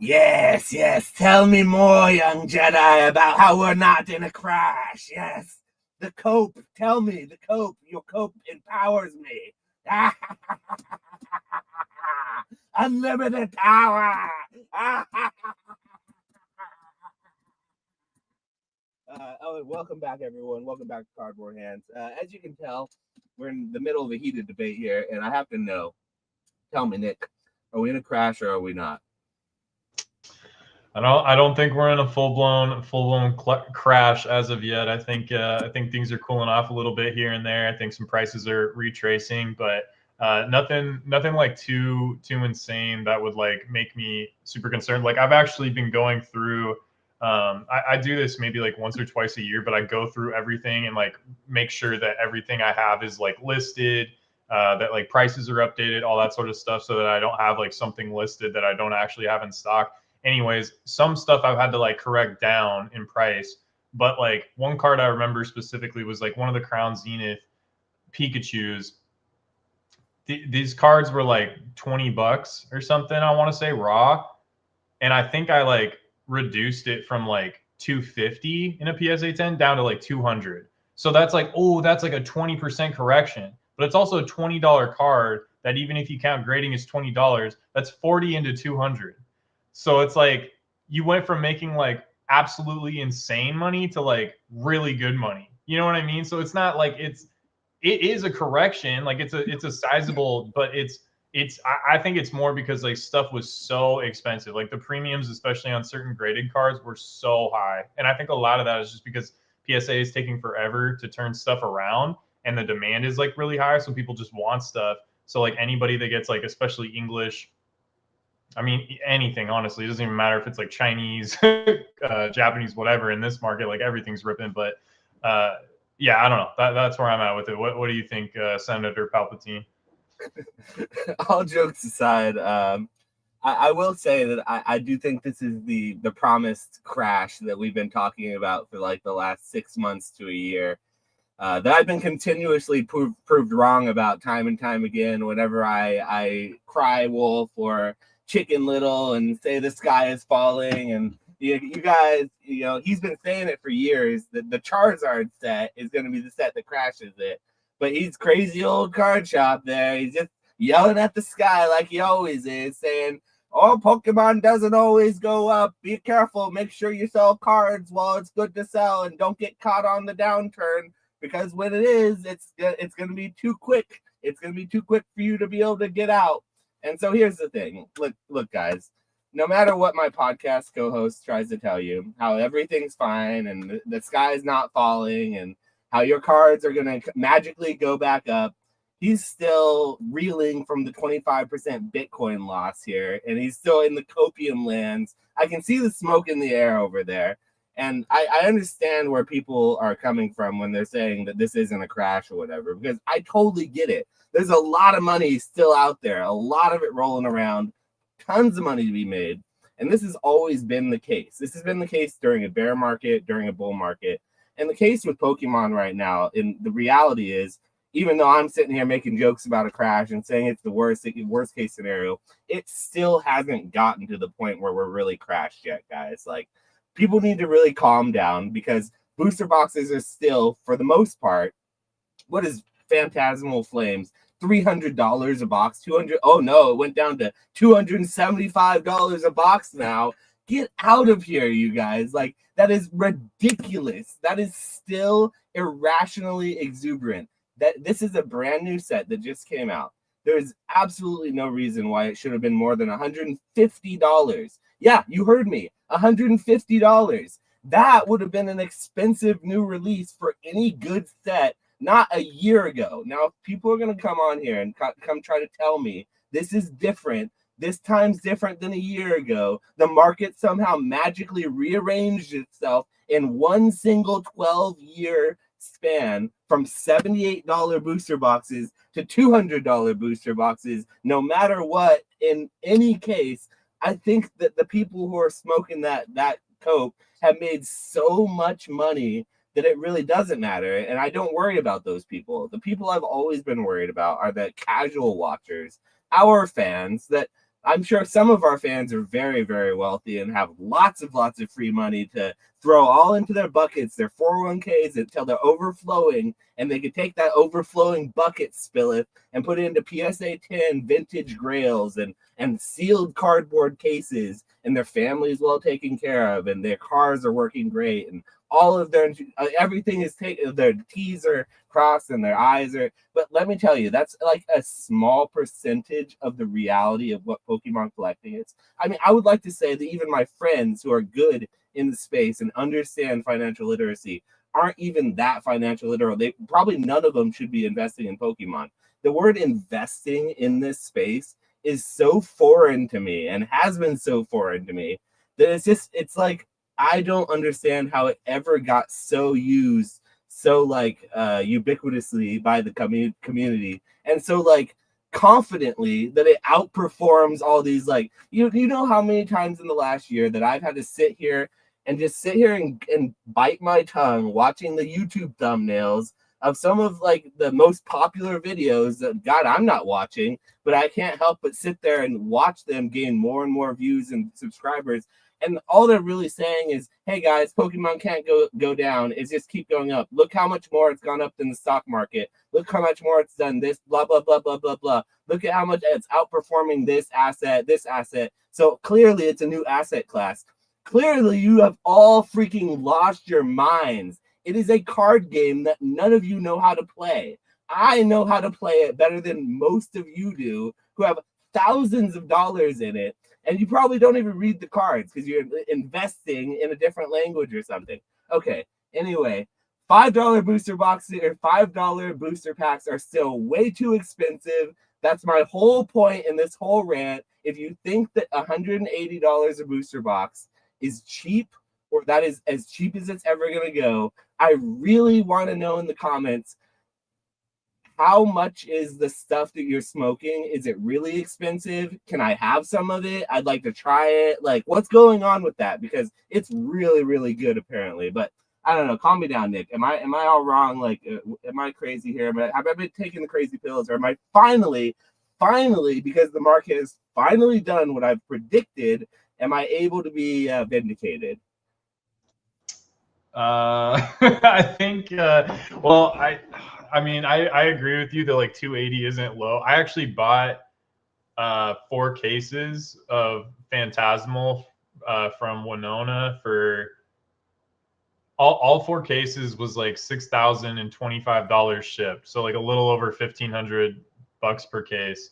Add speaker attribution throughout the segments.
Speaker 1: Yes, yes. Tell me more, young Jedi, about how we're not in a crash. Yes. The cope. Tell me, the cope. Your cope empowers me. Unlimited power. Welcome back, everyone. Welcome back to Cardboard Hands. As you can tell, we're in the middle of a heated debate here, and I have to know. Tell me, Nick, are we in a crash or are we not?
Speaker 2: I don't think we're in a full blown crash as of yet. I think things are cooling off a little bit here and there. I think some prices are retracing, but nothing like too insane that would like make me super concerned. Like I've actually been going through. I do this maybe like once or twice a year, but I go through everything and like make sure that everything I have is like listed, that like prices are updated, all that sort of stuff, so that I don't have like something listed that I don't actually have in stock. Anyways, some stuff I've had to like correct down in price, but like one card I remember specifically was like one of the Crown Zenith Pikachu's. These cards were like $20 or something, I want to say raw, and I think I like reduced it from like 250 in a PSA 10 down to like 200. So that's like, oh, that's like a 20% correction. But it's also a $20 card that even if you count grading as $20, that's 40 into 200. So it's like you went from making like absolutely insane money to like really good money. You know what I mean? So it's not like it is a correction, like it's a sizable, but I think it's more because like stuff was so expensive, like the premiums especially on certain graded cards were so high, and I think a lot of that is just because PSA is taking forever to turn stuff around, and the demand is like really high, so people just want stuff. So like anybody that gets like especially English, I mean anything, honestly, it doesn't even matter if it's like Chinese, Japanese, whatever, in this market, like everything's ripping. But uh yeah, I don't know. That's where I'm at with it. What do you think, Senator Palpatine?
Speaker 1: All jokes aside, I will say that I do think this is the promised crash that we've been talking about for like the last 6 months to a year. That I've been continuously proved wrong about time and time again. Whenever I cry wolf or chicken little and say the sky is falling, and you guys, he's been saying it for years that the Charizard set is going to be the set that crashes it. But he's crazy old card shop there. He's just yelling at the sky like he always is, saying, "Oh, Pokemon doesn't always go up. Be careful. Make sure you sell cards while it's good to sell, and don't get caught on the downturn, because when it is, it's going to be too quick. It's going to be too quick for you to be able to get out." And so here's the thing. Look, guys. No matter what my podcast co-host tries to tell you, how everything's fine and the sky is not falling and how your cards are going to magically go back up, he's still reeling from the 25% Bitcoin loss here, and he's still in the copium lands. I can see the smoke in the air over there. And I understand where people are coming from when they're saying that this isn't a crash or whatever, because I totally get it. There's a lot of money still out there, a lot of it rolling around, tons of money to be made. And this has always been the case. This has been the case during a bear market, during a bull market. And the case with Pokemon right now, and the reality is, even though I'm sitting here making jokes about a crash and saying it's the worst case scenario, it still hasn't gotten to the point where we're really crashed yet, guys. Like, people need to really calm down, because booster boxes are still, for the most part, what is Phantasmal Flames? $300 a box, 200. Oh no, it went down to $275 a box now. Get out of here, you guys. Like, that is ridiculous. That is still irrationally exuberant. That this is a brand new set that just came out. There is absolutely no reason why it should have been more than $150. Yeah, you heard me. $150. That would have been an expensive new release for any good set not a year ago. Now, if people are going to come on here and come try to tell me this is different, this time's different than a year ago, the market somehow magically rearranged itself in one single 12-year span from $78 booster boxes to $200 booster boxes, no matter what, in any case, I think that the people who are smoking that coke have made so much money that it really doesn't matter. And I don't worry about those people. The people I've always been worried about are the casual watchers, our fans that I'm sure some of our fans are very, very wealthy and have lots of free money to throw all into their buckets, their 401ks, until they're overflowing, and they could take that overflowing bucket spilleth and put it into PSA 10 vintage grails and sealed cardboard cases, and their family's well taken care of, and their cars are working great, and all of their everything is taken, their T's are crossed and their I's are. But let me tell you, that's like a small percentage of the reality of what Pokemon collecting is. I mean, I would like to say that even my friends who are good in the space and understand financial literacy aren't even that financial literate. They probably, none of them should be investing in Pokemon. The word investing in this space is so foreign to me and has been so foreign to me that it's like I don't understand how it ever got so used so like ubiquitously by the community, and so like confidently that it outperforms all these, like, you know how many times in the last year that I've had to sit here and bite my tongue watching the YouTube thumbnails of some of like the most popular videos that God I'm not watching, but I can't help but sit there and watch them gain more and more views and subscribers. And all they're really saying is, hey guys, Pokemon can't go down. It's just keep going up. Look how much more it's gone up than the stock market. Look how much more it's done this, blah, blah, blah, blah, blah, blah. Look at how much it's outperforming this asset, this asset. So clearly it's a new asset class. Clearly you have all freaking lost your minds. It is a card game that none of you know how to play. I know how to play it better than most of you do, who have thousands of dollars in it. And you probably don't even read the cards because you're investing in a different language or something. Okay, anyway, $5 booster boxes or $5 booster packs are still way too expensive. That's my whole point in this whole rant. If you think that $180 a booster box is cheap, or that is as cheap as it's ever going to go, I really want to know in the comments, how much is the stuff that you're smoking? Is it really expensive? Can I have some of it? I'd like to try it. Like, what's going on with that? Because it's really, really good apparently. But I don't know. Calm me down, Nick. Am I all wrong? Like, am I crazy here? Have I been taking the crazy pills, or am I finally, because the market has finally done what I've predicted, am I able to be vindicated?
Speaker 2: I think. Well, I mean, I agree with you that like 280 isn't low. I actually bought 4 cases of Phantasmal from Winona for all 4 cases was like $6,025 shipped, so like a little over $1,500 per case.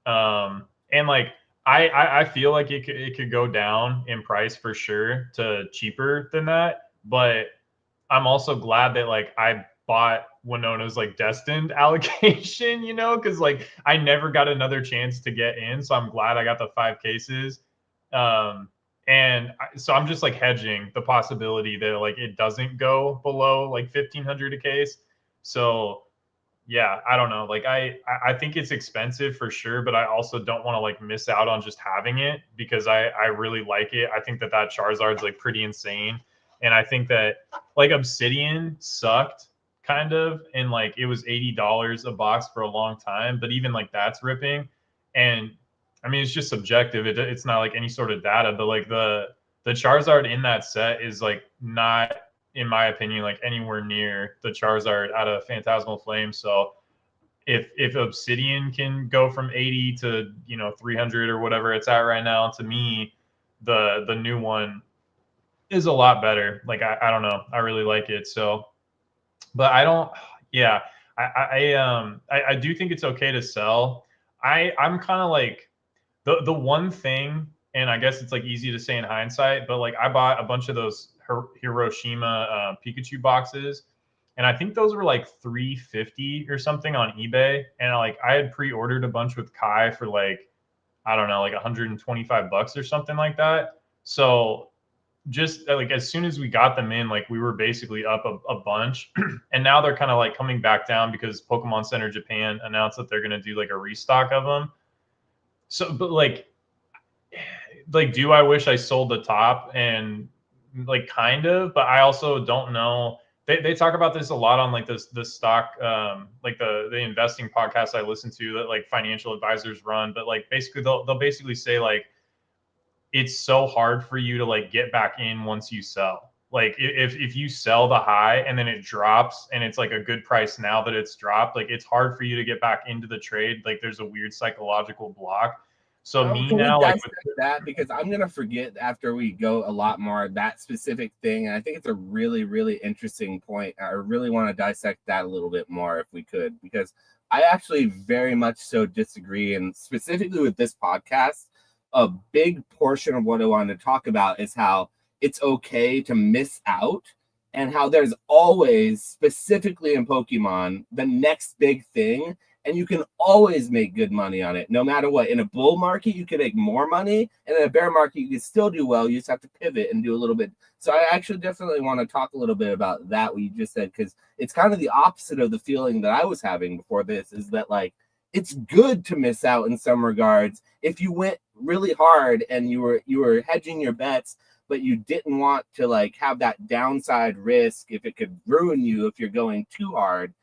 Speaker 2: And like I feel like it could go down in price for sure to cheaper than that, but I'm also glad that like I bought Winona's like destined allocation, you know, because like I never got another chance to get in, so I'm glad I got the 5 cases. So I'm just like hedging the possibility that like it doesn't go below like 1,500 a case. So yeah, I don't know. Like I think it's expensive for sure, but I also don't want to like miss out on just having it because I really like it. I think that Charizard's like pretty insane, and I think that like Obsidian sucked kind of, and like it was $80 a box for a long time, but even like that's ripping. And I mean, it's just subjective. It's not like any sort of data, but like the Charizard in that set is like not, in my opinion, like anywhere near the Charizard out of Phantasmal Flame. So if Obsidian can go from 80 to 300 or whatever it's at right now, to me, the new one is a lot better. Like I don't know, I really like it. So, but I don't. Yeah, I do think it's okay to sell. I'm kind of like the one thing, and I guess it's like easy to say in hindsight, but like I bought a bunch of those Hiroshima Pikachu boxes, and I think those were like 350 or something on eBay, and I had pre-ordered a bunch with Kai for like, I don't know, like $125 or something like that. So just like as soon as we got them in, like we were basically up a bunch, and now they're kind of like coming back down because Pokemon Center Japan announced that they're going to do like a restock of them. So, but like, do I wish I sold the top? And like, kind of, but I also don't know they talk about this a lot on like the stock, like the investing podcast I listen to that like financial advisors run. But like basically they'll basically say like it's so hard for you to like get back in once you sell. Like if you sell the high and then it drops and it's like a good price now that it's dropped, like it's hard for you to get back into the trade. Like there's a weird psychological block. So
Speaker 1: Oh,
Speaker 2: me
Speaker 1: can we
Speaker 2: now, like
Speaker 1: dissect that? Because I'm gonna forget after we go a lot more that specific thing. And I think it's a really, really interesting point. I really want to dissect that a little bit more if we could, because I actually very much so disagree. And specifically with this podcast, a big portion of what I wanted to talk about is how it's okay to miss out and how there's always, specifically in Pokemon, the next big thing, and you can always make good money on it no matter what. In a bull market you can make more money, and in a bear market you can still do well. You just have to pivot and do a little bit. So I actually definitely want to talk a little bit about that, what you just said, because it's kind of the opposite of the feeling that I was having before this, is that like it's good to miss out in some regards if you went really hard and you were hedging your bets, but you didn't want to like have that downside risk if it could ruin you if you're going too hard.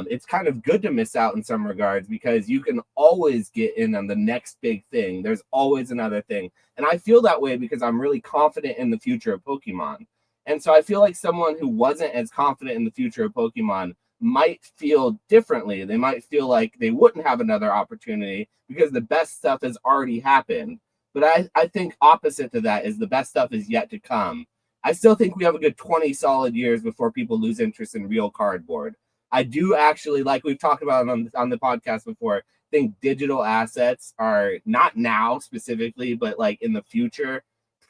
Speaker 1: It's kind of good to miss out in some regards because you can always get in on the next big thing. There's always another thing. And I feel that way because I'm really confident in the future of Pokemon. And so I feel like someone who wasn't as confident in the future of Pokemon might feel differently. They might feel like they wouldn't have another opportunity because the best stuff has already happened. But I think opposite to that is the best stuff is yet to come. I still think we have a good 20 solid years before people lose interest in real cardboard. I do actually, like we've talked about on the podcast before, think digital assets are not now specifically, but like in the future,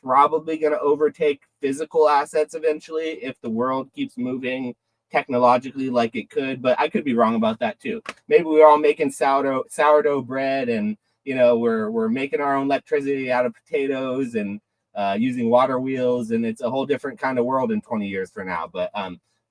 Speaker 1: probably going to overtake physical assets eventually if the world keeps moving technologically like it could. But I could be wrong about that too. Maybe we're all making sourdough bread, and we're making our own electricity out of potatoes and using water wheels, and it's a whole different kind of world in 20 years from now. But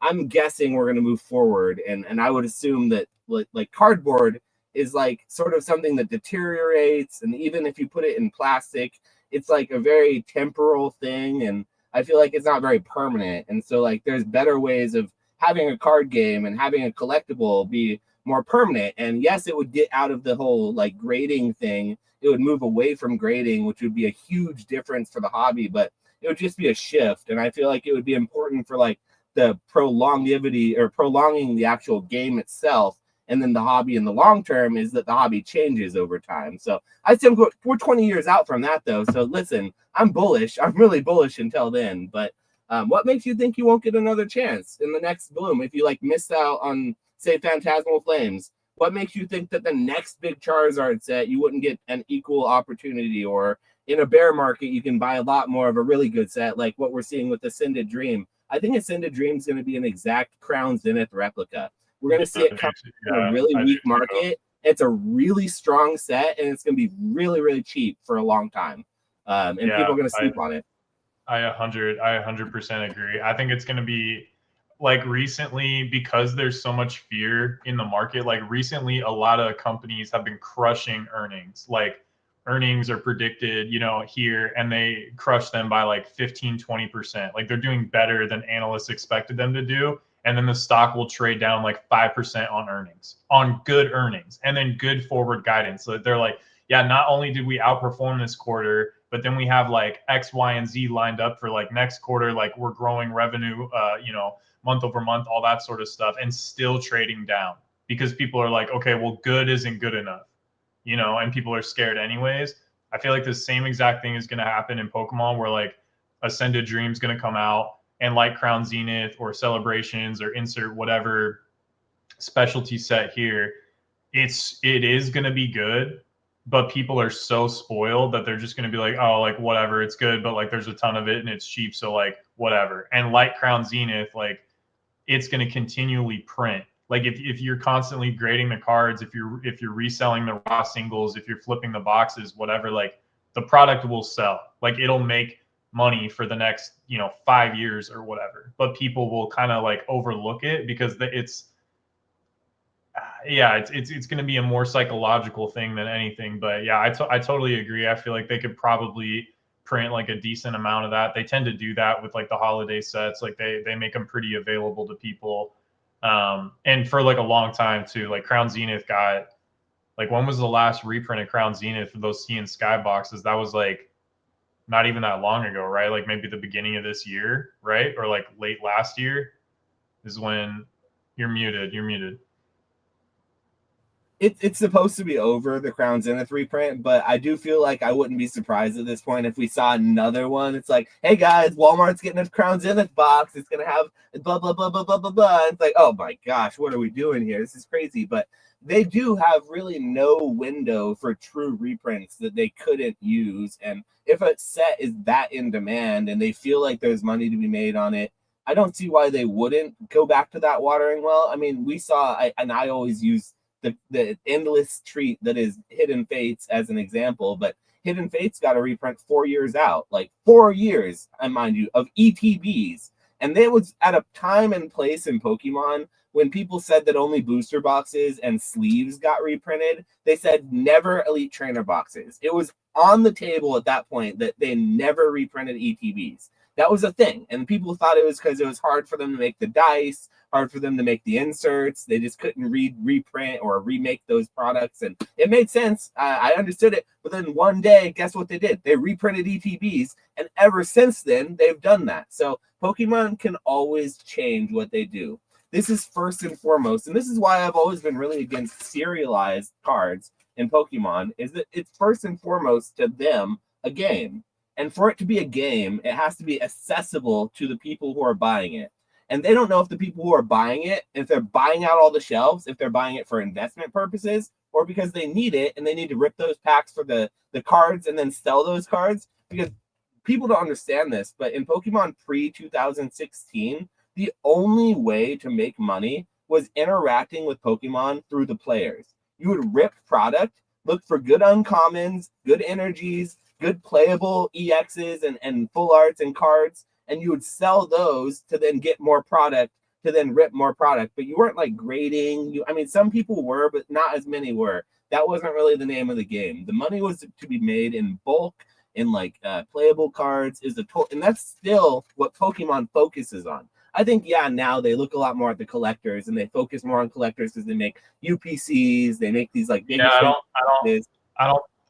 Speaker 1: I'm guessing we're going to move forward, and I would assume that like cardboard is like sort of something that deteriorates, and even if you put it in plastic, it's like a very temporal thing, and I feel like it's not very permanent. And so like there's better ways of having a card game and having a collectible be more permanent. And yes, it would get out of the whole like grading thing. It would move away from grading, which would be a huge difference for the hobby, but it would just be a shift. And I feel like it would be important for like the prolongivity or prolonging the actual game itself. And then the hobby in the long term is that the hobby changes over time. So I think we're 20 years out from that though. So listen, I'm bullish. I'm really bullish until then. But what makes you think you won't get another chance in the next bloom? If you like missed out on, say, Phantasmal Flames, what makes you think that the next big Charizard set you wouldn't get an equal opportunity? Or in a bear market, you can buy a lot more of a really good set, like what we're seeing with Ascended Dream. I think Ascended Dream is going to be an exact Crown Zenith replica. We're going to see it come in a really weak market. It's a really strong set, and it's going to be really, really cheap for a long time. And people are going to sleep on it.
Speaker 2: I 100% agree. I think it's going to be like recently, because there's so much fear in the market. Like recently, a lot of companies have been crushing earnings. Like earnings are predicted, here, and they crush them by like 15-20%. Like they're doing better than analysts expected them to do. And then the stock will trade down like 5% on earnings, on good earnings, and then good forward guidance. So they're like, yeah, not only did we outperform this quarter, but then we have like X, Y, and Z lined up for like next quarter. Like we're growing revenue, month over month, all that sort of stuff, and still trading down because people are like, okay, well, good isn't good enough, and people are scared anyways. I feel like the same exact thing is going to happen in Pokemon, where like Ascended Dream's going to come out, and like Crown Zenith or Celebrations or insert whatever specialty set here, it is going to be good, but people are so spoiled that they're just going to be like, oh, like whatever, it's good, but like there's a ton of it and it's cheap, so like whatever. And like Crown Zenith, like it's going to continually print. Like if you're constantly grading the cards, if you're reselling the raw singles, if you're flipping the boxes, whatever, like the product will sell. Like it'll make money for the next 5 years or whatever, but people will kind of like overlook it because it's going to be a more psychological thing than anything. But yeah, I totally agree. I feel like they could probably print like a decent amount of that. They tend to do that with like the holiday sets. Like they make them pretty available to people. And for like a long time too, like Crown Zenith got, like, when was the last reprint of Crown Zenith for those Sea and Sky boxes? That was like not even that long ago, right? Like maybe the beginning of this year, right? Or like late last year is when you're muted. You're muted.
Speaker 1: It's supposed to be over, the Crown Zenith reprint, but I do feel like I wouldn't be surprised at this point if we saw another one. It's like, hey guys, Walmart's getting a Crown Zenith box. It's gonna have blah blah blah blah blah blah blah. It's like, oh my gosh, what are we doing here? This is crazy. But they do have really no window for true reprints that they couldn't use. And if a set is that in demand and they feel like there's money to be made on it, I don't see why they wouldn't go back to that watering well. I mean, we saw, and I always use the endless treat that is Hidden Fates as an example, but Hidden Fates got a reprint 4 years out, like 4 years, I mind you, of ETBs. And there was at a time and place in Pokemon when people said that only booster boxes and sleeves got reprinted. They said never Elite Trainer boxes. It was on the table at that point that they never reprinted ETBs. That was a thing. And people thought it was because it was hard for them to make the dice, hard for them to make the inserts. They just couldn't reprint or remake those products. And it made sense. I understood it. But then one day, guess what they did? They reprinted ETBs. And ever since then, they've done that. So Pokemon can always change what they do. This is first and foremost. And this is why I've always been really against serialized cards in Pokemon, is that it's first and foremost to them a game. And for it to be a game, it has to be accessible to the people who are buying it. And they don't know if the people who are buying it, if they're buying out all the shelves, if they're buying it for investment purposes, or because they need it and they need to rip those packs for the cards and then sell those cards. Because people don't understand this, but in Pokemon pre-2016, the only way to make money was interacting with Pokemon through the players. You would rip product, look for good uncommons, good energies, good playable EXs and full arts and cards, and you would sell those to then get more product, to then rip more product. But you weren't like grading. I mean, some people were, but not as many were. That wasn't really the name of the game. The money was to be made in bulk, in like playable cards, and that's still what Pokemon focuses on. I think, yeah, now they look a lot more at the collectors and they focus more on collectors because they make UPCs, they make these like big.
Speaker 2: Yeah,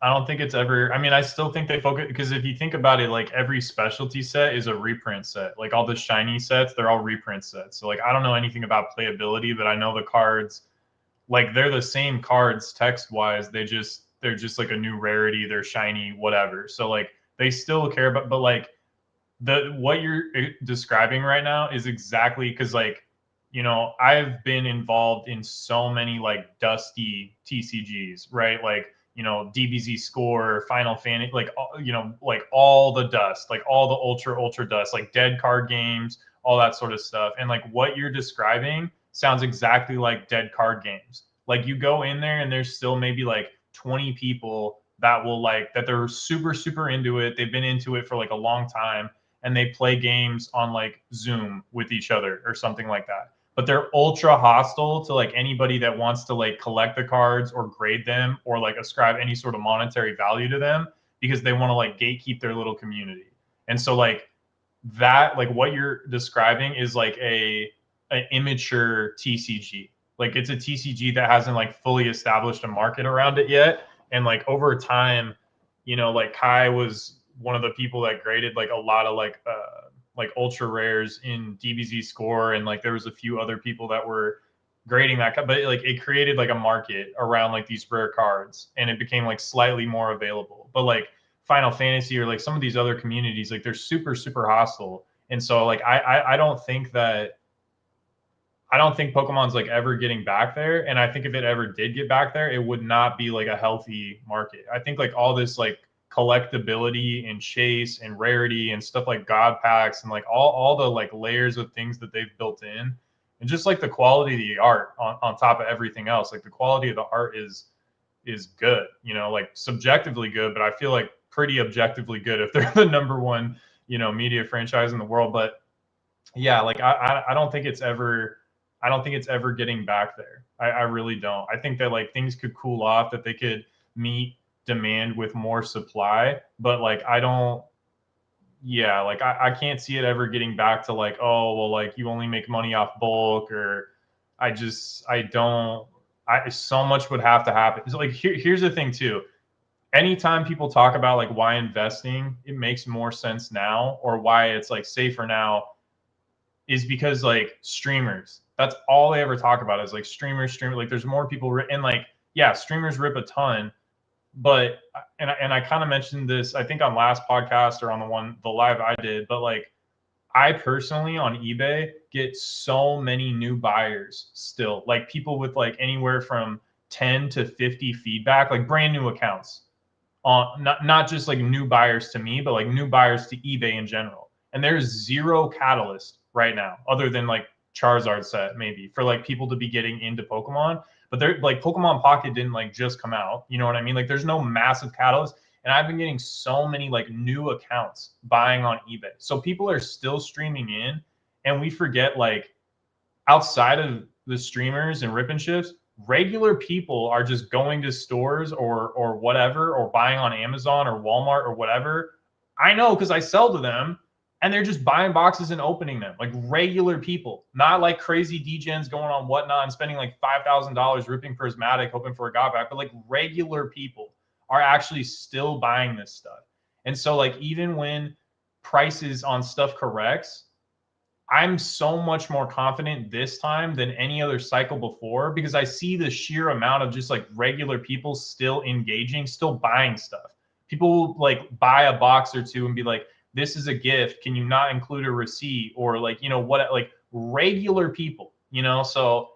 Speaker 2: I don't think it's ever. I mean, I still think they focus, because if you think about it, like every specialty set is a reprint set. Like all the shiny sets, they're all reprint sets. So like I don't know anything about playability, but I know the cards, like they're the same cards text wise. They're just like a new rarity. They're shiny, whatever. So like they still care about, but like what you're describing right now is exactly, because like, you know, I've been involved in so many like dusty TCGs, right? Like, you know, DBZ Score, Final Fantasy, like, you know, like all the dust, like all the ultra dust, like dead card games, all that sort of stuff. And like what you're describing sounds exactly like dead card games. Like you go in there and there's still maybe like 20 people that will like, that they're super into it. They've been into it for like a long time, and they play games on like Zoom with each other or something like that. But they're ultra hostile to like anybody that wants to like collect the cards or grade them or like ascribe any sort of monetary value to them, because they want to like gatekeep their little community. And so like that, like what you're describing is like an immature TCG. Like it's a TCG that hasn't like fully established a market around it yet. And like over time, you know, like Kai was one of the people that graded like a lot of like ultra rares in DBZ Score, and like there was a few other people that were grading that, but like it created like a market around like these rare cards, and it became like slightly more available. But like Final Fantasy or like some of these other communities, like they're super hostile. And so like I don't think Pokemon's like ever getting back there. And I think if it ever did get back there, it would not be like a healthy market. I think like all this like collectability and chase and rarity and stuff like god packs and like all the like layers of things that they've built in, and just like the quality of the art on top of everything else, like the quality of the art is good, you know, like subjectively good, but I feel like pretty objectively good if they're the number one, you know, media franchise in the world. But yeah, like I don't think it's ever getting back there. I really don't. I think that like things could cool off, that they could meet demand with more supply, but like I don't yeah, like I can't see it ever getting back to like, oh, well, like you only make money off bulk, or I don't, so much would have to happen. So like here's the thing too. Anytime people talk about like why investing, it makes more sense now, or why it's like safer now, is because like streamers, that's all they ever talk about is like streamers. Like there's more people, and like, yeah, streamers rip a ton, but and I kind of mentioned this, I think on last podcast or on the live I did, but like I personally on eBay get so many new buyers still, like people with like anywhere from 10 to 50 feedback, like brand new accounts, on not just like new buyers to me, but like new buyers to eBay in general. And there's zero catalyst right now other than like Charizard set maybe for like people to be getting into Pokemon. But they're like Pokemon Pocket didn't like just come out. You know what I mean? Like there's no massive catalyst. And I've been getting so many like new accounts buying on eBay. So people are still streaming in, and we forget like outside of the streamers and rip and shifts, regular people are just going to stores or whatever, or buying on Amazon or Walmart or whatever. I know because I sell to them, and they're just buying boxes and opening them, like regular people, not like crazy degens going on Whatnot and spending like $5,000 ripping prismatic hoping for a got back, but like regular people are actually still buying this stuff. And so like even when prices on stuff corrects, I'm so much more confident this time than any other cycle before, because I see the sheer amount of just like regular people still engaging, still buying stuff. People will like buy a box or two and be like, this is a gift. Can you not include a receipt? Or like, you know, what, like regular people, you know? So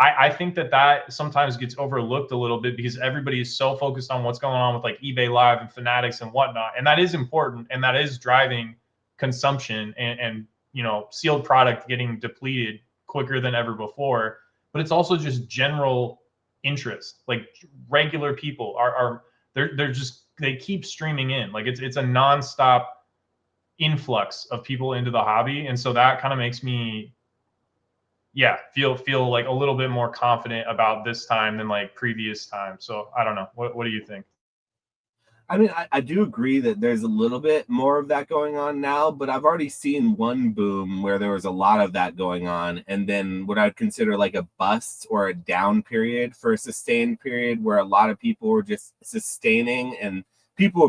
Speaker 2: I think that sometimes gets overlooked a little bit because everybody is so focused on what's going on with like eBay Live and Fanatics and whatnot. And that is important, and that is driving consumption and you know, sealed product getting depleted quicker than ever before. But it's also just general interest. Like regular people are they're just, they keep streaming in. Like it's a nonstop influx of people into the hobby. And so that kind of makes me, yeah, feel like a little bit more confident about this time than like previous times. So I don't know. What do you think?
Speaker 1: I mean, I do agree that there's a little bit more of that going on now, but I've already seen one boom where there was a lot of that going on, and then what I'd consider like a bust or a down period for a sustained period where a lot of people were just sustaining, and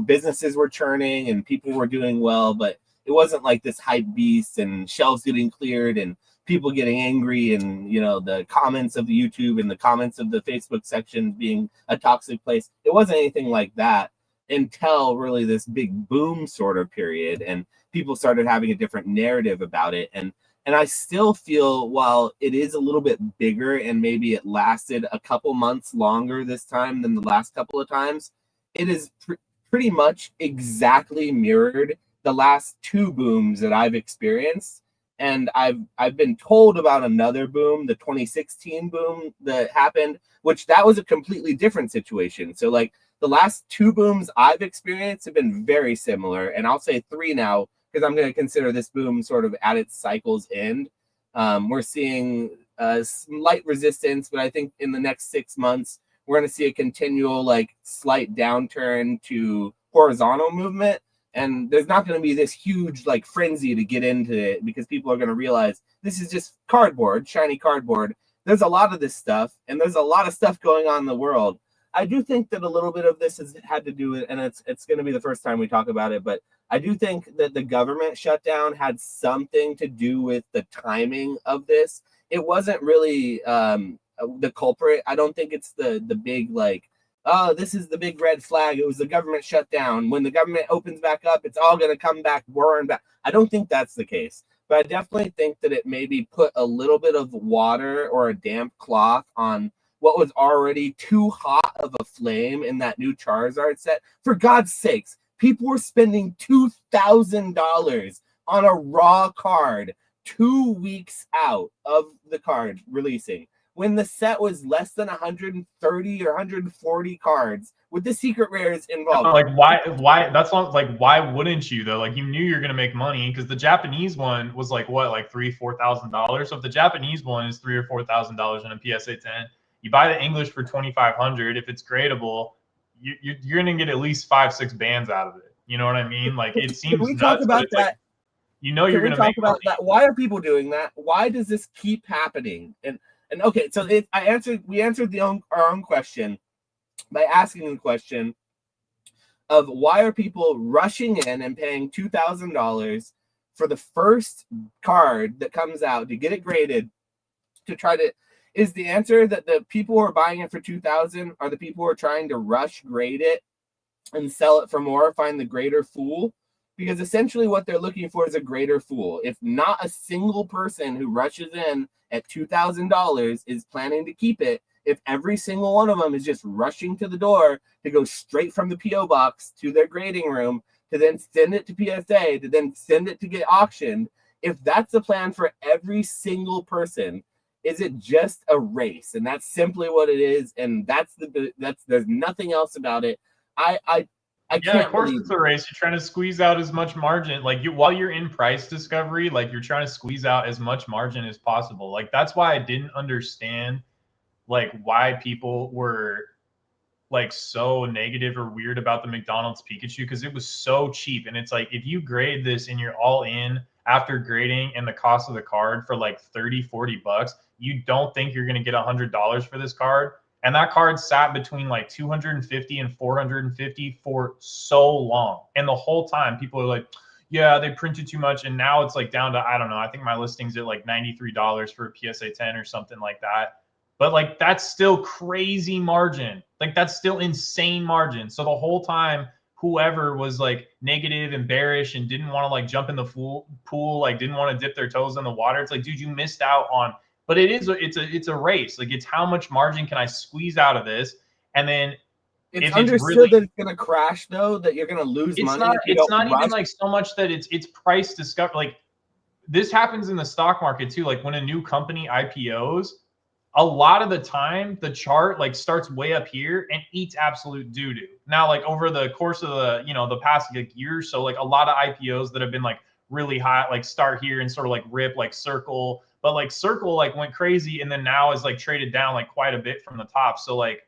Speaker 1: businesses were churning and people were doing well, but it wasn't like this hype beast and shelves getting cleared and people getting angry, and you know, the comments of the YouTube and the comments of the Facebook section being a toxic place. It wasn't anything like that until really this big boom sort of period, and people started having a different narrative about it. And I still feel, while it is a little bit bigger and maybe it lasted a couple months longer this time than the last couple of times, it is pretty much exactly mirrored the last two booms that I've experienced. And I've been told about another boom, the 2016 boom that happened, which that was a completely different situation. So like the last two booms I've experienced have been very similar, and I'll say three now because I'm going to consider this boom sort of at its cycle's end. We're seeing slight resistance, but I think in the next 6 months we're going to see a continual like slight downturn to horizontal movement, and there's not going to be this huge like frenzy to get into it because people are going to realize this is just cardboard, shiny cardboard. There's a lot of this stuff, and there's a lot of stuff going on in the world. I do think that a little bit of this has had to do with, and it's going to be the first time we talk about it, but I do think that the government shutdown had something to do with the timing of this. It wasn't really the culprit. I don't think it's the big like, oh, this is the big red flag. It was the government shutdown. When the government opens back up, it's all going to come back roaring back. I don't think that's the case, but I definitely think that it maybe put a little bit of water or a damp cloth on what was already too hot of a flame in that new Charizard set. For God's sakes, people were spending $2,000 on a raw card 2 weeks out of the card releasing, when the set was less than 130 or 140 cards with the secret rares involved.
Speaker 2: Like why that's not like, why wouldn't you though? Like you knew you're gonna make money because the Japanese one was like what, like $3,000-4,000. So if the Japanese one is $3,000 or $4,000 in a PSA 10, you buy the English for $2,500. If it's gradable, you're gonna get at least 5-6 bands out of it. You know what I mean? Like it
Speaker 1: Can
Speaker 2: seems
Speaker 1: we talk
Speaker 2: nuts, but
Speaker 1: about
Speaker 2: it's like,
Speaker 1: that?
Speaker 2: you know,
Speaker 1: Can
Speaker 2: you're
Speaker 1: we
Speaker 2: gonna
Speaker 1: talk
Speaker 2: make money.
Speaker 1: about that? Why are people doing that? Why does this keep happening? And okay, so we answered our own question by asking the question of why are people rushing in and paying $2,000 for the first card that comes out to get it graded to try to. Is the answer that the people who are buying it for $2,000 are the people who are trying to rush grade it and sell it for more, find the greater fool? Because essentially what they're looking for is a greater fool. If not a single person who rushes in at $2,000 is planning to keep it, if every single one of them is just rushing to the door to go straight from the P.O. box to their grading room, to then send it to PSA, to then send it to get auctioned, if that's the plan for every single person, is it just a race? And that's simply what it is. And there's nothing else about it. I can't.
Speaker 2: Of course it's a race. You're trying to squeeze out as much margin. Like while you're in price discovery, like you're trying to squeeze out as much margin as possible. Like that's why I didn't understand like why people were like so negative or weird about the McDonald's Pikachu, because it was so cheap. And it's like, if you grade this and you're all in after grading and the cost of the card for like 30-40 bucks, you don't think you're going to get $100 for this card. And that card sat between like 250 and 450 for so long. And the whole time people are like, yeah, they printed too much. And now it's like down to, I don't know, I think my listing's at like $93 for a PSA 10 or something like that. But like, that's still crazy margin. Like that's still insane margin. So the whole time, whoever was like negative and bearish and didn't want to like jump in the pool, like didn't want to dip their toes in the water. It's like, dude, you missed out on, but it's a race. Like it's how much margin can I squeeze out of this? And then
Speaker 1: it's understood that it's going to crash though, that you're going to lose money.
Speaker 2: It's not even like so much that it's price discovery. Like this happens in the stock market too. Like when a new company IPOs, a lot of the time the chart like starts way up here and eats absolute doo-doo. Now, like over the course of the past like year or so, like a lot of IPOs that have been like really hot, like start here and sort of like rip, like Circle, but like Circle like went crazy and then now is like traded down like quite a bit from the top. So like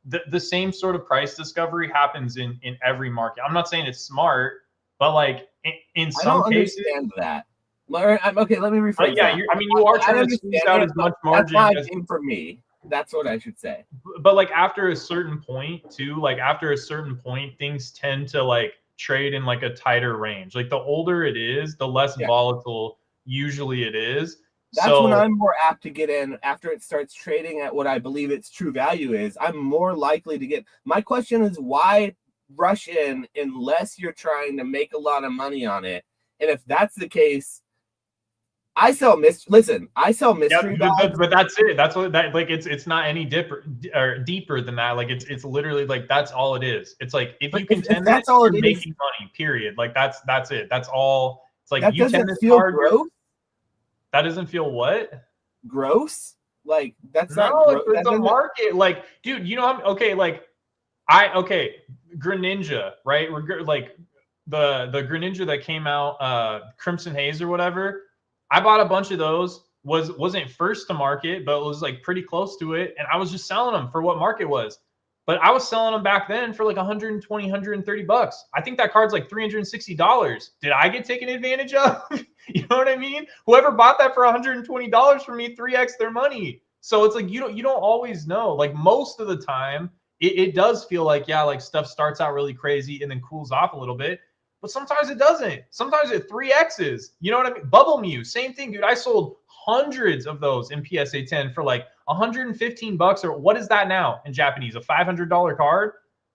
Speaker 2: the same sort of price discovery happens in every market. I'm not saying it's smart, but like in some cases,
Speaker 1: understand that. Okay, let me rephrase that.
Speaker 2: You are trying to squeeze out as much margin.
Speaker 1: That's not for me. That's what I should say.
Speaker 2: But like after a certain point too, like after a certain point, things tend to like trade in like a tighter range. Like the older it is, the less volatile usually it is.
Speaker 1: That's when I'm more apt to get in after it starts trading at what I believe its true value is. I'm more likely to get. My question is why rush in unless you're trying to make a lot of money on it? And if that's the case, I sell mystery. I sell mystery bags.
Speaker 2: But that's it. That's what that like. It's not any deeper than that. Like it's literally like that's all it is. It's like if you contend
Speaker 1: that's all
Speaker 2: you're making money. Period. Like that's it. That's all. It's like
Speaker 1: that
Speaker 2: you
Speaker 1: doesn't feel gross.
Speaker 2: That doesn't feel what?
Speaker 1: Gross? Like that's
Speaker 2: not.
Speaker 1: Like,
Speaker 2: it's a market. Like, dude, you know how? Okay, like Greninja, right? We're like the Greninja that came out, Crimson Haze or whatever. I bought a bunch of those. Wasn't first to market, but was like pretty close to it. And I was just selling them for what market was. But I was selling them back then for like 120, 130 bucks. I think that card's like $360. Did I get taken advantage of? You know what I mean? Whoever bought that for $120 from me, 3x their money. So it's like you don't always know. Like most of the time, it does feel like, yeah, like stuff starts out really crazy and then cools off a little bit. But sometimes it doesn't. Sometimes it 3x's. You know what I mean? Bubble Mew, same thing, dude. I sold hundreds of those in PSA 10 for like 115 bucks, or what is that now in Japanese? A $500 card?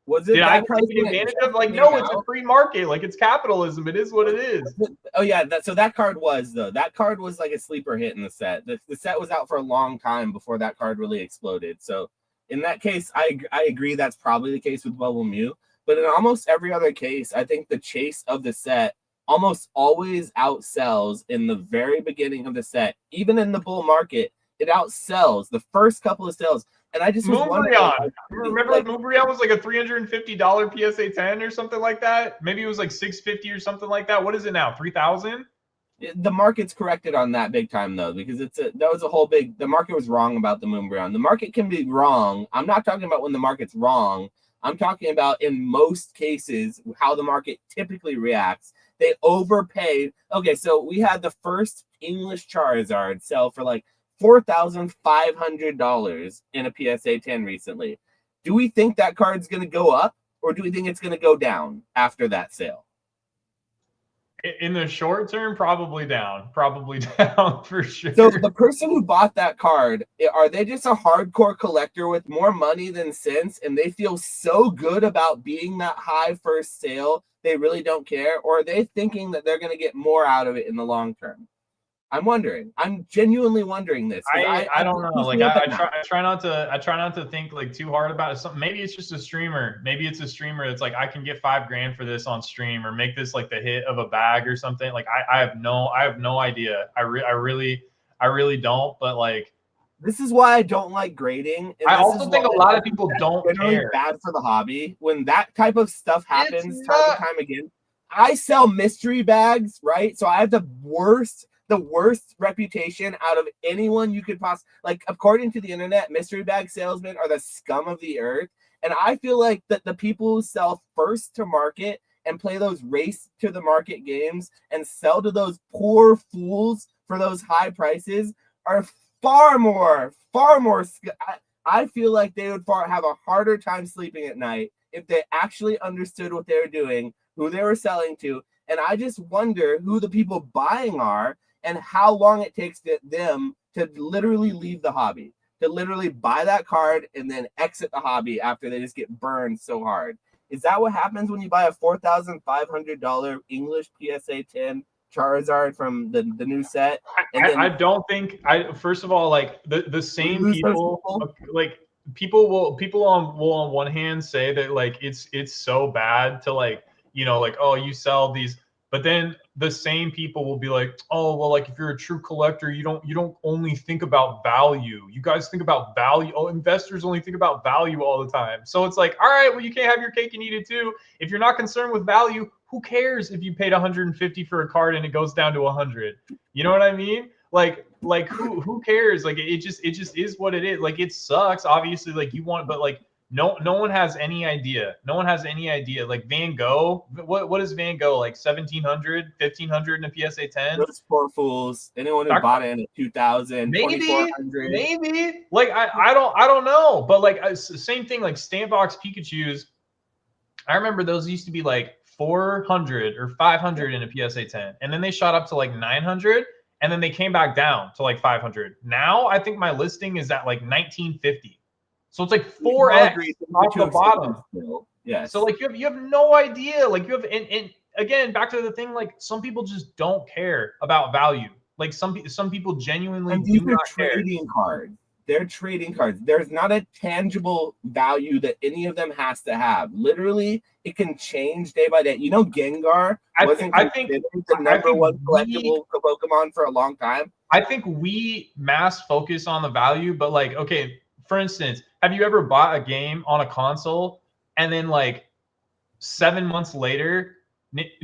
Speaker 1: Was it?
Speaker 2: Did I take advantage of? Like, no, it's a free market. Like, it's capitalism. It is what it is.
Speaker 1: Oh yeah, so that card was though. That card was like a sleeper hit in the set. The set was out for a long time before that card really exploded. So in that case, I agree that's probably the case with Bubble Mew. But in almost every other case, I think the chase of the set almost always outsells in the very beginning of the set. Even in the bull market, it outsells the first couple of sales. And I just was wondering.
Speaker 2: Remember when Moonbreon was like a $350 PSA 10 or something like that? Maybe it was like $650 or something like that. What is it now? $3,000?
Speaker 1: The market's corrected on that big time though, because the market was wrong about the Moonbreon. The market can be wrong. I'm not talking about when the market's wrong. I'm talking about in most cases how the market typically reacts. They overpay. Okay, so we had the first English Charizard sell for like $4,500 in a PSA 10 recently. Do we think that card's going to go up, or do we think it's going to go down after that sale?
Speaker 2: In the short term, probably down for sure.
Speaker 1: So the person who bought that card, are they just a hardcore collector with more money than sense, and they feel so good about being that high first sale they really don't care, or are they thinking that they're going to get more out of it in the long term? I'm wondering. I'm genuinely wondering this.
Speaker 2: I don't know. Like I try not to think like too hard about it. Maybe it's just a streamer. Maybe it's a streamer that's like, I can get $5,000 for this on stream, or make this like the hit of a bag or something. Like I have no idea. I really don't. But like,
Speaker 1: this is why I don't like grading.
Speaker 2: And I also think a lot of people don't care.
Speaker 1: Bad for the hobby when that type of stuff happens time and time again. I sell mystery bags, right? So I have the worst reputation out of anyone you could possibly, like, according to the internet, mystery bag salesmen are the scum of the earth. And I feel like that the people who sell first to market and play those race to the market games and sell to those poor fools for those high prices are far more. I feel like they would have a harder time sleeping at night if they actually understood what they were doing, who they were selling to. And I just wonder who the people buying are, and how long it takes them to literally leave the hobby, to literally buy that card and then exit the hobby after they just get burned so hard. Is that what happens when you buy a $4,500 English PSA 10 Charizard from the new set?
Speaker 2: And I don't think, first of all, like the same people, like people will on one hand say that like it's so bad to like, you know, like, oh, you sell these. But then the same people will be like, oh, well, like if you're a true collector, you don't only think about value. You guys think about value. Oh, investors only think about value all the time. So it's like, all right, well, you can't have your cake and eat it too. If you're not concerned with value, who cares if you paid $150 for a card and it goes down to $100? You know what I mean? Like who cares? Like it just is what it is. Like it sucks, obviously. Like you want, but like. No one has any idea. No one has any idea. Like Van Gogh, what is Van Gogh, like 1,700, 1,500 in a PSA 10?
Speaker 1: Those poor fools. Anyone who bought it in 2,000,
Speaker 2: maybe,
Speaker 1: 2,400.
Speaker 2: Maybe. Like I don't know. But like same thing. Like Stampbox Pikachu's. I remember those used to be like 400 or 500 in a PSA 10, and then they shot up to like 900, and then they came back down to like 500. Now I think my listing is at like 1,950. So it's like 4x off the bottom.
Speaker 1: Yeah.
Speaker 2: So like you have no idea. Like you have, and again, back to the thing. Like some people just don't care about value. Like some people genuinely do not care.
Speaker 1: Trading cards. They're trading cards. There's not a tangible value that any of them has to have. Literally, it can change day by day. You know, Gengar wasn't considered the number one collectible Pokemon for a long time.
Speaker 2: I think we mass focus on the value, but like, okay, for instance, have you ever bought a game on a console and then like 7 months later,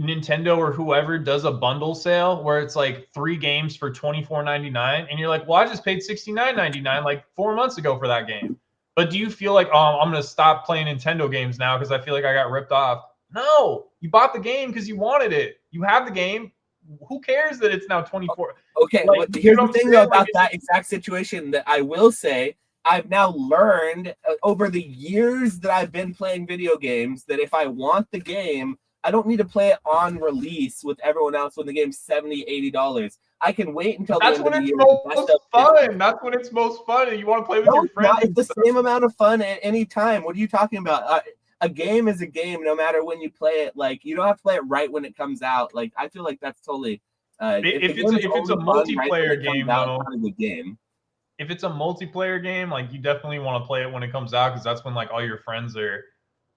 Speaker 2: Nintendo or whoever does a bundle sale where it's like 3 games for $24.99, and you're like, well, I just paid $69.99 like 4 months ago for that game. But do you feel like, oh, I'm going to stop playing Nintendo games now because I feel like I got ripped off? No, you bought the game because you wanted it. You have the game. Who cares that it's now 24?
Speaker 1: Okay, like, here's the thing though about that exact situation that I will say. I've now learned over the years that I've been playing video games that if I want the game, I don't need to play it on release with everyone else when the game's $70, $80. I can wait until
Speaker 2: that's
Speaker 1: the
Speaker 2: when
Speaker 1: end
Speaker 2: it's
Speaker 1: of the year.
Speaker 2: Most fun. That's when it's most fun, and you want to play with your friends.
Speaker 1: It's the same amount of fun at any time. What are you talking about? A game is a game, no matter when you play it. Like you don't have to play it right when it comes out. Like I feel like that's totally.
Speaker 2: If it's a multiplayer game, though,
Speaker 1: not a good game.
Speaker 2: If it's a multiplayer game, like you definitely want to play it when it comes out because that's when like all your friends are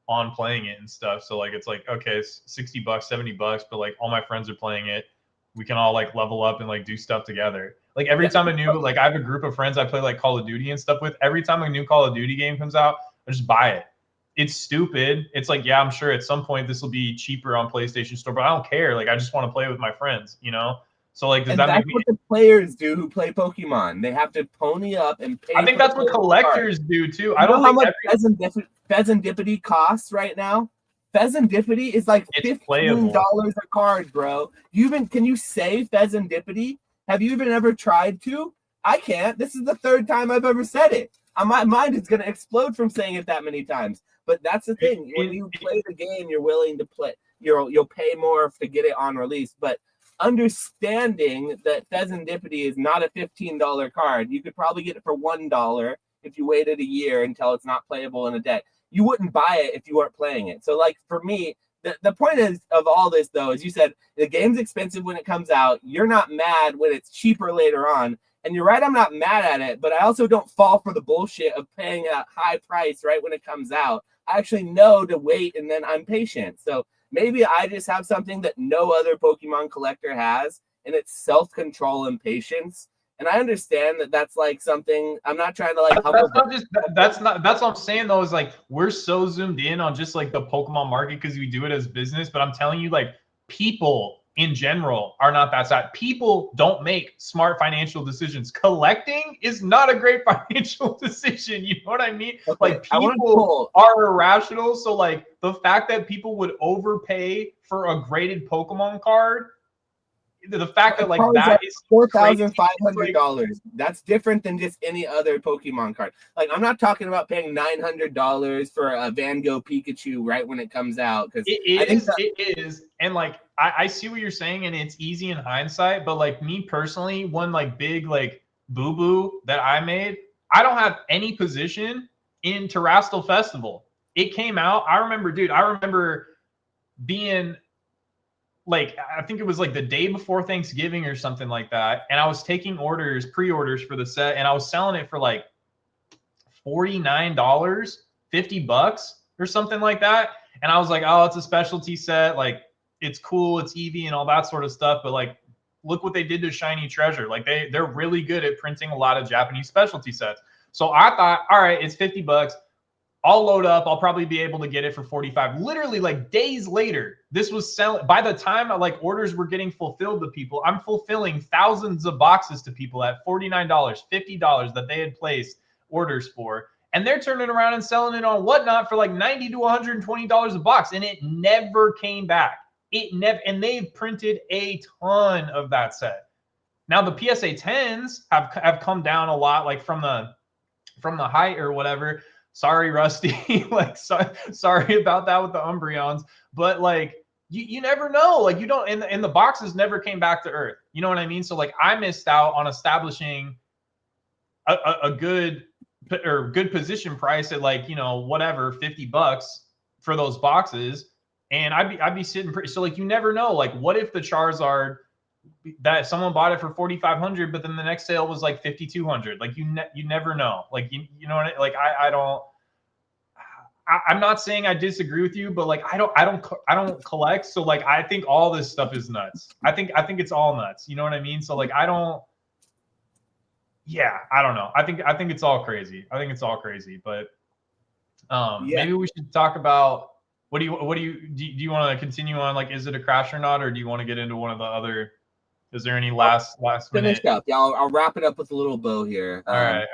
Speaker 2: on playing it and stuff. So like it's like, okay, it's $60, $70, but like all my friends are playing it. We can all like level up and like do stuff together. Like every time I have a group of friends I play like Call of Duty and stuff with. Every time a new Call of Duty game comes out, I just buy it. It's stupid. It's like, yeah, I'm sure at some point this will be cheaper on PlayStation Store, but I don't care. Like I just want to play with my friends, you know? So like, does
Speaker 1: And
Speaker 2: that
Speaker 1: that's
Speaker 2: make me?
Speaker 1: what the players do who play Pokemon. They have to pony up and pay.
Speaker 2: I think
Speaker 1: for
Speaker 2: that's what
Speaker 1: the card.
Speaker 2: collectors do too. I
Speaker 1: You know
Speaker 2: don't
Speaker 1: how
Speaker 2: think
Speaker 1: much Pheasantipity costs right now? Pheasantipity is like
Speaker 2: it's
Speaker 1: $15
Speaker 2: playable.
Speaker 1: a card, bro. Can you say Pheasantipity? Have you even ever tried to? I can't. This is the third time I've ever said it. My mind is gonna explode from saying it that many times. But that's the thing. When you play the game, you're willing to play. You'll pay more to get it on release. But understanding that Pheasantipity is not a $15 card, you could probably get it for $1 if you waited a year until it's not playable in a deck. You wouldn't buy it if you weren't playing it. So like for me, the point of all this though, is you said the game's expensive when it comes out. You're not mad when it's cheaper later on. And you're right, I'm not mad at it, but I also don't fall for the bullshit of paying a high price right when it comes out. I actually know to wait, and then I'm patient. So maybe I just have something that no other Pokemon collector has, and it's self-control and patience. And I understand that that's like something I'm not trying to like.
Speaker 2: That's what I'm saying though, is like we're so zoomed in on just like the Pokemon market because we do it as business. But I'm telling you, like people in general are not that sad. People don't make smart financial decisions. Collecting is not a great financial decision. You know what I mean?
Speaker 1: Okay,
Speaker 2: like people are irrational. So like the fact that people would overpay for a graded Pokemon card, the fact that like that is
Speaker 1: $4,500. That's different than just any other Pokemon card. Like I'm not talking about paying $900 for a Van Gogh Pikachu right when it comes out, because
Speaker 2: it is, and like I see what you're saying, and it's easy in hindsight. But like me personally, one like big like boo boo that I made, I don't have any position in Terrastal Festival. It came out. I remember being like, I think it was like the day before Thanksgiving or something like that. And I was taking pre-orders for the set, and I was selling it for like $49, $50 or something like that. And I was like, oh, it's a specialty set. Like it's cool. It's Eevee and all that sort of stuff. But like, look what they did to Shiny Treasure. Like they're really good at printing a lot of Japanese specialty sets. So I thought, all right, it's $50. I'll load up. I'll probably be able to get it for 45. Literally like days later, this was selling. By the time like orders were getting fulfilled to people, I'm fulfilling thousands of boxes to people at $49, $50 that they had placed orders for. And they're turning around and selling it on Whatnot for like $90 to $120 a box. And it never came back. And they've printed a ton of that set. Now the PSA 10s have come down a lot, like from the height or whatever. Sorry, Rusty. like, sorry about that with the Umbreons. But like, you never know. Like, you don't. And the boxes never came back to Earth. You know what I mean? So like, I missed out on establishing a good position price at like, you know, whatever, $50 for those boxes. And I'd be sitting pretty. So like, you never know. Like, what if the Charizard that someone bought it for 4,500, but then the next sale was like 5,200. Like you never know. Like you know what I, like I'm not saying I disagree with you, but like I don't collect. So like I think all this stuff is nuts. I think it's all nuts. You know what I mean? So like I don't know. I think it's all crazy. I think it's all crazy. But maybe we should talk about do you want to continue on, like, is it a crash or not, or do you want to get into one of the other? Is there any last minute?
Speaker 1: Finish up. Yeah, I'll wrap it up with a little bow here.
Speaker 2: All right.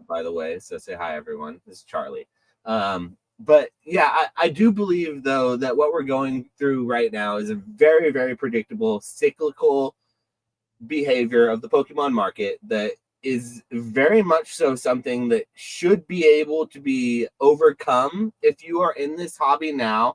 Speaker 1: By the way, so say hi, everyone. This is Charlie. But yeah, I do believe though that what we're going through right now is a very, very predictable cyclical behavior of the Pokemon market that is very much so something that should be able to be overcome if you are in this hobby now.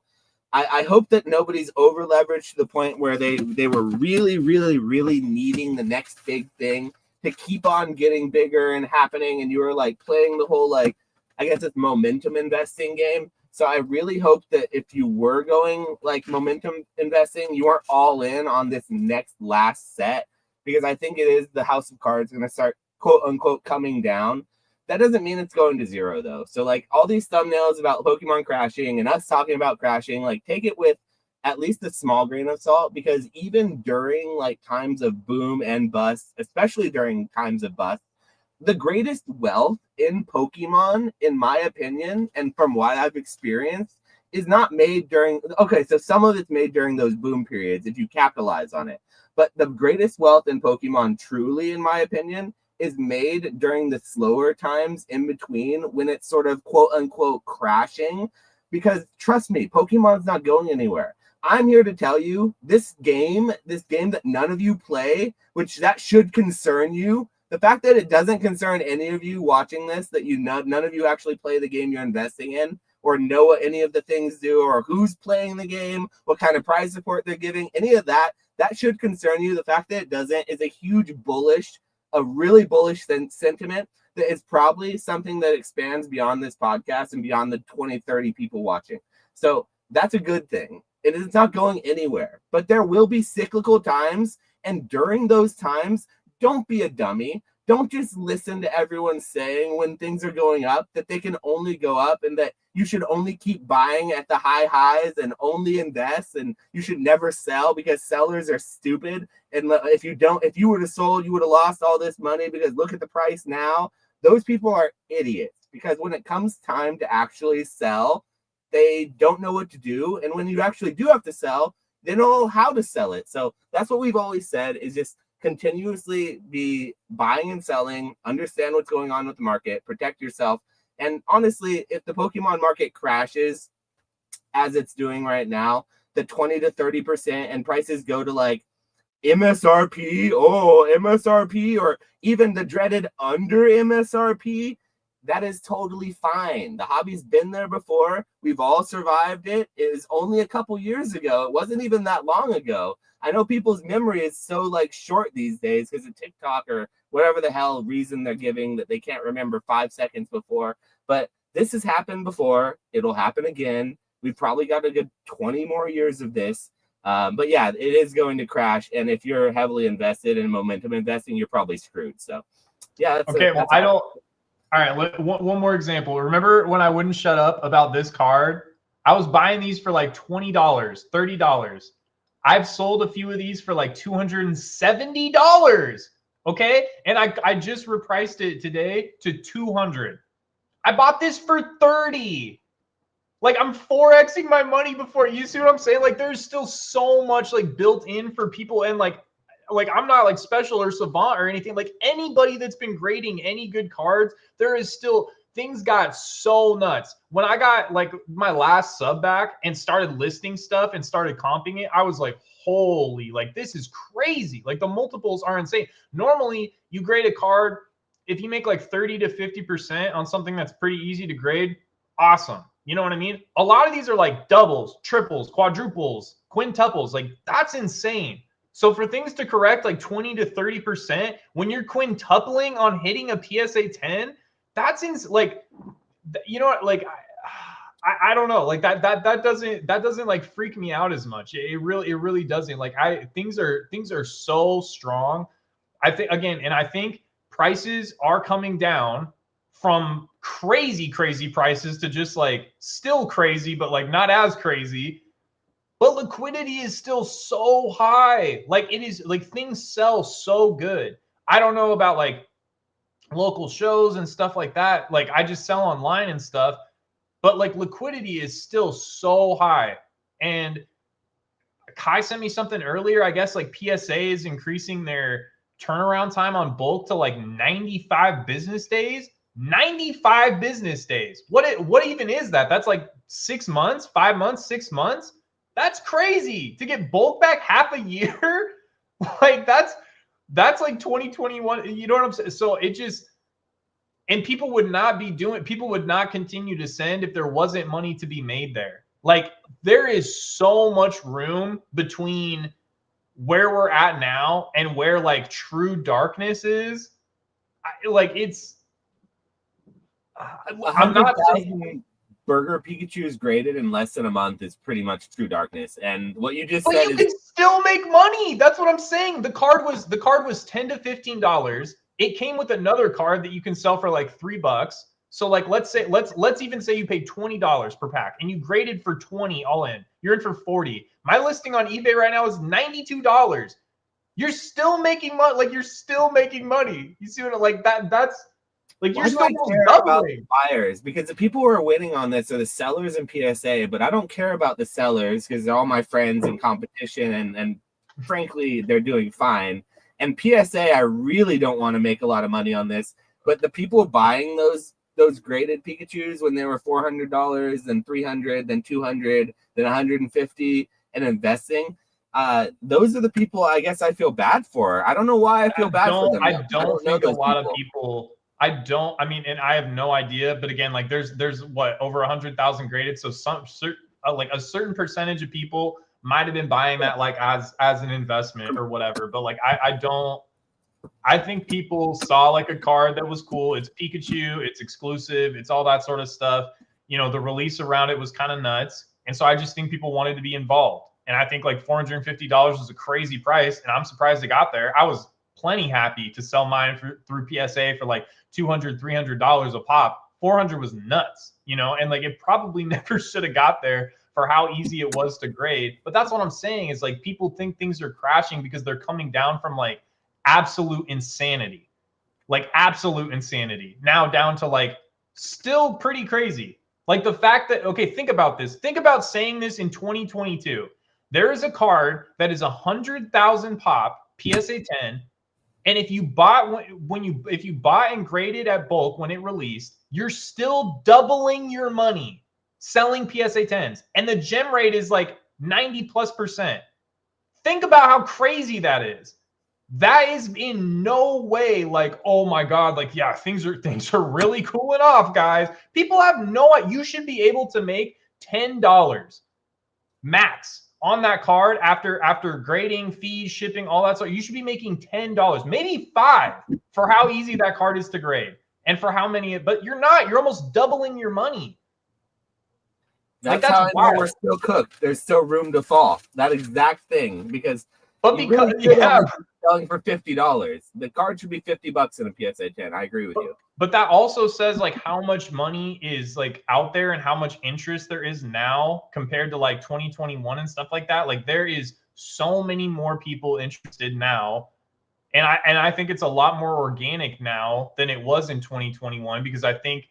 Speaker 1: I hope that nobody's over leveraged to the point where they were really, really, really needing the next big thing to keep on getting bigger and happening. And you were like playing the whole, like, I guess it's momentum investing game. So I really hope that if you were going like momentum investing, you weren't all in on this next last set, because I think it is the House of Cards going to start quote unquote coming down. That doesn't mean it's going to zero, though. So, like, all these thumbnails about Pokemon crashing and us talking about crashing, like, take it with at least a small grain of salt, because even during, like, times of boom and bust, especially during times of bust, the greatest wealth in Pokemon, in my opinion, and from what I've experienced, is not made during, okay, so some of it's made during those boom periods if you capitalize on it. But the greatest wealth in Pokemon, truly, in my opinion, is made during the slower times in between when it's sort of quote unquote crashing. Because trust me, Pokemon's not going anywhere. I'm here to tell you this game that none of you play, which that should concern you. The fact that it doesn't concern any of you watching this, that none of you actually play the game you're investing in, or know what any of the things do, or who's playing the game, what kind of prize support they're giving, any of that, that should concern you. The fact that it doesn't is a really bullish sentiment that is probably something that expands beyond this podcast and beyond the 20, 30 people watching. So that's a good thing. It is not going anywhere, but there will be cyclical times. And during those times, don't be a dummy. Don't just listen to everyone saying when things are going up that they can only go up and that you should only keep buying at the high highs and only invest and you should never sell because sellers are stupid. And if you would have sold, you would have lost all this money because look at the price now. Those people are idiots because when it comes time to actually sell, they don't know what to do. And when you actually do have to sell, they don't know how to sell it. So that's what we've always said is just continuously be buying and selling, understand what's going on with the market, protect yourself. And honestly, if the Pokemon market crashes as it's doing right now, the 20 to 30% and prices go to like MSRP, or even the dreaded under MSRP, that is totally fine. The hobby's been there before. We've all survived it. It was only a couple years ago. It wasn't even that long ago. I know people's memory is so like short these days because of TikTok or whatever the hell reason they're giving that they can't remember 5 seconds before. But this has happened before. It'll happen again. We've probably got a good 20 more years of this. But yeah, it is going to crash. And if you're heavily invested in momentum investing, you're probably screwed. So yeah.
Speaker 2: All right, one more example. Remember when I wouldn't shut up about this card? I was buying these for like $20, $30. I've sold a few of these for like $270. Okay, and I just repriced it today to $200. I bought this for $30. Like I'm 4xing my money before. You see what I'm saying? Like there's still so much like built in for people, and like I'm not like special or savant or anything. Like anybody that's been grading any good cards, there is still things got so nuts. When I got like my last sub back and started listing stuff and started comping it, I was like, holy, like this is crazy. Like the multiples are insane. Normally you grade a card, if you make like 30 to 50% on something that's pretty easy to grade, awesome. You know what I mean? A lot of these are like doubles, triples, quadruples, quintuples. Like that's insane. So for things to correct like 20 to 30% when you're quintupling on hitting a PSA 10, that's like, you know what? Like, I don't know. Like that doesn't like freak me out as much. It really doesn't. Like things are so strong. I think prices are coming down from crazy prices to just like still crazy, but like not as crazy. But liquidity is still so high. Like it is like things sell so good. I don't know about like local shows and stuff like that. Like I just sell online and stuff, but like liquidity is still so high. And Kai sent me something earlier. I guess like PSA is increasing their turnaround time on bulk to like 95 business days. 95 business days. What even is that? That's like 6 months, 5 months, 6 months. That's crazy to get bulk back half a year. Like that's like 2021. You know what I'm saying? So it just, and people would not continue to send if there wasn't money to be made there. Like there is so much room between where we're at now and where like true darkness is. I'm not saying
Speaker 1: Burger Pikachu is graded in less than a month is pretty much true darkness. And what you just
Speaker 2: said
Speaker 1: you
Speaker 2: can still make money. That's what I'm saying. The card was $10 to $15. It came with another card that you can sell for like $3. So like let's even say you paid $20 per pack and you graded for 20 all in. You're in for 40. My listing on eBay right now is $92. You're still making money. Like you're still making money. You see what like that's Like,
Speaker 1: Why
Speaker 2: you're
Speaker 1: do
Speaker 2: still
Speaker 1: I
Speaker 2: almost
Speaker 1: care about
Speaker 2: doubling.
Speaker 1: the buyers? Because the people who are winning on this are the sellers in PSA, but I don't care about the sellers because they're all my friends in competition, and frankly, they're doing fine. And PSA, I really don't want to make a lot of money on this, but the people buying those graded Pikachus when they were $400, then $300, then $200, then $150, and investing. Those are the people I guess I feel bad for. I don't know why I feel bad for them.
Speaker 2: I don't
Speaker 1: know
Speaker 2: think a
Speaker 1: those
Speaker 2: lot
Speaker 1: people.
Speaker 2: of people. I mean, and I have no idea. But again, like there's what, over 100,000 graded. So some certain like a certain percentage of people might have been buying that like as an investment or whatever. But like I don't. I think people saw like a card that was cool. It's Pikachu. It's exclusive. It's all that sort of stuff. You know, the release around it was kind of nuts. And so I just think people wanted to be involved. And I think like $450 was a crazy price. And I'm surprised it got there. I was plenty happy to sell mine through PSA for like $200, $300 a pop. 400 was nuts, you know, and like it probably never should have got there for how easy it was to grade. But that's what I'm saying is like people think things are crashing because they're coming down from like absolute insanity, now down to like still pretty crazy. Like the fact that, okay, think about this. Think about saying this in 2022. There is a card that is 100,000 pop, PSA 10, and if you bought if you bought and graded at bulk when it released, you're still doubling your money selling PSA 10s, and the gem rate is like 90+%. Think about how crazy that is. That is in no way like, oh my God, like, yeah, things are really cooling off, guys. People have no idea. You should be able to make $10 max on that card after grading, fees, shipping, all that stuff. You should be making $10, maybe $5 for how easy that card is to grade and for how many, but you're not. You're almost doubling your money.
Speaker 1: That's how I know we're still cooked. There's still room to fall. That exact thing, because
Speaker 2: because
Speaker 1: selling for $50. The card should be $50 in a PSA 10. I agree with you.
Speaker 2: But that also says like how much money is like out there and how much interest there is now compared to like 2021 and stuff like that. Like there is so many more people interested now. And I think it's a lot more organic now than it was in 2021, because I think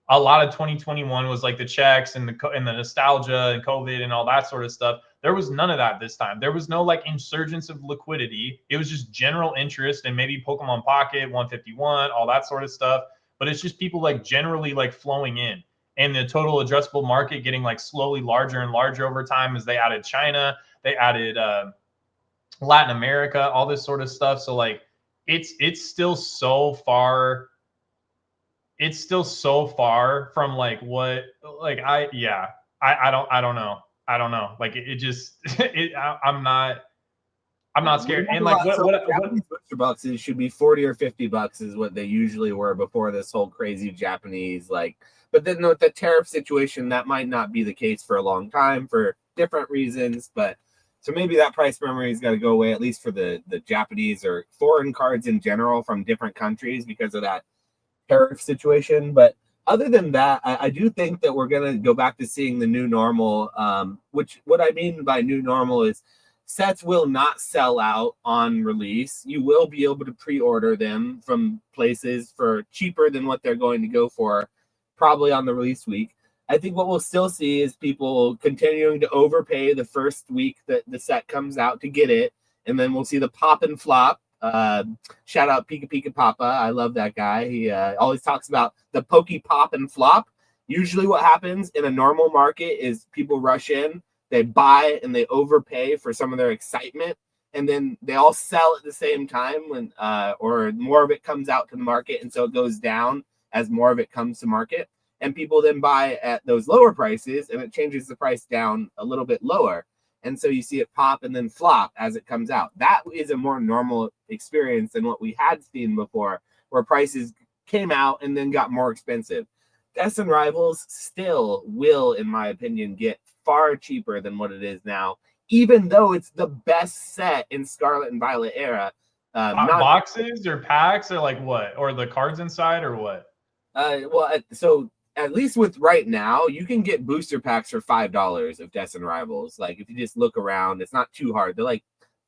Speaker 2: a lot of 2021 was like the checks and the nostalgia and COVID and all that sort of stuff. There was none of that this time. There was no like insurgence of liquidity. It was just general interest and maybe Pokemon Pocket 151, all that sort of stuff. But it's just people like generally like flowing in, and the total addressable market getting like slowly larger and larger over time as they added China, they added Latin America, all this sort of stuff. So like it's still so far. It's still so far from like what, like I don't know. I don't know. Like it just I'm not scared. And like what
Speaker 1: booster boxes should be 40 or $50 is what they usually were before this whole crazy Japanese like. But then with the tariff situation, that might not be the case for a long time for different reasons. But so maybe that price memory's got to go away, at least for the Japanese or foreign cards in general from different countries because of that tariff situation. But other than that, I do think that we're going to go back to seeing the new normal, which what I mean by new normal is sets will not sell out on release. You will be able to pre-order them from places for cheaper than what they're going to go for probably on the release week. I think what we'll still see is people continuing to overpay the first week that the set comes out to get it, and then we'll see the pop and flop. Shout out Pika Pika Papa. I love that guy. He always talks about the pokey pop and flop. Usually what happens in a normal market is people rush in, they buy and they overpay for some of their excitement, and then they all sell at the same time when or more of it comes out to the market, and so it goes down as more of it comes to market, and people then buy at those lower prices and it changes the price down a little bit lower. And so you see it pop and then flop as it comes out. That is a more normal experience than what we had seen before, where prices came out and then got more expensive. Deaths and Rivals still will, in my opinion, get far cheaper than what it is now, even though it's the best set in Scarlet and Violet era.
Speaker 2: Boxes or packs or like what? Or the cards inside or what?
Speaker 1: So at least with right now, you can get booster packs for $5 of Deaths and Rivals. Like if you just look around, it's not too hard. They're like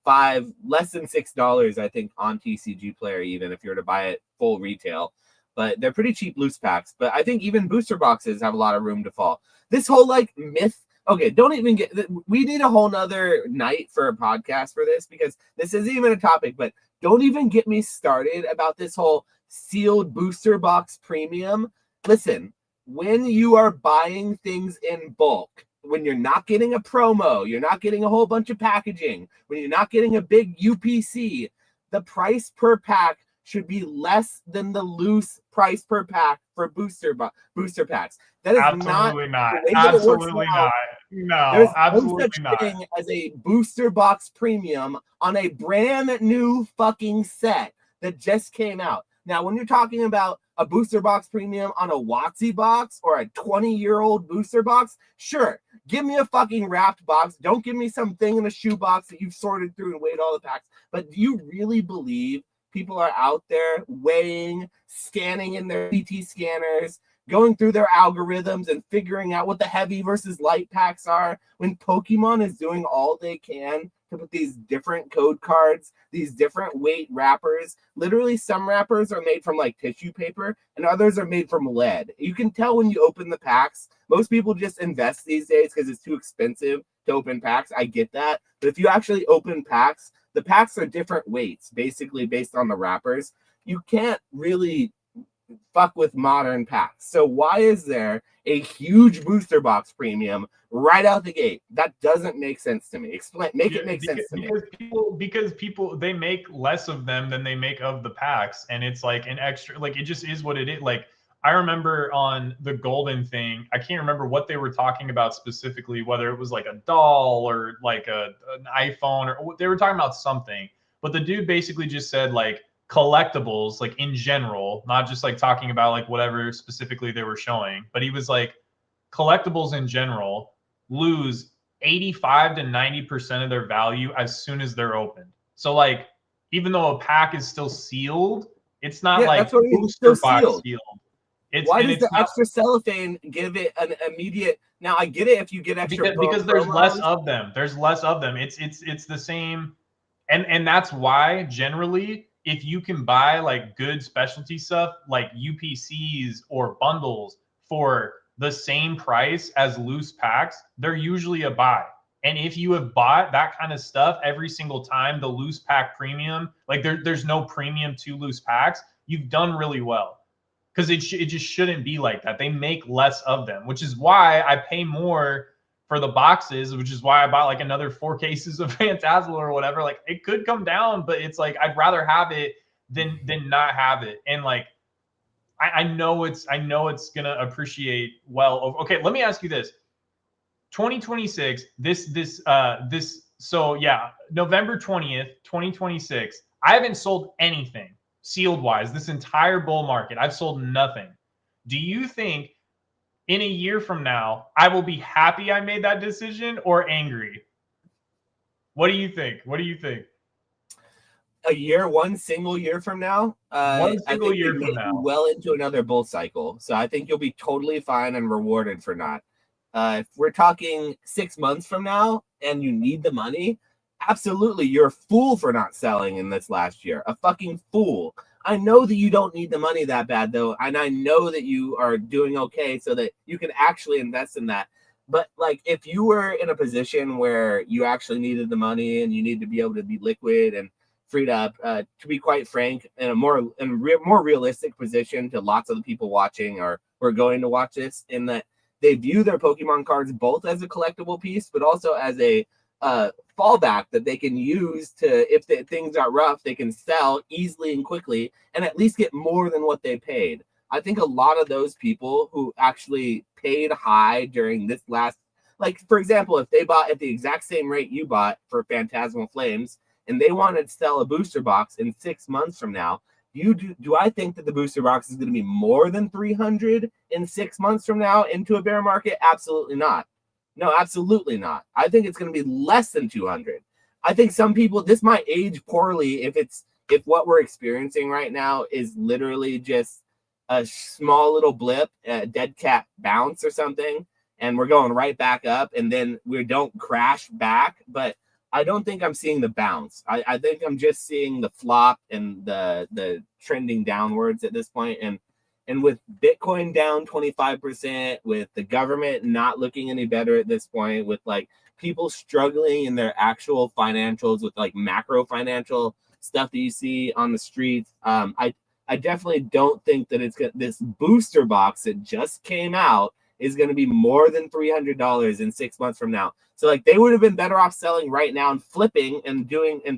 Speaker 1: less than $6, I think, on TCG Player, even if you were to buy it full retail. but they're pretty cheap loose packs. But I think even booster boxes have a lot of room to fall. This whole like myth. Okay, don't even get. We need a whole nother night for a podcast for this because this isn't even a topic. But don't even get me started about this whole sealed booster box premium. Listen, when you are buying things in bulk, when you're not getting a promo, you're not getting a whole bunch of packaging, when you're not getting a big UPC, the price per pack should be less than the loose price per pack for booster packs. That is
Speaker 2: Absolutely not.
Speaker 1: the way that it works
Speaker 2: Absolutely
Speaker 1: now.
Speaker 2: not. No,
Speaker 1: There's no
Speaker 2: absolutely
Speaker 1: such
Speaker 2: not.
Speaker 1: thing as a booster box premium on a brand new fucking set that just came out. Now, when you're talking about a booster box premium on a WotC box or a 20-year-old booster box, sure, give me a fucking wrapped box. Don't give me some thing in a shoe box that you've sorted through and weighed all the packs. But do you really believe people are out there weighing, scanning in their CT scanners, going through their algorithms and figuring out what the heavy versus light packs are when Pokemon is doing all they can to put these different code cards, these different weight wrappers? Literally, some wrappers are made from like tissue paper and others are made from lead. You can tell when you open the packs. Most people just invest these days because it's too expensive to open packs. I get that. But if you actually open packs, the packs are different weights, basically based on the wrappers. You can't really fuck with modern packs. So why is there a huge booster box premium right out the gate? That doesn't make sense to me. Make it make sense to me.
Speaker 2: Because people they make less of them than they make of the packs, and it's like an extra. Like it just is what it is. Like I remember on the golden thing, I can't remember what they were talking about specifically, whether it was like a doll or like an iPhone or they were talking about something. But the dude basically just said like collectibles, like in general, not just like talking about like whatever specifically they were showing, but he was like collectibles in general lose 85 to 90% of their value as soon as they're opened. So like even though a pack is still sealed, it's not like
Speaker 1: that's what I mean.
Speaker 2: booster
Speaker 1: It's
Speaker 2: box
Speaker 1: sealed. Why does the extra cellophane give it an immediate? Now I get it if you get extra
Speaker 2: because there's less of them. There's less of them. It's the same, and that's why generally if you can buy like good specialty stuff like UPCs or bundles for the same price as loose packs, they're usually a buy. And if you have bought that kind of stuff every single time, the loose pack premium, like there's no premium to loose packs, you've done really well. Because it just shouldn't be like that. They make less of them, which is why I pay more for the boxes, which is why I bought like another 4 cases of Phantasmal or whatever. Like it could come down, but it's like I'd rather have it than not have it. And like I know it's gonna appreciate well. Okay, let me ask you this: 2026. So yeah, November 20th, 2026. I haven't sold anything sealed wise this entire bull market. I've sold nothing. Do you think in a year from now I will be happy I made that decision or angry? What do you think?
Speaker 1: One single year from now,
Speaker 2: One single year
Speaker 1: we
Speaker 2: from
Speaker 1: may
Speaker 2: now,
Speaker 1: be well into another bull cycle. So I think you'll be totally fine and rewarded for not. If we're talking 6 months from now and you need the money, absolutely, you're a fool for not selling in this last year. A fucking fool. I know that you don't need the money that bad, though, and I know that you are doing okay so that you can actually invest in that. But, like, if you were in a position where you actually needed the money and you need to be able to be liquid and freed up, to be quite frank, in a more realistic position to lots of the people watching or who are going to watch this, in that they view their Pokemon cards both as a collectible piece, but also as a fallback that they can use to, if things are rough, they can sell easily and quickly and at least get more than what they paid. I think a lot of those people who actually paid high during this last, like, for example, if they bought at the exact same rate you bought for Phantasmal Flames and they wanted to sell a booster box in 6 months from now, do I think that the booster box is going to be more than 300 in 6 months from now into a bear market? Absolutely not. No, absolutely not. I think it's going to be less than 200. I think some people, this might age poorly if what we're experiencing right now is literally just a small little blip, a dead cat bounce or something, and we're going right back up, and then we don't crash back. But I don't think I'm seeing the bounce. I think I'm just seeing the flop and the trending downwards at this point. And And with Bitcoin down 25%, with the government not looking any better at this point, with like people struggling in their actual financials, with like macro financial stuff that you see on the streets, I definitely don't think that this booster box that just came out is going to be more than $300 in 6 months from now. So like they would have been better off selling right now and flipping and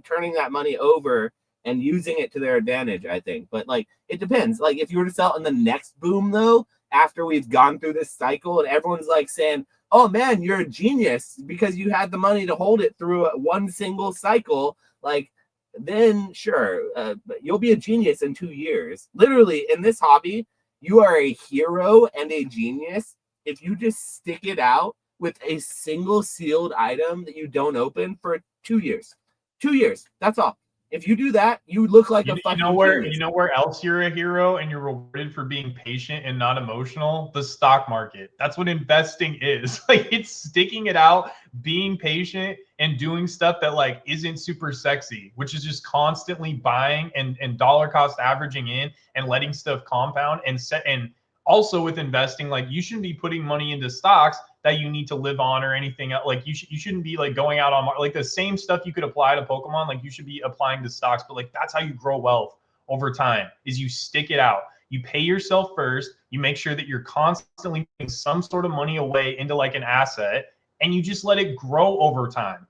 Speaker 1: turning that money over and using it to their advantage, I think. But like it depends. Like if you were to sell in the next boom though, after we've gone through this cycle and everyone's like saying, "Oh man, you're a genius because you had the money to hold it through one single cycle," like then sure, but you'll be a genius in 2 years. Literally in this hobby, you are a hero and a genius if you just stick it out with a single sealed item that you don't open for 2 years. 2 years. That's all. If you do that, you look like a fucking genius.
Speaker 2: You know where else you're a hero and you're rewarded for being patient and not emotional? The stock market. That's what investing is. Like it's sticking it out, being patient, and doing stuff that like isn't super sexy, which is just constantly buying and dollar cost averaging in and letting stuff compound and also with investing, like you shouldn't be putting money into stocks that you need to live on or anything else. Like you shouldn't be like going out on like the same stuff you could apply to Pokemon. Like you should be applying to stocks, but like that's how you grow wealth over time is you stick it out. You pay yourself first. You make sure that you're constantly putting some sort of money away into like an asset and you just let it grow over time.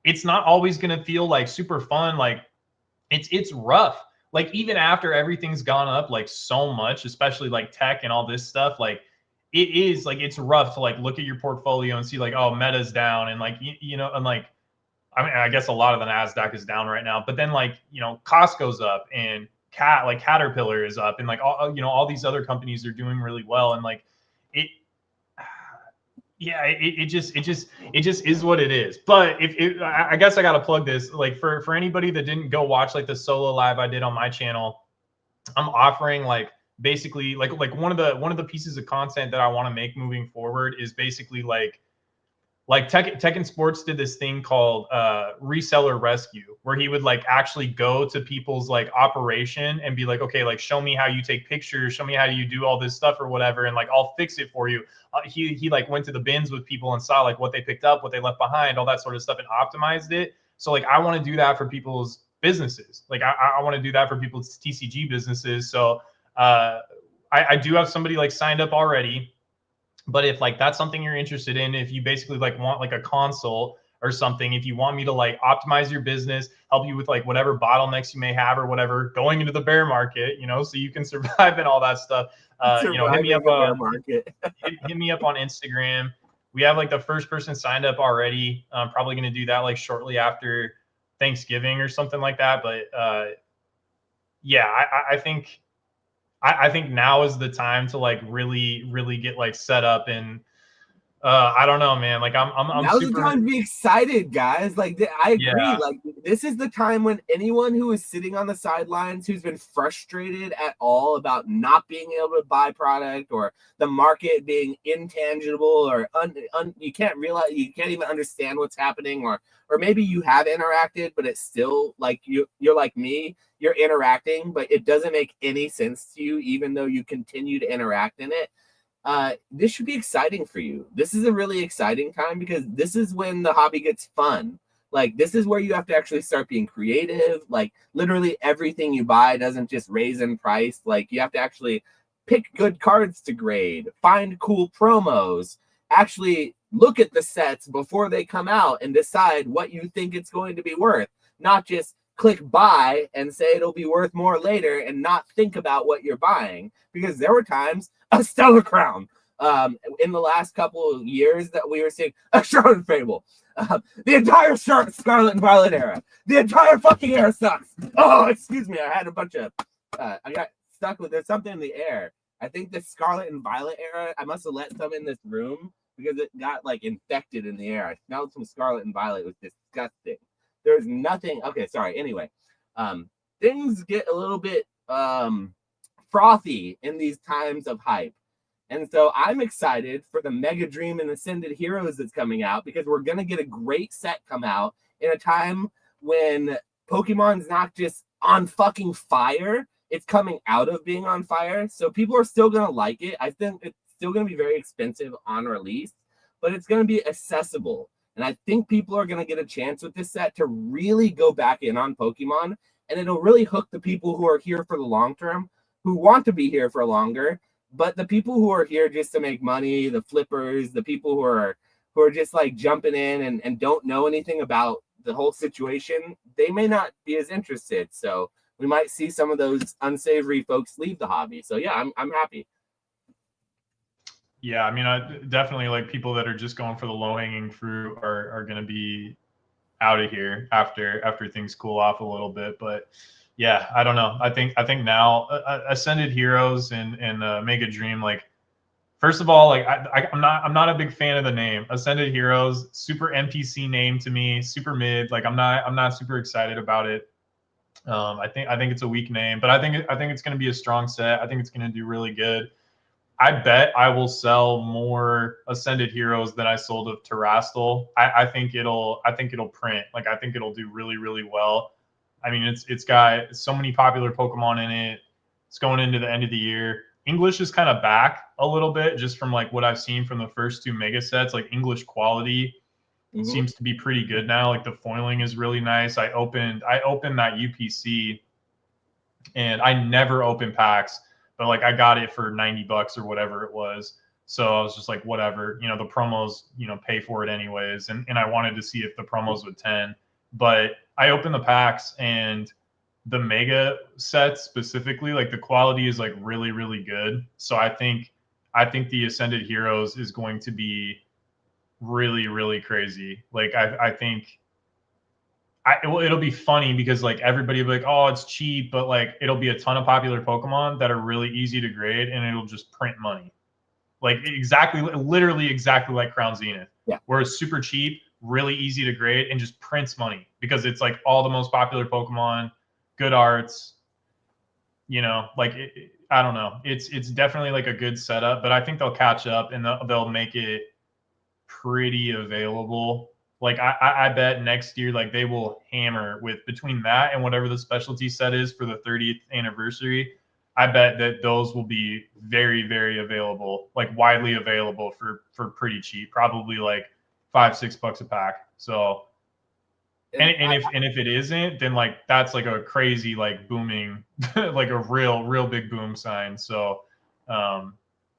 Speaker 2: It's not always going to feel like super fun. Like it's rough. Like even after everything's gone up like so much, especially like tech and all this stuff, like it is like it's rough to like look at your portfolio and see like, oh, Meta's down and like you know, and like I mean I guess a lot of the NASDAQ is down right now, but then like you know Costco's up and Caterpillar is up and like all you know all these other companies are doing really well and like it yeah, it just is what it is. But I guess I gotta plug this like for anybody that didn't go watch like the solo live I did on my channel, I'm offering like basically like one of the pieces of content that I want to make moving forward is basically like Tech and Sports did this thing called reseller rescue, where he would like actually go to people's like operation and be like, okay, like show me how you take pictures, show me how you do all this stuff or whatever, and like I'll fix it for you. He like went to the bins with people and saw like what they picked up, what they left behind, all that sort of stuff, and optimized it. So like I want to do that for people's businesses. Like I want to do that for people's TCG businesses. So I do have somebody like signed up already. But if like that's something you're interested in, if you basically like want like a consult or something, if you want me to like optimize your business, help you with like whatever bottlenecks you may have or whatever going into the bear market, you know, so you can survive and all that stuff, you know, hit me up hit me up on Instagram. We have like the first person signed up already. I'm probably going to do that like shortly after Thanksgiving or something like that. But yeah, I think now is the time to like really get like set up and I don't know, man. Like I'm
Speaker 1: now's
Speaker 2: super...
Speaker 1: the time to be excited, guys. Like I agree.
Speaker 2: Yeah.
Speaker 1: Like this is the time when anyone who is sitting on the sidelines, who's been frustrated at all about not being able to buy product or the market being intangible or you can't realize, you can't even understand what's happening, or maybe you have interacted, but it's still like you're like me. You're interacting, but it doesn't make any sense to you, even though you continue to interact in it. This should be exciting for you. This is a really exciting time because this is when the hobby gets fun. Like this is where you have to actually start being creative. Like literally everything you buy doesn't just raise in price. Like you have to actually pick good cards to grade, find cool promos, actually look at the sets before they come out and decide what you think it's going to be worth, not just click buy and say it'll be worth more later and not think about what you're buying. Because there were times a Stellar Crown in the last couple of years that we were seeing a Charlotte Fable, the entire Scarlet and Violet era, the entire fucking era sucks. Oh, excuse me, I had a bunch of I got stuck with, there's something in the air. I think the Scarlet and Violet era, I must have let some in this room because it got like infected in the air. I smelled some Scarlet and Violet. It was disgusting. There's nothing. Okay, sorry. Anyway, things get a little bit frothy in these times of hype. And so I'm excited for the Mega Dream and Ascended Heroes that's coming out because we're going to get a great set come out in a time when Pokemon's not just on fucking fire, it's coming out of being on fire. So people are still going to like it. I think it's still going to be very expensive on release, but it's going to be accessible. And I think people are going to get a chance with this set to really go back in on Pokemon, and it'll really hook the people who are here for the long term, who want to be here for longer. But the people who are here just to make money, the flippers, the people who are just like jumping in and don't know anything about the whole situation, they may not be as interested. So we might see some of those unsavory folks leave the hobby. So yeah, I'm happy.
Speaker 2: Yeah, I mean, I definitely like people that are just going for the low hanging fruit are going to be out of here after things cool off a little bit. But yeah, I don't know. I think now Ascended Heroes and Mega Dream, like, first of all, like I'm not a big fan of the name Ascended Heroes. Super NPC name to me, super mid. Like I'm not super excited about it. I think it's a weak name, but I think it's going to be a strong set. I think it's going to do really good. I bet I will sell more Ascended Heroes than I sold of Terrastal. I think it'll print. Like I think it'll do really, really well. I mean, it's got so many popular Pokemon in it. It's going into the end of the year. English is kind of back a little bit just from like what I've seen from the first two mega sets. Like English quality seems to be pretty good now. Like the foiling is really nice. I opened that UPC and I never open packs, but like I got it for $90 or whatever it was. So I was just like, whatever, the promos, pay for it anyways. And I wanted to see if the promos would 10, but I opened the packs and the mega sets specifically, like the quality is like really, really good. So I think the Ascended Heroes is going to be really, really crazy. Like I think it'll be funny because like everybody will be like, oh, it's cheap, but like it'll be a ton of popular Pokemon that are really easy to grade and it'll just print money. Like literally exactly like Crown Zenith.
Speaker 1: Yeah.
Speaker 2: Where it's super cheap, really easy to grade, and just prints money because it's like all the most popular Pokemon, good arts, like I don't know. It's definitely like a good setup, but I think they'll catch up and they'll make it pretty available. Like I bet next year, like they will hammer with between that and whatever the specialty set is for the 30th anniversary. I bet that those will be very, very available, like widely available for pretty cheap, probably like $5-6 a pack. So, and if it isn't, then like that's like a crazy like booming, like a real big boom sign. So,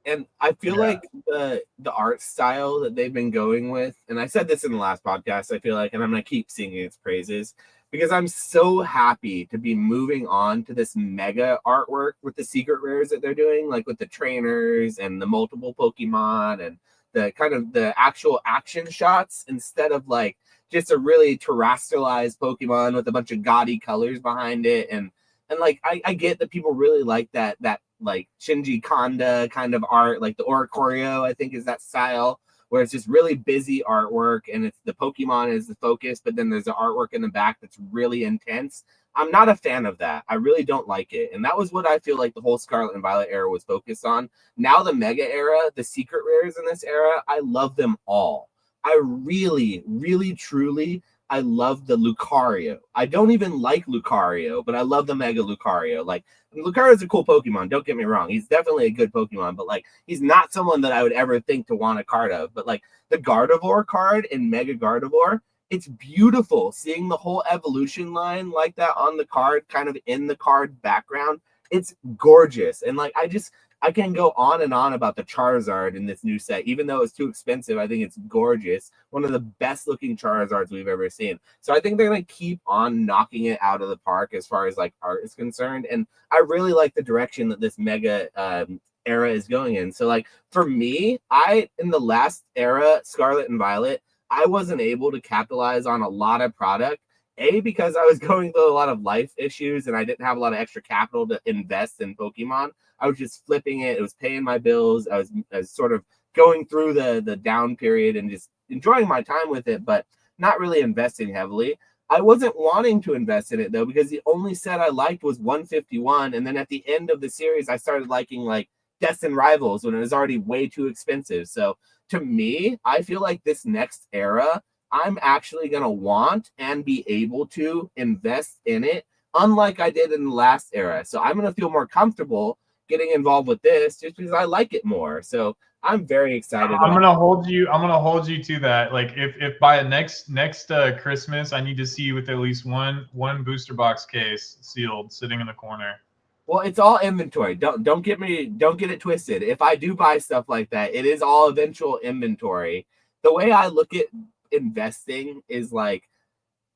Speaker 1: and I feel like the art style that they've been going with, and I said this in the last podcast, I feel like, and I'm going to keep singing its praises because I'm so happy to be moving on to this mega artwork with the secret rares that they're doing, like with the trainers and the multiple Pokemon and the kind of the actual action shots instead of like just a really terrestrialized Pokemon with a bunch of gaudy colors behind it. And like, I get that people really like that like Shinji Kanda kind of art, like the Oricorio, I think is that style, where it's just really busy artwork and it's the Pokemon is the focus, but then there's the artwork in the back that's really intense. I'm not a fan of that. I really don't like it. And that was what I feel like the whole Scarlet and Violet era was focused on. Now the Mega era, the secret rares in this era, I love them all. I really, really, truly, I love the Lucario. I don't even like Lucario, but I love the Mega Lucario. Like, Lucario's a cool Pokemon, don't get me wrong. He's definitely a good Pokemon, but like he's not someone that I would ever think to want a card of. But like the Gardevoir card in Mega Gardevoir, it's beautiful seeing the whole evolution line like that on the card, kind of in the card background. It's gorgeous. And like I can go on and on about the Charizard in this new set. Even though it's too expensive, I think it's gorgeous. One of the best looking Charizards we've ever seen. So I think they're going to keep on knocking it out of the park as far as like art is concerned. And I really like the direction that this Mega era is going in. So like for me, in the last era, Scarlet and Violet, I wasn't able to capitalize on a lot of product. Because I was going through a lot of life issues and I didn't have a lot of extra capital to invest in Pokemon. I was just flipping it. It was paying my bills. I was sort of going through the down period and just enjoying my time with it, but not really investing heavily. I wasn't wanting to invest in it though, because the only set I liked was 151. And then at the end of the series, I started liking like Destined Rivals when it was already way too expensive. So to me, I feel like this next era, I'm actually going to want and be able to invest in it unlike I did in the last era. So I'm going to feel more comfortable getting involved with this just because I like it more. So I'm very excited
Speaker 2: I'm
Speaker 1: about
Speaker 2: gonna hold you. I'm gonna hold you to that. Like if by next Christmas, I need to see you with at least one booster box case sealed, sitting in the corner.
Speaker 1: Well, it's all inventory. Don't get it twisted. If I do buy stuff like that, it is all eventual inventory. The way I look at investing is like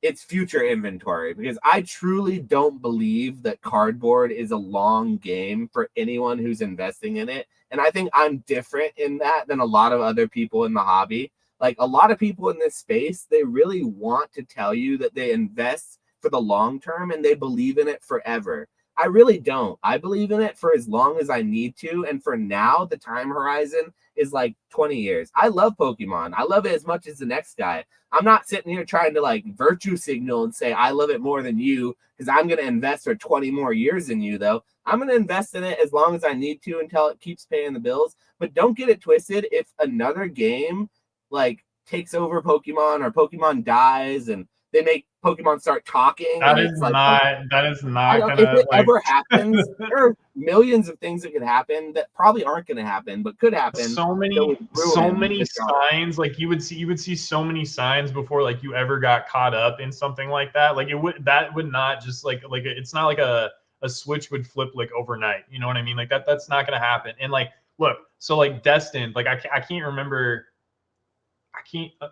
Speaker 1: it's future inventory, because I truly don't believe that cardboard is a long game for anyone who's investing in it. And I think I'm different in that than a lot of other people in the hobby. Like a lot of people in this space, they really want to tell you that they invest for the long term and they believe in it forever. I really don't. I believe in it for as long as I need to. And for now, the time horizon is like 20 years. I love Pokemon. I love it as much as the next guy. I'm not sitting here trying to like virtue signal and say I love it more than you because I'm going to invest for 20 more years than you, though. I'm going to invest in it as long as I need to until it keeps paying the bills. But don't get it twisted. If another game like takes over Pokemon or Pokemon dies and they make Pokemon start talking
Speaker 2: That
Speaker 1: and
Speaker 2: is
Speaker 1: it's like,
Speaker 2: not
Speaker 1: if
Speaker 2: gonna
Speaker 1: it
Speaker 2: like.
Speaker 1: ever happens, there are millions of things that could happen that probably aren't going to happen, but could happen.
Speaker 2: So
Speaker 1: That
Speaker 2: many
Speaker 1: would ruin the genre.
Speaker 2: signs. Like you would see so many signs before like you ever got caught up in something like that. Like that would not just like it's not like a switch would flip like overnight. You know what I mean? Like that's not gonna happen. And like look, so like Destined, like I can't remember.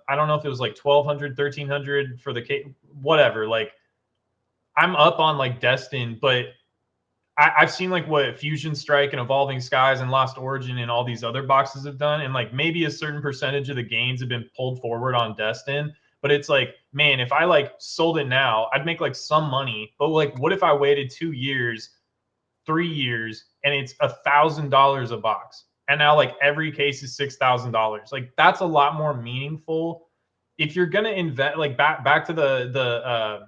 Speaker 2: I don't know if it was like 1,200, 1,300 for the case, whatever. Like I'm up on like Destined, but I've seen like what Fusion Strike and Evolving Skies and Lost Origin and all these other boxes have done, and like maybe a certain percentage of the gains have been pulled forward on Destin. But it's like, man, if I like sold it now, I'd make like some money. But like, what if I waited 2 years, 3 years, and it's $1,000 a box, and now like every case is $6,000? Like that's a lot more meaningful if you're gonna invest. Like back to the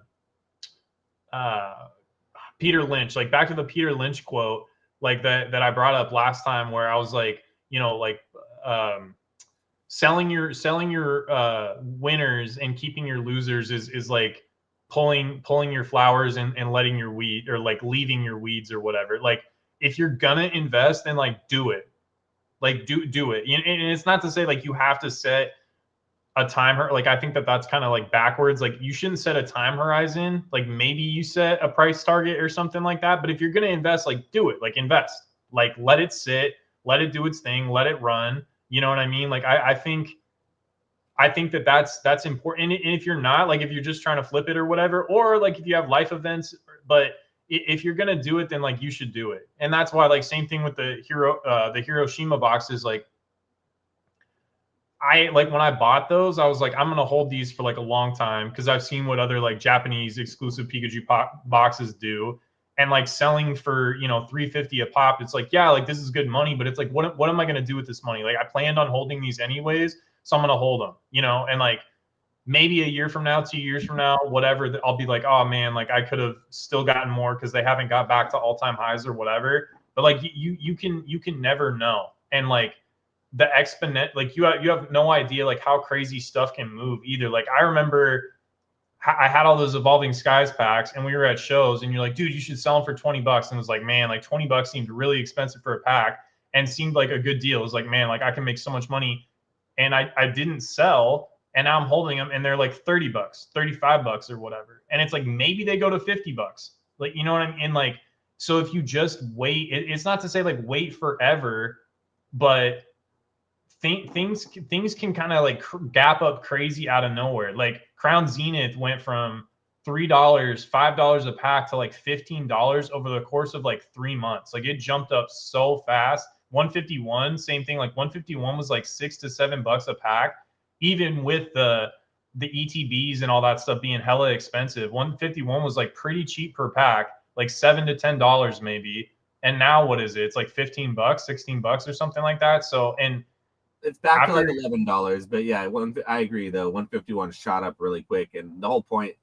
Speaker 2: Peter Lynch, like back to the Peter Lynch quote, like that I brought up last time, where I was like, you know, like selling your winners and keeping your losers is like pulling your flowers and letting your weed, or like leaving your weeds or whatever. Like if you're gonna invest, then like do it, like do it. And it's not to say like you have to set a time, like I think that's kind of like backwards. Like you shouldn't set a time horizon. Like maybe you set a price target or something like that. But if you're gonna invest, like do it. Like invest. Like let it sit, let it do its thing, let it run. You know what I mean? Like I think that's important. And if you're not, like if you're just trying to flip it or whatever, or like if you have life events, but if you're gonna do it, then like you should do it. And that's why, like, same thing with the Hiroshima boxes. Like I like when I bought those, I was like, I'm gonna hold these for like a long time because I've seen what other like Japanese exclusive Pikachu boxes do, and like selling for 350 a pop. It's like, yeah, like this is good money, but it's like, what am I gonna do with this money? Like I planned on holding these anyways, so I'm gonna hold them, and like maybe a year from now, 2 years from now, whatever, I'll be like, oh man, like I could have still gotten more because they haven't got back to all-time highs or whatever. But like you can never know, and like the exponent, like you have no idea like how crazy stuff can move either. Like I remember I had all those Evolving Skies packs and we were at shows and you're like, dude, you should sell them for $20. And it was like, man, like $20 seemed really expensive for a pack and seemed like a good deal. It was like, man, like I can make so much money. And I didn't sell, and now I'm holding them and they're like $30, $35 or whatever. And it's like, maybe they go to $50. Like, you know what I mean? And like, so if you just wait, it's not to say like wait forever, but things can kind of like gap up crazy out of nowhere. Like Crown Zenith went from $3, $5 a pack to like $15 over the course of like 3 months. Like it jumped up so fast. 151, same thing. Like 151 was like $6 to $7 a pack, even with the ETBs and all that stuff being hella expensive. 151 was like pretty cheap per pack, like $7 to $10 maybe. And now what is it? It's like $15, $16 or something like that. So, and
Speaker 1: it's back to like $11, but yeah, I agree though. 151 shot up really quick, and the whole point,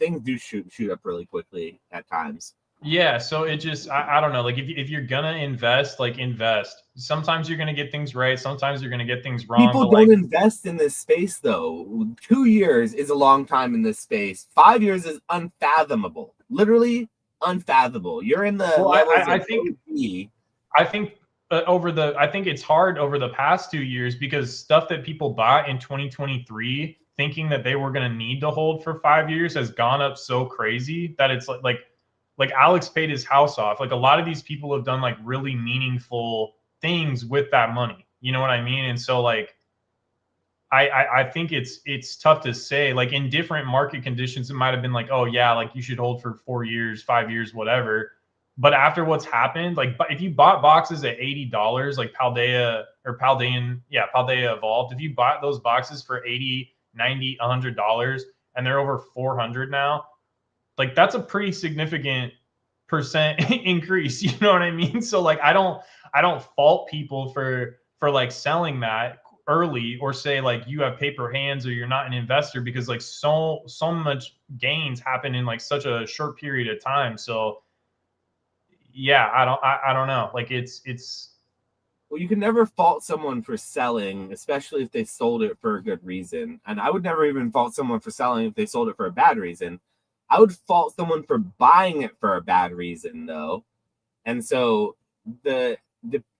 Speaker 1: things do shoot up really quickly at times.
Speaker 2: Yeah, so it just I don't know. Like if you're gonna invest, like invest. Sometimes you're gonna get things right, sometimes you're gonna get things wrong.
Speaker 1: People
Speaker 2: But like
Speaker 1: don't invest in this space though. 2 years is a long time in this space. 5 years is unfathomable. Literally unfathomable. You're in the
Speaker 2: well,
Speaker 1: levels
Speaker 2: I
Speaker 1: of
Speaker 2: think
Speaker 1: OG.
Speaker 2: I think I think it's hard over the past 2 years because stuff that people bought in 2023 thinking that they were going to need to hold for 5 years has gone up so crazy that it's like Alex paid his house off. Like a lot of these people have done like really meaningful things with that money. You know what I mean? And so like I think it's tough to say. Like in different market conditions, it might have been like, oh yeah, like you should hold for 4 years, 5 years, whatever. But after what's happened, like if you bought boxes at $80, like Paldea or Paldean, yeah, Paldea Evolved, if you bought those boxes for 80, 90, $100 and they're over 400 now, like that's a pretty significant percent increase. You know what I mean? So like I don't fault people for like selling that early or say like you have paper hands or you're not an investor because like so much gains happen in like such a short period of time. So yeah, I don't know. Like it's
Speaker 1: Well, you can never fault someone for selling, especially if they sold it for a good reason. And I would never even fault someone for selling if they sold it for a bad reason. I would fault someone for buying it for a bad reason, though. And so the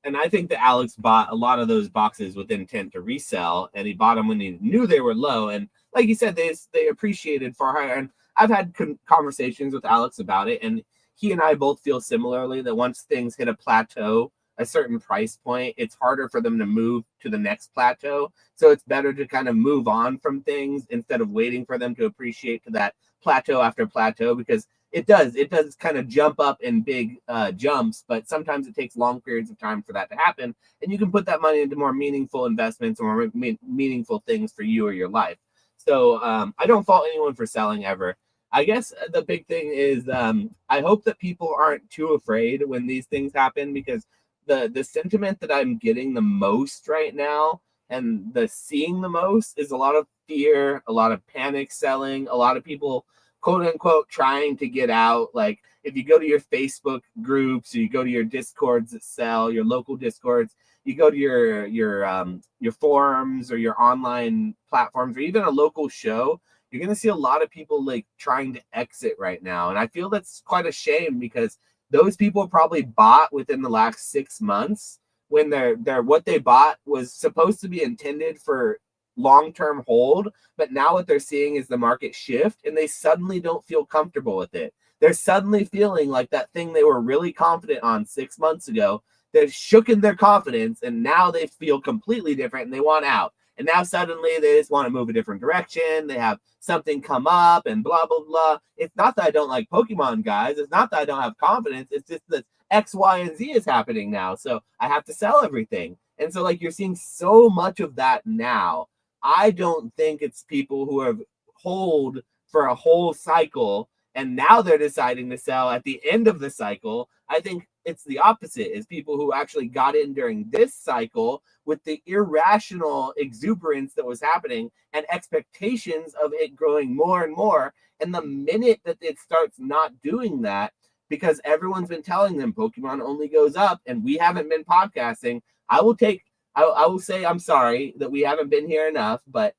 Speaker 1: and I think that Alex bought a lot of those boxes with intent to resell, and he bought them when he knew they were low. And like you said, they appreciated far higher. And I've had conversations with Alex about it, and he and I both feel similarly that once things hit a plateau, a certain price point, it's harder for them to move to the next plateau. So it's better to kind of move on from things instead of waiting for them to appreciate to that plateau after plateau, because it does kind of jump up in big jumps, but sometimes it takes long periods of time for that to happen, and you can put that money into more meaningful investments or more meaningful things for you or your life. So I don't fault anyone for selling ever. I guess the big thing is I hope that people aren't too afraid when these things happen, because the sentiment that I'm getting the most right now and the seeing the most is a lot of fear, a lot of panic selling, a lot of people quote unquote trying to get out. Like if you go to your Facebook groups, or you go to your discords that sell, your local discords, you go to your forums or your online platforms, or even a local show, you're going to see a lot of people like trying to exit right now. And I feel that's quite a shame, because those people probably bought within the last 6 months when their what they bought was supposed to be intended for long-term hold, but now what they're seeing is the market shift, and they suddenly don't feel comfortable with it. They're suddenly feeling like that thing they were really confident on 6 months ago, they've shooken their confidence, and now they feel completely different and they want out. And now suddenly they just want to move a different direction. They have something come up and blah, blah, blah. It's not that I don't like Pokemon, guys. It's not that I don't have confidence. It's just that X, Y, and Z is happening now. So I have to sell everything. And so like you're seeing so much of that now. I don't think it's people who have hold for a whole cycle and now they're deciding to sell at the end of the cycle. I think it's the opposite, is people who actually got in during this cycle with the irrational exuberance that was happening and expectations of it growing more and more. And the minute that it starts not doing that, because everyone's been telling them Pokemon only goes up and we haven't been podcasting, I will say I'm sorry that we haven't been here enough, but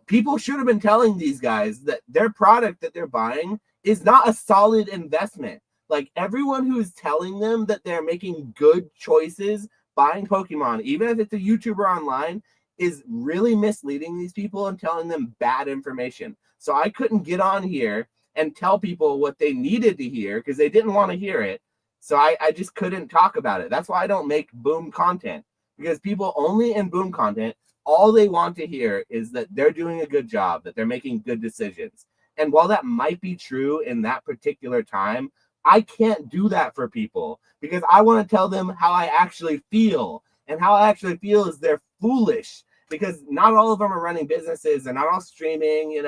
Speaker 1: people should have been telling these guys that their product that they're buying is not a solid investment. Like everyone who is telling them that they're making good choices buying Pokemon, even if it's a YouTuber online, is really misleading these people and telling them bad information. So I couldn't get on here and tell people what they needed to hear because they didn't want to hear it. So I just couldn't talk about it. That's why I don't make boom content, because people only in boom content, all they want to hear is that they're doing a good job, that they're making good decisions. And while that might be true in that particular time, I can't do that for people because I want to tell them how I actually feel. And how I actually feel is they're foolish, because not all of them are running businesses and not all streaming,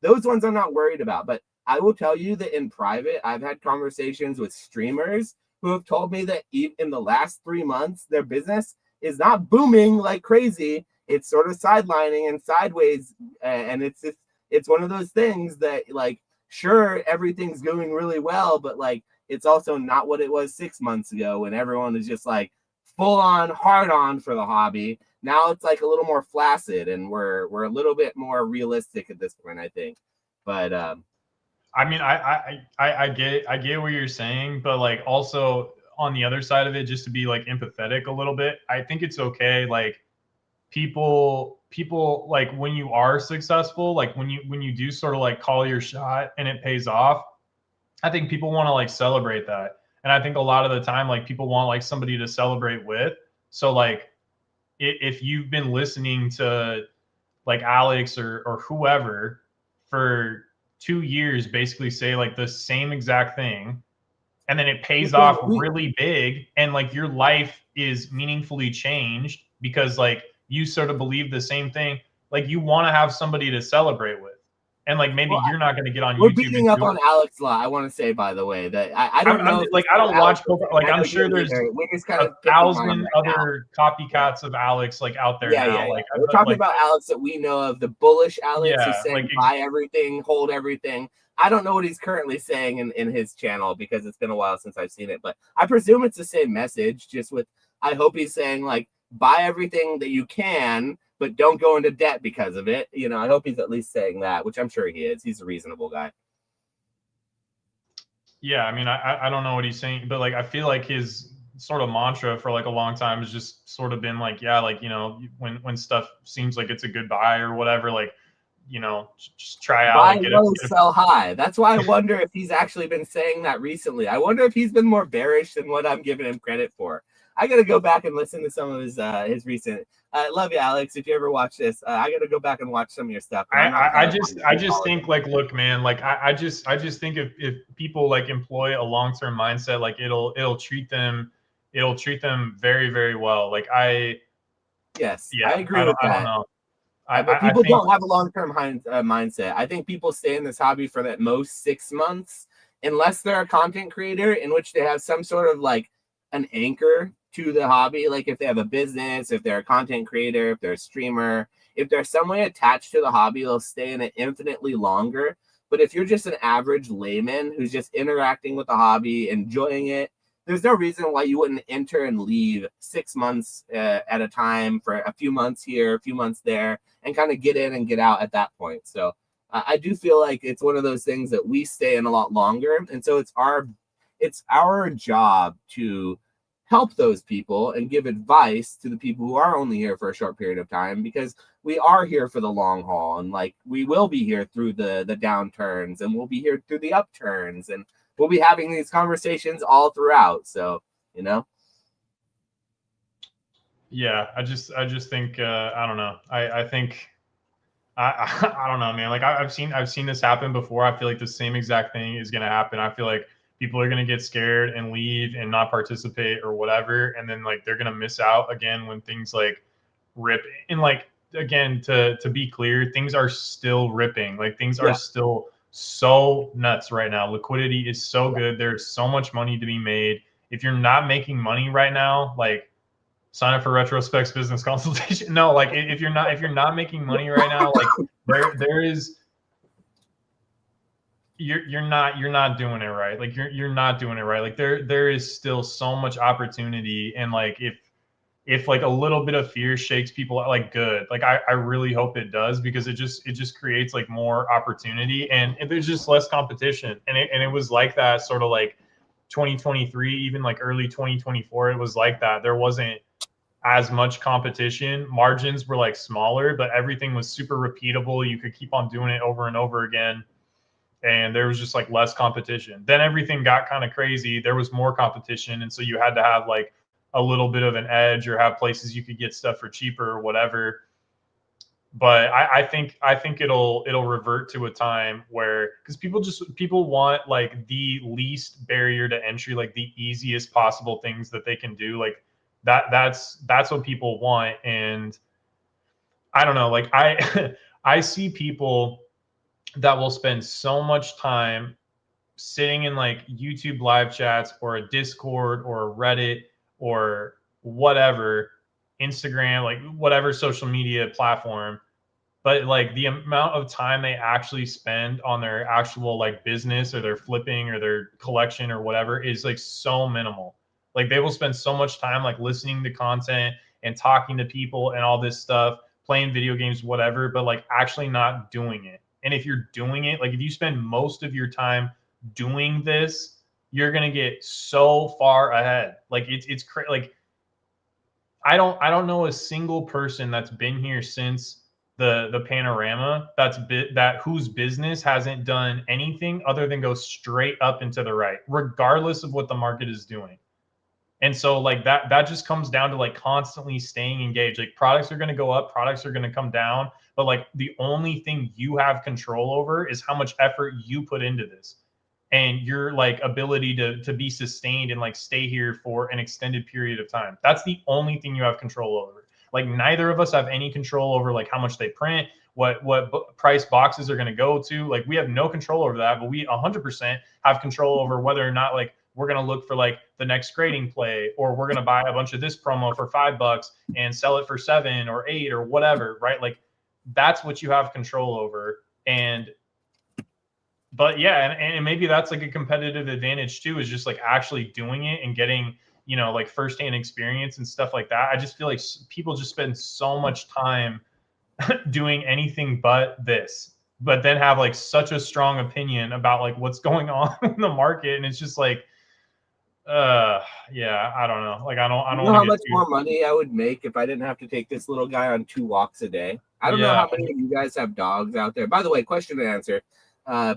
Speaker 1: those ones I'm not worried about. But I will tell you that in private, I've had conversations with streamers who have told me that in the last 3 months, their business is not booming like crazy. It's sort of sidelining and sideways. And it's one of those things that like sure, everything's going really well, but like it's also not what it was 6 months ago when everyone was just like full on, hard on for the hobby. Now it's like a little more flaccid, and we're a little bit more realistic at this point, I think. But
Speaker 2: I mean, I get what you're saying, but like also on the other side of it, just to be like empathetic a little bit, I think it's okay. Like people like when you are successful, like when you do sort of like call your shot and it pays off, I think people want to like celebrate that. And I think a lot of the time, like people want like somebody to celebrate with. So like if you've been listening to like Alex or whoever for 2 years basically say like the same exact thing, and then it pays off really big, and like your life is meaningfully changed because like you sort of believe the same thing, like you want to have somebody to celebrate with. And like maybe you're not going to get on
Speaker 1: we're
Speaker 2: YouTube
Speaker 1: beating
Speaker 2: and
Speaker 1: up
Speaker 2: do
Speaker 1: on
Speaker 2: it.
Speaker 1: Alex a lot. I want to say, by the way, that I don't know.
Speaker 2: Like I don't watch like I'm
Speaker 1: know
Speaker 2: sure there's
Speaker 1: we're just kind of
Speaker 2: 1,000
Speaker 1: right
Speaker 2: other copycats of Alex like out there now. Like
Speaker 1: we're talking
Speaker 2: like,
Speaker 1: about Alex that we know of, the bullish Alex who's
Speaker 2: yeah,
Speaker 1: saying
Speaker 2: like
Speaker 1: buy everything, hold everything. I don't know what he's currently saying in his channel because it's been a while since I've seen it, but I presume it's the same message. Just with, I hope he's saying like buy everything that you can, but don't go into debt because of it. You know, I hope he's at least saying that, which I'm sure he is. He's a reasonable guy.
Speaker 2: Yeah, I mean, I don't know what he's saying, but like I feel like his sort of mantra for like a long time has just sort of been like, yeah, like, you know, when stuff seems like it's a good buy or whatever, like, you know, just try out,
Speaker 1: Buy
Speaker 2: like
Speaker 1: low, sell high. That's why I wonder if he's actually been saying that recently. I wonder if he's been more bearish than what I'm giving him credit for. I gotta go back and listen to some of his recent. I love you, Alex. If you ever watch this, I gotta go back and watch some of your stuff.
Speaker 2: I just think like, look, man, like I just think if people like employ a long-term mindset, like it'll treat them very, very well. Like
Speaker 1: yes,
Speaker 2: yeah,
Speaker 1: I agree with that.
Speaker 2: I don't know.
Speaker 1: But people don't have a long-term mindset. I think people stay in this hobby for at most 6 months, unless they're a content creator in which they have some sort of like an anchor to the hobby. Like if they have a business, if they're a content creator, if they're a streamer, if they're some way attached to the hobby, they'll stay in it infinitely longer. But if you're just an average layman who's just interacting with the hobby, enjoying it, there's no reason why you wouldn't enter and leave 6 months at a time for a few months here, a few months there, and kind of get in and get out at that point. So I do feel like it's one of those things that we stay in a lot longer. And so it's our job to help those people and give advice to the people who are only here for a short period of time, because we are here for the long haul, and like we will be here through the downturns, and we'll be here through the upturns, and we'll be having these conversations all throughout. So, you know.
Speaker 2: Yeah, I just think I don't know. I think I don't know, man. Like I've seen this happen before. I feel like the same exact thing is going to happen. I feel like people are going to get scared and leave and not participate or whatever, and then like they're going to miss out again when things like rip. And like again, to be clear, things are still ripping. Like things are still so nuts right now. Liquidity is so good. There's so much money to be made. If you're not making money right now, like sign up for Retrospect's business consultation. No, like if you're not making money right now, like there is you're not doing it right. Like you're not doing it right. Like there is still so much opportunity, and like if like a little bit of fear shakes people out, like good. Like I really hope it does, because it just creates like more opportunity, and there's just less competition. And it was like that sort of like 2023, even like early 2024, it was like that. There wasn't as much competition. Margins were like smaller, but everything was super repeatable. You could keep on doing it over and over again. And there was just like less competition. Then everything got kind of crazy. There was more competition. And so you had to have like a little bit of an edge, or have places you could get stuff for cheaper or whatever. But I think it'll revert to a time where, because people want like the least barrier to entry, like the easiest possible things that they can do. Like that's what people want. And I don't know, like I see people that will spend so much time sitting in like YouTube live chats or a Discord or a Reddit or whatever, Instagram, like whatever social media platform, but like the amount of time they actually spend on their actual like business or their flipping or their collection or whatever is like so minimal. Like they will spend so much time like listening to content and talking to people and all this stuff, playing video games, whatever, but like actually not doing it. And if you're doing it, like if you spend most of your time doing this, you're gonna get so far ahead. Like it's like I don't know a single person that's been here since the panorama that whose business hasn't done anything other than go straight up and to the right, regardless of what the market is doing. And so like that just comes down to like constantly staying engaged. Like products are going to go up, products are going to come down, but like the only thing you have control over is how much effort you put into this and your like ability to be sustained and like stay here for an extended period of time. That's the only thing you have control over. Like neither of us have any control over like how much they print, what price boxes are going to go to. Like we have no control over that, but we 100% have control over whether or not like we're going to look for like the next grading play, or we're going to buy a bunch of this promo for $5 and sell it for 7 or 8 or whatever, right? Like that's what you have control over. But yeah, and maybe that's like a competitive advantage too, is just like actually doing it and getting, like firsthand experience and stuff like that. I just feel like people just spend so much time doing anything but this, but then have like such a strong opinion about like what's going on in the market. And it's just like, yeah, I don't know. Like, I don't
Speaker 1: You know
Speaker 2: want
Speaker 1: how
Speaker 2: to get
Speaker 1: much more money I would make if I didn't have to take this little guy on 2 walks a day? I don't know
Speaker 2: yeah.
Speaker 1: how many of you guys have dogs out there. By the way, question and answer.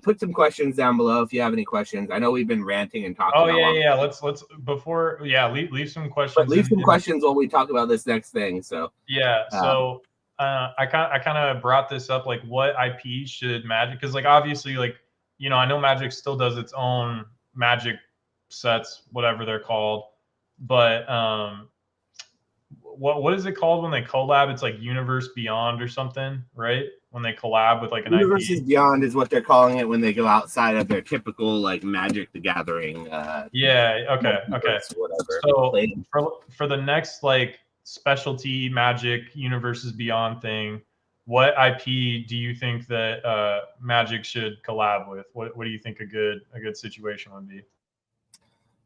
Speaker 1: Put some questions down below if you have any questions. I know we've been ranting and talking
Speaker 2: Oh
Speaker 1: about long,
Speaker 2: yeah. Let's before, yeah, leave some
Speaker 1: but
Speaker 2: questions
Speaker 1: leave some
Speaker 2: in.
Speaker 1: questions while we talk about this next thing. So
Speaker 2: Yeah. So I kind of brought this up, like what IP should Magic, because like obviously like I know Magic still does its own Magic sets, whatever they're called, but what is it called when they collab? It's like Universe Beyond or something, right? When they collab with like an
Speaker 1: Universes
Speaker 2: IP.
Speaker 1: Beyond is what they're calling it when they go outside of their typical like Magic the Gathering.
Speaker 2: Yeah. Okay.
Speaker 1: Multiverse or whatever.
Speaker 2: So for the next like specialty Magic Universes Beyond thing, what IP do you think that Magic should collab with? What do you think a good situation would be?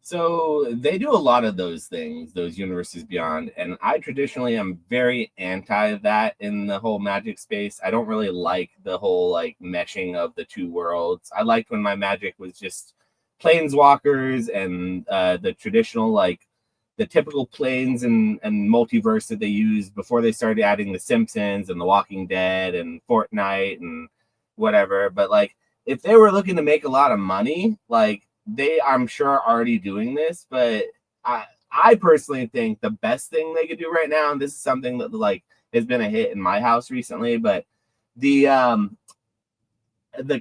Speaker 1: So they do a lot of those things, those Universes Beyond, and I traditionally am very anti that in the whole Magic space. I don't really like the whole like meshing of the two worlds. I liked when my Magic was just planeswalkers and the traditional like the typical planes and multiverse that they used before they started adding the Simpsons and the Walking Dead and Fortnite and whatever. But like if they were looking to make a lot of money, like they I'm sure are already doing this, but I personally think the best thing they could do right now, and this is something that like has been a hit in my house recently, but the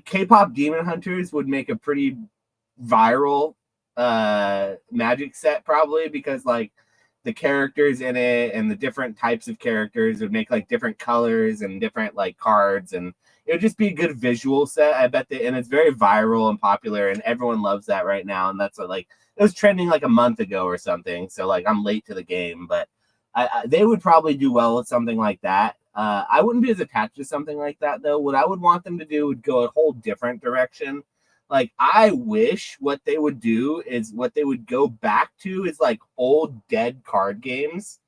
Speaker 1: K-pop Demon Hunters would make a pretty viral Magic set probably, because like the characters in it and the different types of characters would make like different colors and different like cards, and it would just be a good visual set. I bet and it's very viral and popular and everyone loves that right now. And that's what like it was trending like a month ago or something. So like I'm late to the game, but they would probably do well with something like that. I wouldn't be as attached to something like that though. What I would want them to do would go a whole different direction. Like I wish what they would do is what they would go back to is like old dead card games.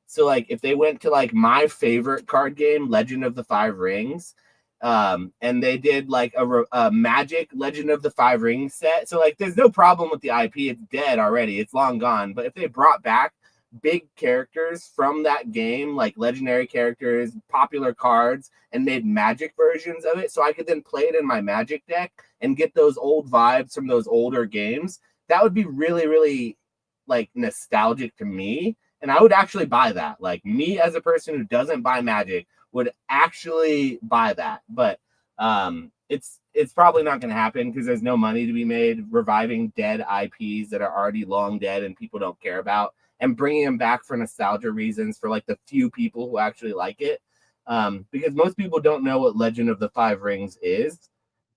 Speaker 1: So like if they went to like my favorite card game, Legend of the Five Rings, and they did like a Magic Legend of the Five Rings set. So like there's no problem with the IP. It's dead already. It's long gone. But if they brought back big characters from that game, like legendary characters, popular cards, and made Magic versions of it, so I could then play it in my Magic deck and get those old vibes from those older games, that would be really, really like nostalgic to me. And I would actually buy that. Like me as a person who doesn't buy Magic would actually buy that. But it's probably not going to happen because there's no money to be made reviving dead IPs that are already long dead and people don't care about, and bringing them back for nostalgia reasons for like the few people who actually like it. Because most people don't know what Legend of the Five Rings is,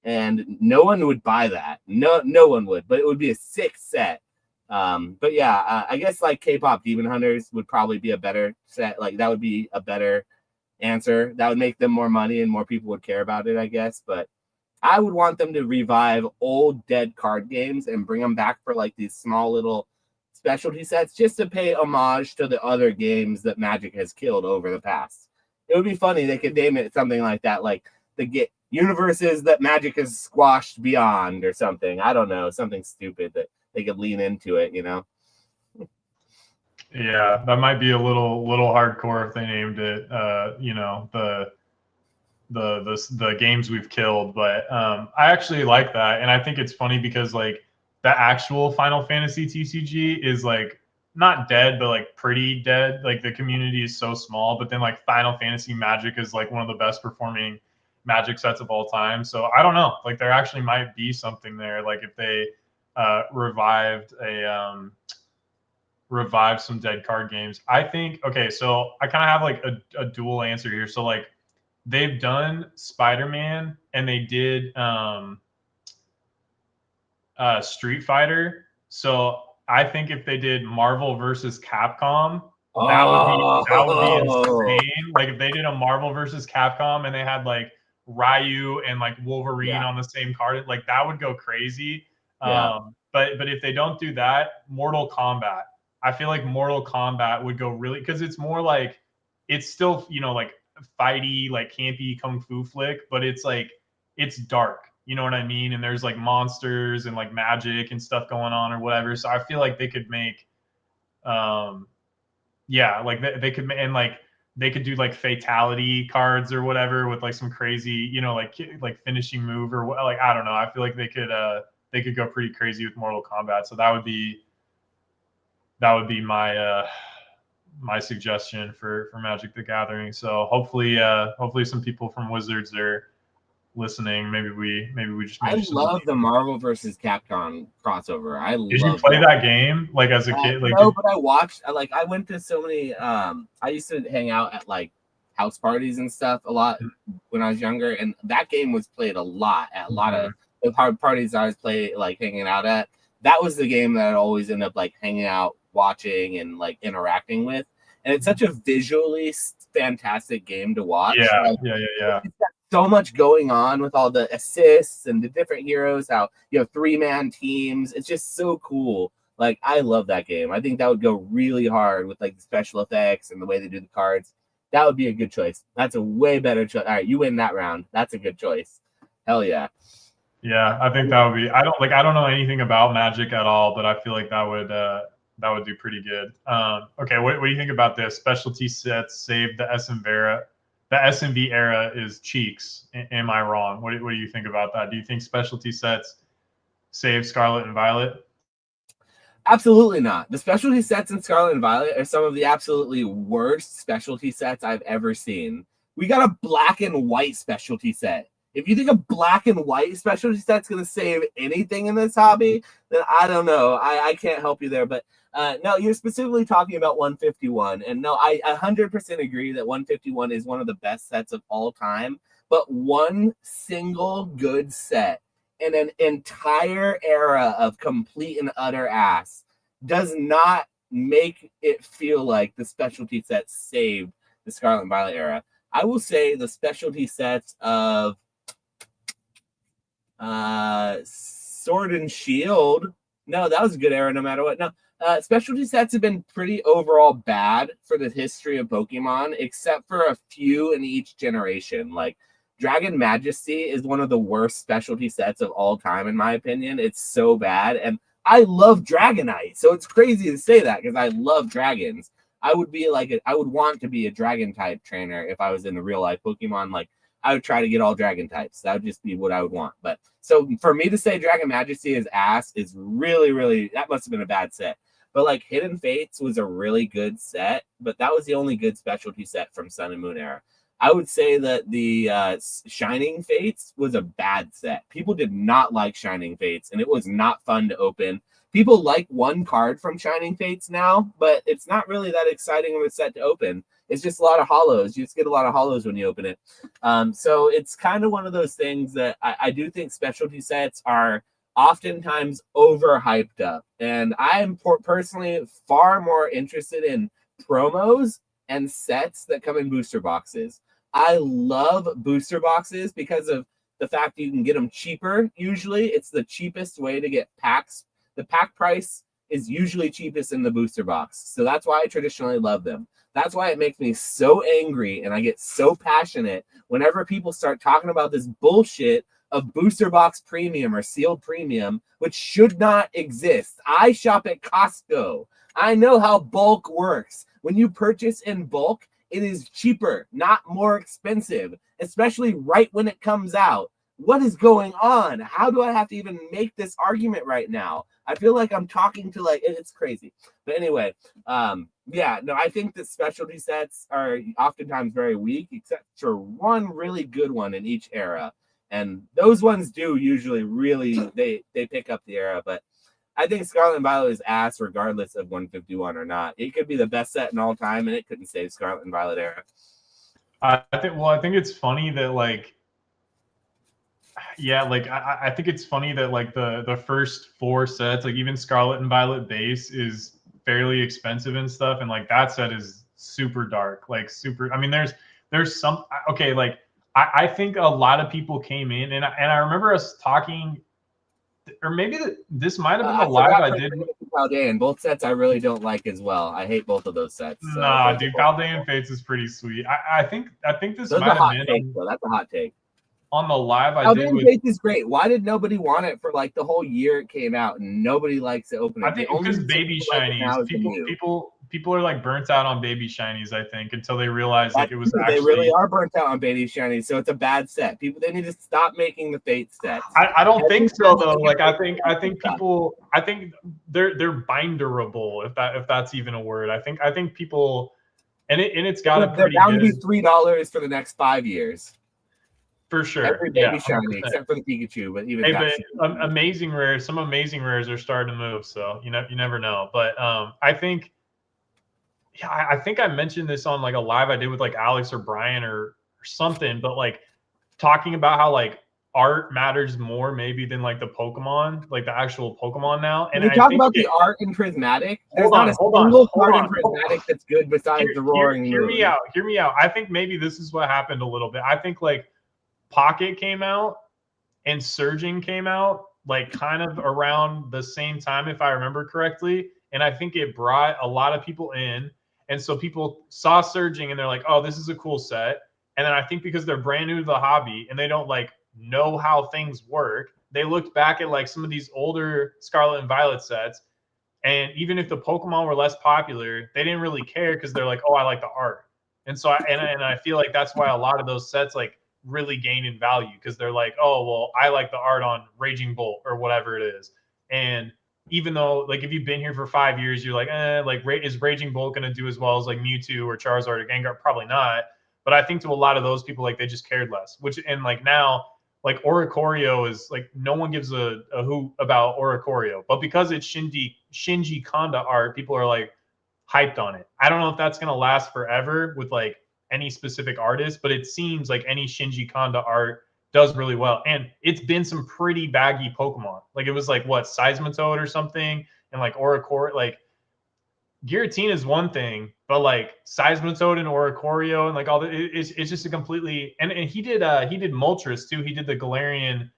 Speaker 1: and no one would buy that. No one would, but it would be a sick set. But yeah, I guess like K-pop Demon Hunters would probably be a better set. Like that would be a better answer. That would make them more money and more people would care about it, I guess. But I would want them to revive old dead card games and bring them back for like these small little specialty sets just to pay homage to the other games that Magic has killed over the past. It would be funny. They could name it something like that, like the universes that Magic has squashed beyond or something. I don't know, something stupid that they could lean into it, you know?
Speaker 2: Yeah, that might be a little hardcore if they named it, you know, the games we've killed. But I actually like that, and I think it's funny because like the actual Final Fantasy TCG is like not dead, but like pretty dead. Like the community is so small, but then like Final Fantasy Magic is like one of the best performing Magic sets of all time. So I don't know, like there actually might be something there. Like if they revived some dead card games. I think okay, so I kind of have like a dual answer here. So like they've done Spider-Man and they did Street Fighter. So I think if they did Marvel versus Capcom, that would be insane. Like if they did a Marvel versus Capcom and they had like Ryu and like Wolverine on the same card, like that would go crazy. But if they don't do that, Mortal Kombat. I feel like Mortal Kombat would go really because it's more like it's still, you know, like fighty, like campy kung fu flick, but it's like it's dark. You know what I mean? And there's like monsters and like magic and stuff going on or whatever. So I feel like they could make like they could, and like they could do like fatality cards or whatever with like some crazy, you know, like finishing move or like I don't know. I feel like they could go pretty crazy with Mortal Kombat. So that would be my my suggestion for Magic the Gathering. So hopefully some people from Wizards are listening. Maybe we just
Speaker 1: I love the Marvel versus Capcom crossover.
Speaker 2: Did you play that game like as a kid? Like
Speaker 1: no, but I watched. I went to so many. I used to hang out at like house parties and stuff a lot when I was younger, and that game was played a lot at a lot of the parties I was hanging out at. That was the game that I'd always end up like hanging out, watching, and like interacting with. And it's such a visually fantastic game to watch.
Speaker 2: Yeah.
Speaker 1: It's got so much going on with all the assists and the different heroes, how you have 3-man teams. It's just so cool. Like I love that game. I think that would go really hard with like the special effects and the way they do the cards. That would be a good choice. That's a way better choice. All right, you win that round. That's a good choice. Hell yeah.
Speaker 2: Yeah, I think that would be. I don't know anything about Magic at all, but I feel like that would do pretty good. Okay, what do you think about this? Specialty sets save the SMV era. The SMV era is cheeks. Am I wrong? What do you think about that? Do you think specialty sets save Scarlet and Violet?
Speaker 1: Absolutely not. The specialty sets in Scarlet and Violet are some of the absolutely worst specialty sets I've ever seen. We got a black and white specialty set. If you think a black and white specialty set's going to save anything in this hobby, then I don't know. I can't help you there. But no, you're specifically talking about 151. And no, I 100% agree that 151 is one of the best sets of all time. But one single good set in an entire era of complete and utter ass does not make it feel like the specialty set saved the Scarlet and Violet era. I will say the specialty sets of Sword and Shield. No, that was a good era no matter what. No, specialty sets have been pretty overall bad for the history of Pokemon, except for a few in each generation. Like Dragon Majesty is one of the worst specialty sets of all time, in my opinion. It's so bad. And I love Dragonite. So it's crazy to say that because I love dragons. I would want to be a dragon type trainer if I was in the real life Pokemon. Like I would try to get all dragon types. That would just be what I would want. But so for me to say Dragon Majesty is ass is really, really, that must have been a bad set. But like Hidden Fates was a really good set, but that was the only good specialty set from Sun and Moon era. I would say that the Shining Fates was a bad set. People did not like Shining Fates, and it was not fun to open. People like one card from Shining Fates now, but it's not really that exciting of a set to open. It's just a lot of hollows. You just get a lot of hollows when you open it. So it's kind of one of those things that I do think specialty sets are oftentimes overhyped up. And I am personally far more interested in promos and sets that come in booster boxes. I love booster boxes because of the fact you can get them cheaper. Usually, it's the cheapest way to get packs. The pack price is usually cheapest in the booster box. So that's why I traditionally love them. That's why it makes me so angry and I get so passionate whenever people start talking about this bullshit of booster box premium or sealed premium, which should not exist. I shop at Costco. I know how bulk works. When you purchase in bulk, it is cheaper, not more expensive, especially right when it comes out. What is going on? How do I have to even make this argument right now? I feel like I'm talking to it's crazy. But anyway, yeah, no, I think that specialty sets are oftentimes very weak, except for one really good one in each era. And those ones do usually really, they pick up the era. But I think Scarlet and Violet is ass regardless of 151 or not. It could be the best set in all time, and it couldn't save Scarlet and Violet era.
Speaker 2: I think it's funny that I think it's funny that the first 4 sets, like even Scarlet and Violet base is fairly expensive and stuff, and like that set is super dark, like super. I mean, there's some okay, like I think a lot of people came in, and I remember us talking, or maybe this might have been the live I did.
Speaker 1: Paldean. Both sets I really don't like as well. I hate both of those sets. So
Speaker 2: nah, dude, Paldean Fates is pretty sweet. I think this might have been
Speaker 1: that's a hot take.
Speaker 2: On the live I did with
Speaker 1: Fates is great. Why did nobody want it for like the whole year it came out and nobody likes to open it?
Speaker 2: I think because baby shinies, people are like burnt out on baby shinies, I think, until they realize like it was actually,
Speaker 1: they really are burnt out on baby shinies, so it's a bad set. They need to stop making the Fate sets.
Speaker 2: I don't think so though. Like I think people, I think they're binderable, if that's even a word. I think people, and it's got a pretty
Speaker 1: down to be $3 for the next 5 years.
Speaker 2: For sure.
Speaker 1: Every baby shiny, except for the Pikachu, but even
Speaker 2: amazing rares, some amazing rares are starting to move, so you never know. But I think I mentioned this on like a live I did with like Alex or Brian or something, but like talking about how like art matters more maybe than like the Pokemon, like the actual Pokemon now. And
Speaker 1: we talk about the art in Prismatic. There's not a single card in Prismatic that's good besides the Roaring Moon.
Speaker 2: Hear me out. I think maybe this is what happened a little bit. I think like Pocket came out and Surging came out like kind of around the same time, if I remember correctly. And I think it brought a lot of people in. And so people saw Surging and they're like, oh, this is a cool set. And then I think because they're brand new to the hobby and they don't like know how things work, they looked back at like some of these older Scarlet and Violet sets. And even if the Pokemon were less popular, they didn't really care because they're like, oh, I like the art. And so I feel like that's why a lot of those sets like really gain in value because they're like, oh, well, I like the art on Raging Bolt or whatever it is. And even though like if you've been here for 5 years, you're like, is Raging Bolt going to do as well as like Mewtwo or Charizard or Gengar? Probably not. But I think to a lot of those people, like they just cared less. And like now, like Oricorio is like no one gives a hoot about Oricorio, but because it's Shinji Kanda art, people are like hyped on it. I don't know if that's going to last forever with like any specific artist, but it seems like any Shinji Kanda art does really well. And it's been some pretty baggy Pokemon. Like it was like what, Seismitoad or something, and like Oricorio, like Giratina is one thing, but like Seismitoad and Oricorio and like all that, it's just a completely, and he did Moltres too. He did the Galarian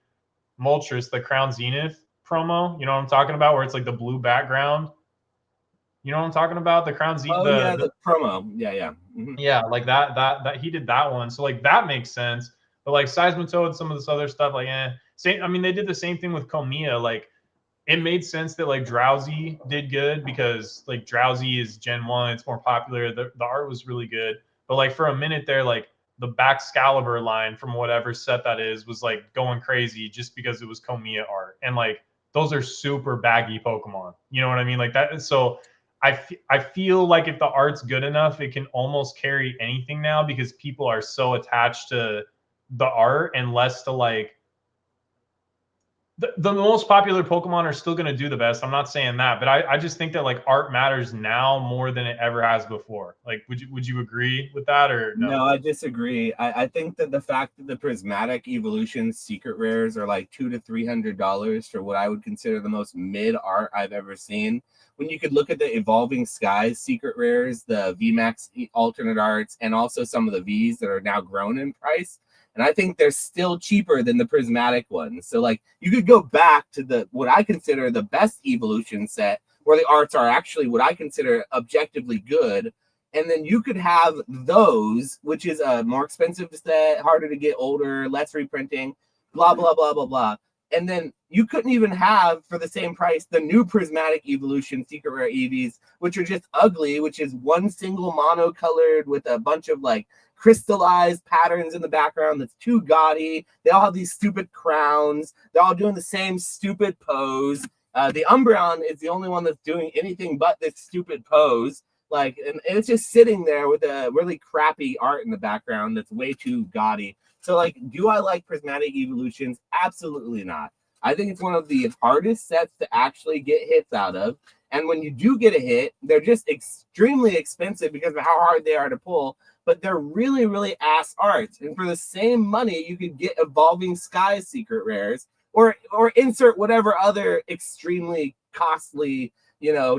Speaker 2: Moltres, the Crown Zenith promo. You know what I'm talking about? Where it's like the blue background. You know what I'm talking about? The Crown Zenith.
Speaker 1: Oh, the promo. Yeah.
Speaker 2: Mm-hmm. Yeah, like that he did that one. So like that makes sense. But like Seismitoad, some of this other stuff, like same. I mean, they did the same thing with Komiya. Like it made sense that like Drowsy did good because like Drowsy is Gen 1, it's more popular. The art was really good. But like for a minute there, like the Baxcalibur line from whatever set that is was like going crazy just because it was Komiya art. And like those are super baggy Pokemon. You know what I mean? Like that. So I feel like if the art's good enough, it can almost carry anything now because people are so attached to the art and less to like the most popular Pokemon are still going to do the best. I'm not saying that, but I just think that like art matters now more than it ever has before. Like, would you agree with that or no?
Speaker 1: No, I disagree. I think that the fact that the prismatic evolution secret rares are like $200 to $300 for what I would consider the most mid art I've ever seen. When you could look at the Evolving Skies secret rares, the VMAX alternate arts, and also some of the Vs that are now grown in price. And I think they're still cheaper than the prismatic ones. So like you could go back to the what I consider the best evolution set where the arts are actually what I consider objectively good, and then you could have those, which is a more expensive set, harder to get older, less reprinting, blah blah blah blah blah. And then you couldn't even have for the same price the new prismatic evolution secret rare EVs, which are just ugly, which is one single monocolored with a bunch of like crystallized patterns in the background that's too gaudy. They all have these stupid crowns. They're all doing the same stupid pose. The Umbreon is the only one that's doing anything but this stupid pose. Like, and it's just sitting there with a really crappy art in the background that's way too gaudy. So, like, do I like prismatic evolutions? Absolutely not. I think it's one of the hardest sets to actually get hits out of. And when you do get a hit, they're just extremely expensive because of how hard they are to pull. But they're really, really ass arts. And for the same money, you could get Evolving Skies secret rares or insert whatever other extremely costly,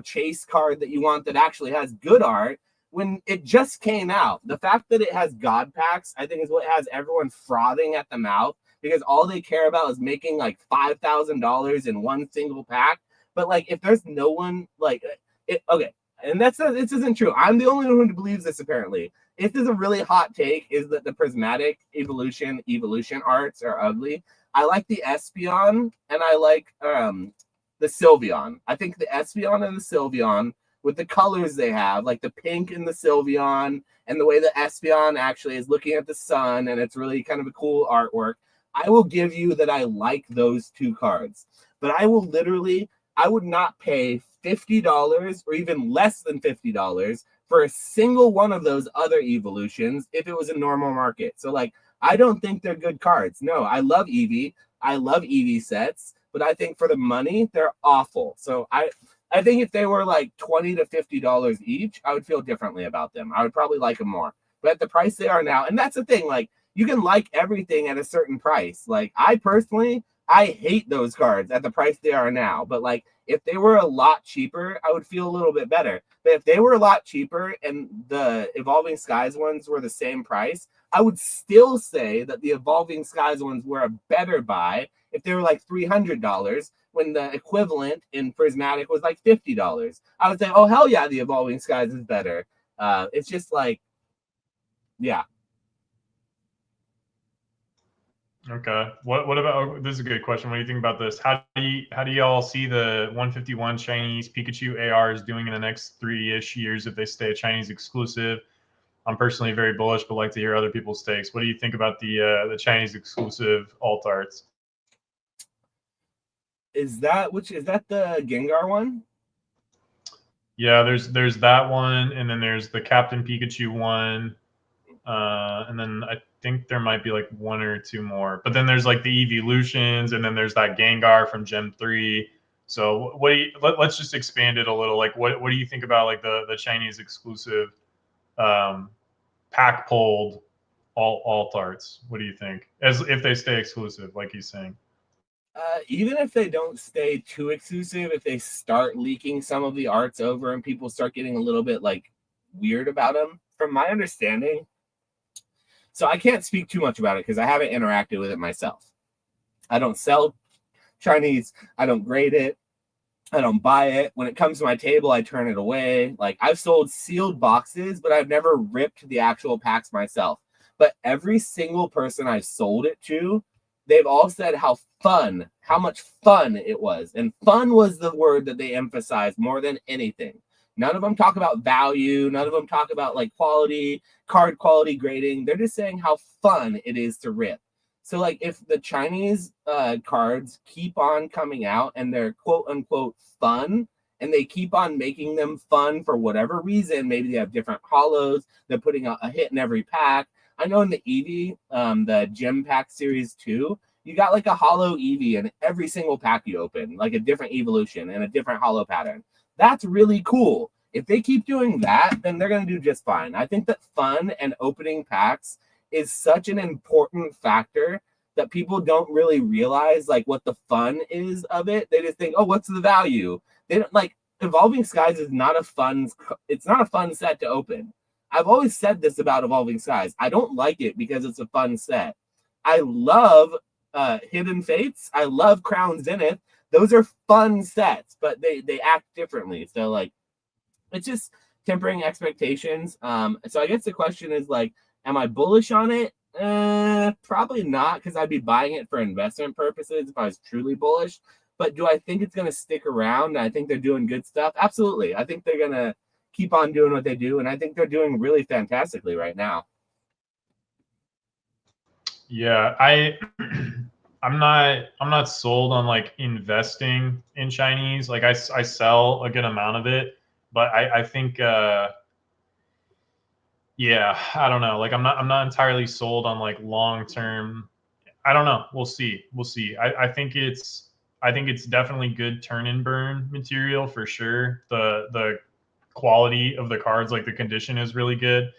Speaker 1: chase card that you want that actually has good art. When it just came out, the fact that it has God packs, I think is what has everyone frothing at the mouth because all they care about is making like $5,000 in one single pack. But like, if there's no one like it, okay, and this isn't true. I'm the only one who believes this apparently. This is a really hot take, is that the prismatic evolution arts are ugly. I like the Espeon and I like the Sylveon. I think the Espeon and the Sylveon, with the colors they have, like the pink in the Sylveon and the way the Espeon actually is looking at the sun, and it's really kind of a cool artwork. I will give you that I like those two cards, but I would not pay $50 or even less than $50 for a single one of those other evolutions if it was a normal market. So like, I don't think they're good cards. No, I love Eevee. I love Eevee sets, but I think for the money, they're awful. So I think if they were like $20 to $50 each, I would feel differently about them. I would probably like them more. But at the price they are now, and that's the thing, like you can like everything at a certain price. Like I hate those cards at the price they are now. But like if they were a lot cheaper, I would feel a little bit better. But if they were a lot cheaper and the Evolving Skies ones were the same price, I would still say that the Evolving Skies ones were a better buy if they were like $300 when the equivalent in Prismatic was like $50. I would say, oh, hell yeah, the Evolving Skies is better. It's just like, yeah.
Speaker 2: Okay. What about, this is a good question. What do you think about this? How do y'all see the 151 Chinese Pikachu ARs doing in the next 3-ish years if they stay a Chinese exclusive? I'm personally very bullish, but like to hear other people's takes. What do you think about the Chinese exclusive alt arts?
Speaker 1: Is that the Gengar one?
Speaker 2: Yeah, there's that one, and then there's the Captain Pikachu one, and then I think there might be like one or two more. But then there's like the Evolutions, and then there's that Gengar from Gen 3. So let's just expand it a little. Like what do you think about like the Chinese exclusive pack pulled alt arts? What do you think? As if they stay exclusive, like he's saying.
Speaker 1: Even if they don't stay too exclusive, if they start leaking some of the arts over and people start getting a little bit like weird about them, from my understanding, so I can't speak too much about it because I haven't interacted with it myself. I don't sell Chinese. I don't grade it. I don't buy it. When it comes to my table, I turn it away. Like I've sold sealed boxes, but I've never ripped the actual packs myself. But every single person I've sold it to, they've all said how much fun it was. And fun was the word that they emphasized more than anything. None of them talk about value. None of them talk about like quality, card quality grading. They're just saying how fun it is to rip. So like if the Chinese cards keep on coming out and they're quote unquote fun, and they keep on making them fun for whatever reason, maybe they have different holos, they're putting a hit in every pack. I know in the Eevee, the Gem Pack Series 2, you got like a hollow Eevee in every single pack you open, like a different evolution and a different hollow pattern. That's really cool. If they keep doing that, then they're going to do just fine. I think that fun and opening packs is such an important factor that people don't really realize like what the fun is of it. They just think, oh, what's the value? They don't like Evolving Skies is not a fun, it's not a fun set to open. I've always said this about Evolving Skies. I don't like it because it's a fun set. I love Hidden Fates. I love Crown Zenith. Those are fun sets, but they act differently. So like, it's just tempering expectations. So I guess the question is like, am I bullish on it? Probably not, because I'd be buying it for investment purposes if I was truly bullish. But do I think it's going to stick around? I think they're doing good stuff. Absolutely. I think they're going to keep on doing what they do, and I think they're doing really fantastically right now.
Speaker 2: Yeah, I'm not sold on like investing in Chinese. Like I sell a good amount of it, but I think yeah, I don't know. Like I'm not entirely sold on like long term. I don't know. We'll see. I think it's definitely good turn and burn material for sure. The quality of the cards, like the condition is really good.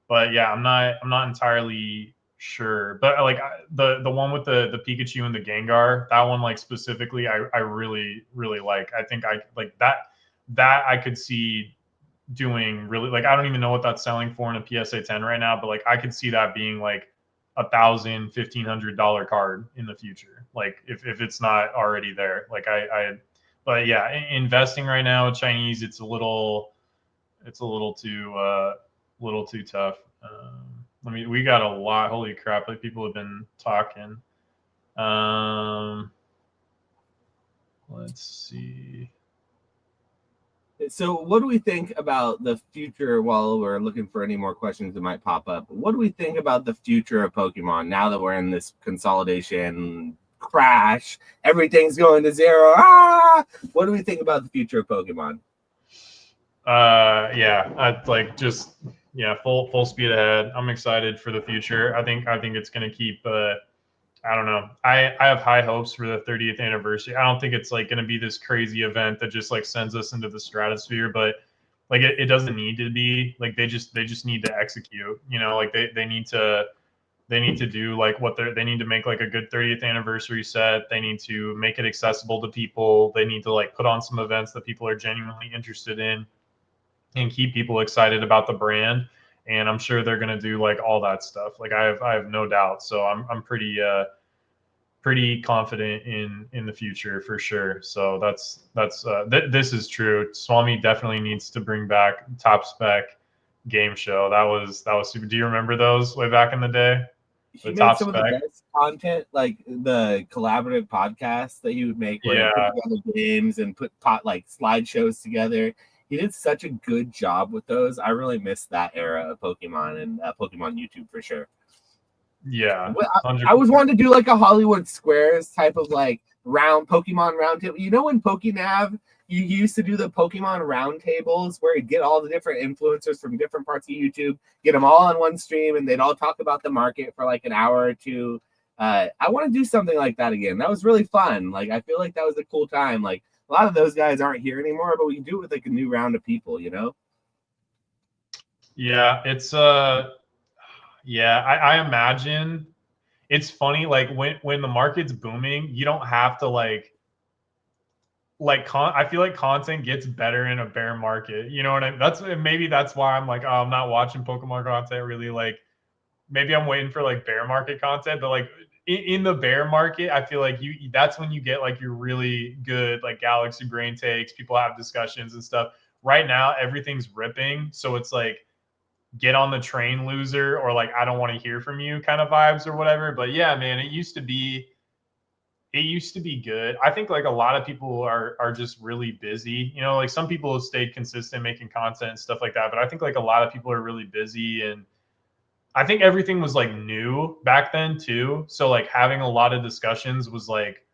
Speaker 2: But yeah, I'm not entirely sure. But like the one with the Pikachu and the Gengar, that one like specifically, I really like. I think I like that I could see doing really, like I don't even know what that's selling for in a PSA 10 right now, but like I could see that being like $1,000-$1,500 card in the future. Like if it's not already there. Like but yeah, investing right now Chinese, it's a little too tough. We got a lot. Holy crap! Like people have been talking. Let's see.
Speaker 1: So what do we think about the future while we're looking for any more questions that might pop up? What do we think about the future of Pokemon now that we're in this consolidation crash? Everything's going to zero. What do we think about the future of Pokemon?
Speaker 2: Yeah, I like just full speed ahead. I'm excited for the future. I think it's going to keep I don't know. I have high hopes for the 30th anniversary. I don't think it's like going to be this crazy event that just like sends us into the stratosphere, but like it doesn't need to be. Like they just need to execute. You know, like they need to do like what they need to make like a good 30th anniversary set. They need to make it accessible to people. They need to like put on some events that people are genuinely interested in and keep people excited about the brand. And I'm sure they're going to do like all that stuff. Like I have no doubt. So I'm pretty confident in the future for sure. So this is true. Swami definitely needs to bring back top spec game show. That was super. Do you remember those way back in the day?
Speaker 1: He
Speaker 2: The
Speaker 1: made
Speaker 2: top
Speaker 1: some of
Speaker 2: spec.
Speaker 1: the best content, like the collaborative podcasts that he would make, where he put together games and put like slideshows together. He did such a good job with those. I really miss that era of Pokemon and Pokemon YouTube for sure.
Speaker 2: Yeah,
Speaker 1: I was wanting to do like a Hollywood Squares type of like Pokemon round table. You know when PokeNav, you used to do the Pokemon round tables where you get all the different influencers from different parts of YouTube, get them all on one stream, and they'd all talk about the market for like an hour or two. I want to do something like that again. That was really fun. Like I feel like that was a cool time. Like a lot of those guys aren't here anymore, but we can do it with like a new round of people, you know?
Speaker 2: Yeah, it's yeah, I imagine it's funny, like when the market's booming, you don't have to I feel like content gets better in a bear market. You know what I mean? Maybe that's why I'm like, oh, I'm not watching Pokemon content really. Like maybe I'm waiting for like bear market content, but like in the bear market, I feel like that's when you get like your really good like Galaxy Brain takes, people have discussions and stuff. Right now, everything's ripping. So it's like get on the train, loser, or like I don't want to hear from you kind of vibes or whatever. But yeah, man, it used to be good. I think like a lot of people are just really busy. You know, like some people have stayed consistent making content and stuff like that, but I think like a lot of people are really busy, and I think everything was like new back then too. So like having a lot of discussions was like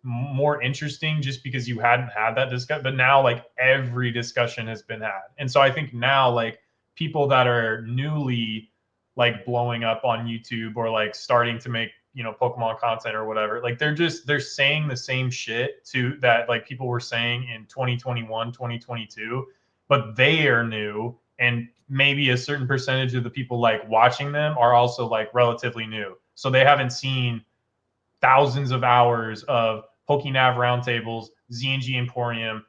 Speaker 2: more interesting just because you hadn't had that discussion. But now like every discussion has been had. And so I think now like people that are newly like blowing up on YouTube or like starting to make, Pokemon content or whatever. Like they're saying the same shit to that like people were saying in 2021, 2022, but they are new, and maybe a certain percentage of the people like watching them are also like relatively new. So they haven't seen thousands of hours of Pokenav roundtables, ZNG Emporium,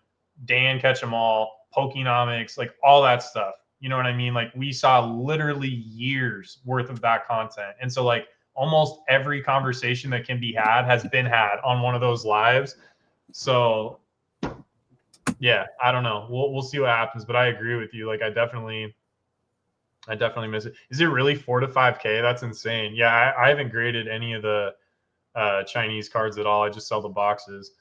Speaker 2: Dan Catch 'em All, Pokenomics, like all that stuff. You know what I mean? Like we saw literally years worth of that content. And so like almost every conversation that can be had has been had on one of those lives. So yeah, I don't know. We'll see what happens, but I agree with you. Like I definitely miss it. Is it really 4 to 5K? That's insane. Yeah, I haven't graded any of the Chinese cards at all. I just sell the boxes.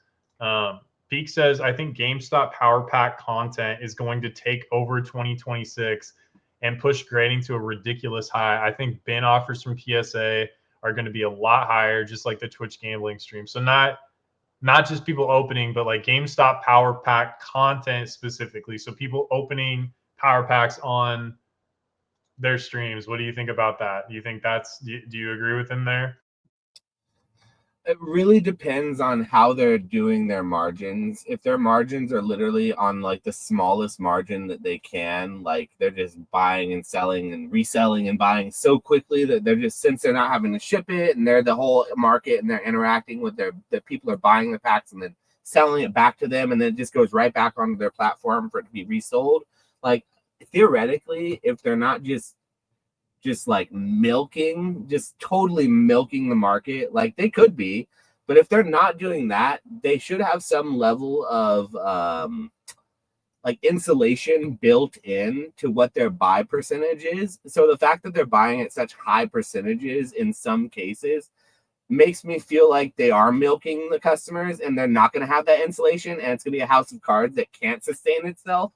Speaker 2: Peak says, I think GameStop Power Pack content is going to take over 2026 and push grading to a ridiculous high. I think bin offers from PSA are going to be a lot higher, just like the Twitch gambling stream. So not just people opening, but like GameStop Power Pack content specifically. So people opening Power Packs on their streams. What do you think about that? Do you think do you agree with him there?
Speaker 1: It really depends on how they're doing their margins. If their margins are literally on like the smallest margin that they can, like they're just buying and selling and reselling and buying so quickly that they're just, since they're not having to ship it and they're the whole market and they're interacting with the people are buying the packs and then selling it back to them, and then it just goes right back onto their platform for it to be resold. Like theoretically, if they're not just like just totally milking the market, like they could be, but if they're not doing that, they should have some level of like insulation built in to what their buy percentage is. So the fact that they're buying at such high percentages in some cases makes me feel like they are milking the customers and they're not going to have that insulation, and it's going to be a house of cards that can't sustain itself.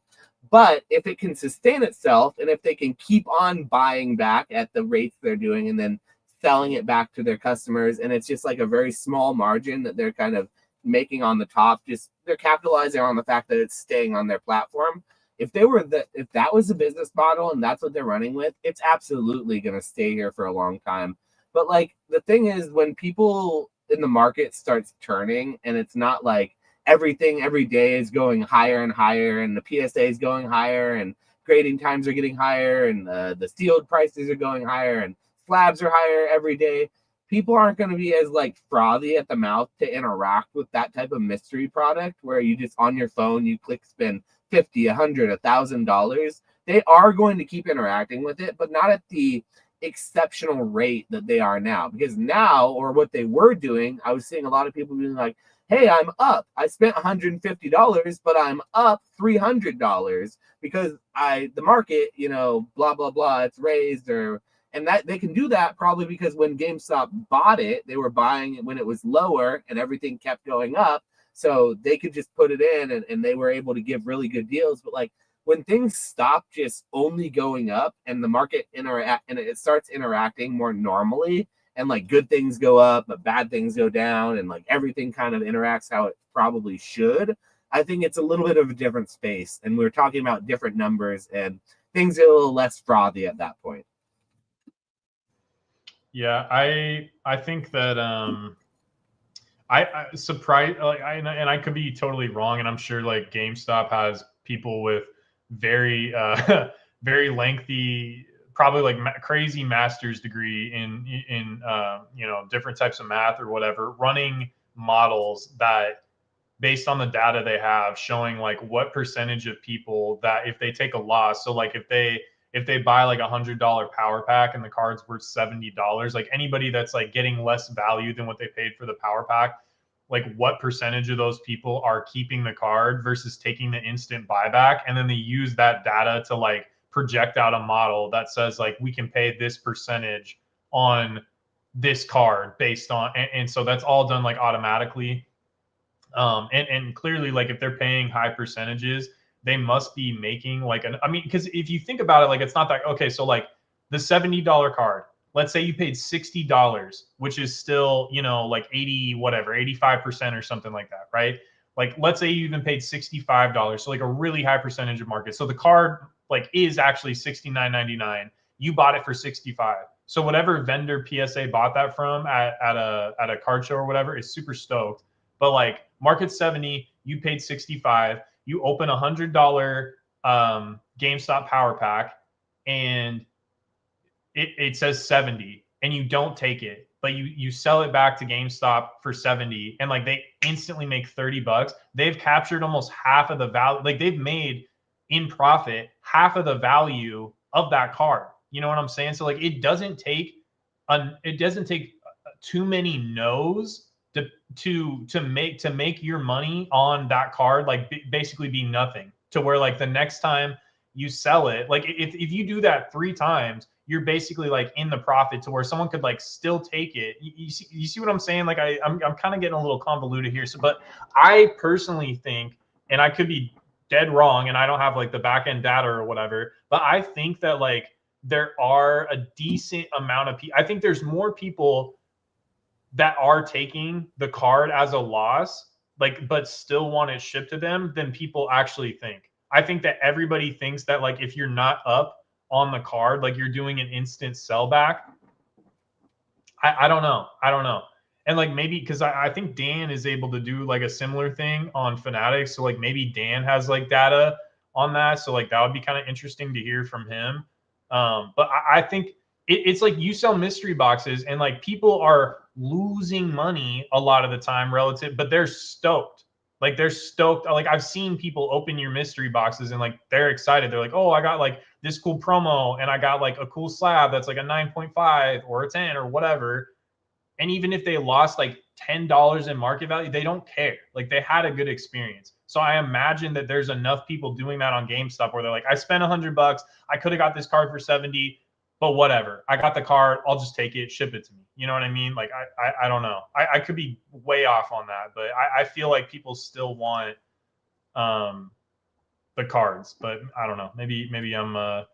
Speaker 1: But if it can sustain itself, and if they can keep on buying back at the rates they're doing and then selling it back to their customers, and it's just like a very small margin that they're kind of making on the top, just they're capitalizing on the fact that it's staying on their platform. If that was the business model and that's what they're running with, it's absolutely going to stay here for a long time. But like the thing is, when people in the market starts turning, and it's not like everything every day is going higher and higher, and the PSA is going higher, and grading times are getting higher, and the sealed prices are going higher, and slabs are higher every day, people aren't going to be as like frothy at the mouth to interact with that type of mystery product where you just on your phone you click spend $50, $100, $1,000. They are going to keep interacting with it, but not at the exceptional rate that they are now. Because now, or what they were doing, I was seeing a lot of people being like, hey, I'm up. I spent $150, but I'm up $300 because the market, blah, blah, blah, it's raised, and that they can do that probably because when GameStop bought it, they were buying it when it was lower and everything kept going up. So they could just put it in and they were able to give really good deals. But like when things stop just only going up and the market it starts interacting more normally, and like good things go up, but bad things go down, and like everything kind of interacts how it probably should, I think it's a little bit of a different space. And we're talking about different numbers, and things are a little less frothy at that point.
Speaker 2: Yeah, I think that I surprised, like and I could be totally wrong, and I'm sure like GameStop has people with very very lengthy, probably like crazy master's degree in different types of math or whatever, running models that based on the data they have showing like what percentage of people that if they take a loss, so like if they buy like $100 power pack and the card's worth $70, like anybody that's like getting less value than what they paid for the power pack, like what percentage of those people are keeping the card versus taking the instant buyback, and then they use that data to like project out a model that says like we can pay this percentage on this card based on, and so that's all done like automatically. And clearly, like if they're paying high percentages, they must be making like because if you think about it, like it's not that, okay, so like the $70 card, let's say you paid $60, which is still, like 80, whatever, 85% or something like that, right? Like, let's say you even paid $65. So like a really high percentage of market. So the card like is actually $69.99. You bought it for $65. So whatever vendor PSA bought that from at a card show or whatever is super stoked. But like market 70, you paid 65. You open $100 GameStop Power Pack, and it says 70, and you don't take it, but you sell it back to GameStop for 70, and like they instantly make $30. They've captured almost half of the value. Like they've made in profit half of the value of that card. You know what I'm saying? So like it doesn't take too many no's to make your money on that card like basically be nothing, to where like the next time you sell it, like if you do that 3 times, you're basically like in the profit, to where someone could like still take it. You see what I'm saying? Like I'm kind of getting a little convoluted here. So, but I personally think, and I could be dead wrong, and I don't have like the back end data or whatever, but I think that like there are a decent amount of people. I think there's more people that are taking the card as a loss, like, but still want it shipped to them than people actually think. I think that everybody thinks that like if you're not up on the card, like you're doing an instant sell back. I don't know. And like maybe because I think Dan is able to do like a similar thing on Fanatics. So like maybe Dan has like data on that. So like that would be kind of interesting to hear from him. But I think it's like you sell mystery boxes and like people are losing money a lot of the time relative, but they're stoked. Like they're stoked. Like I've seen people open your mystery boxes and like they're excited. They're like, oh, I got like this cool promo and I got like a cool slab that's like a 9.5 or a 10 or whatever. And even if they lost like $10 in market value, they don't care. Like they had a good experience. So I imagine that there's enough people doing that on GameStop where they're like, I spent $100. I could have got this card for 70, but whatever. I got the card. I'll just take it, ship it to me. You know what I mean? Like, I don't know. I could be way off on that, but I feel like people still want the cards, but I don't know. Maybe I'm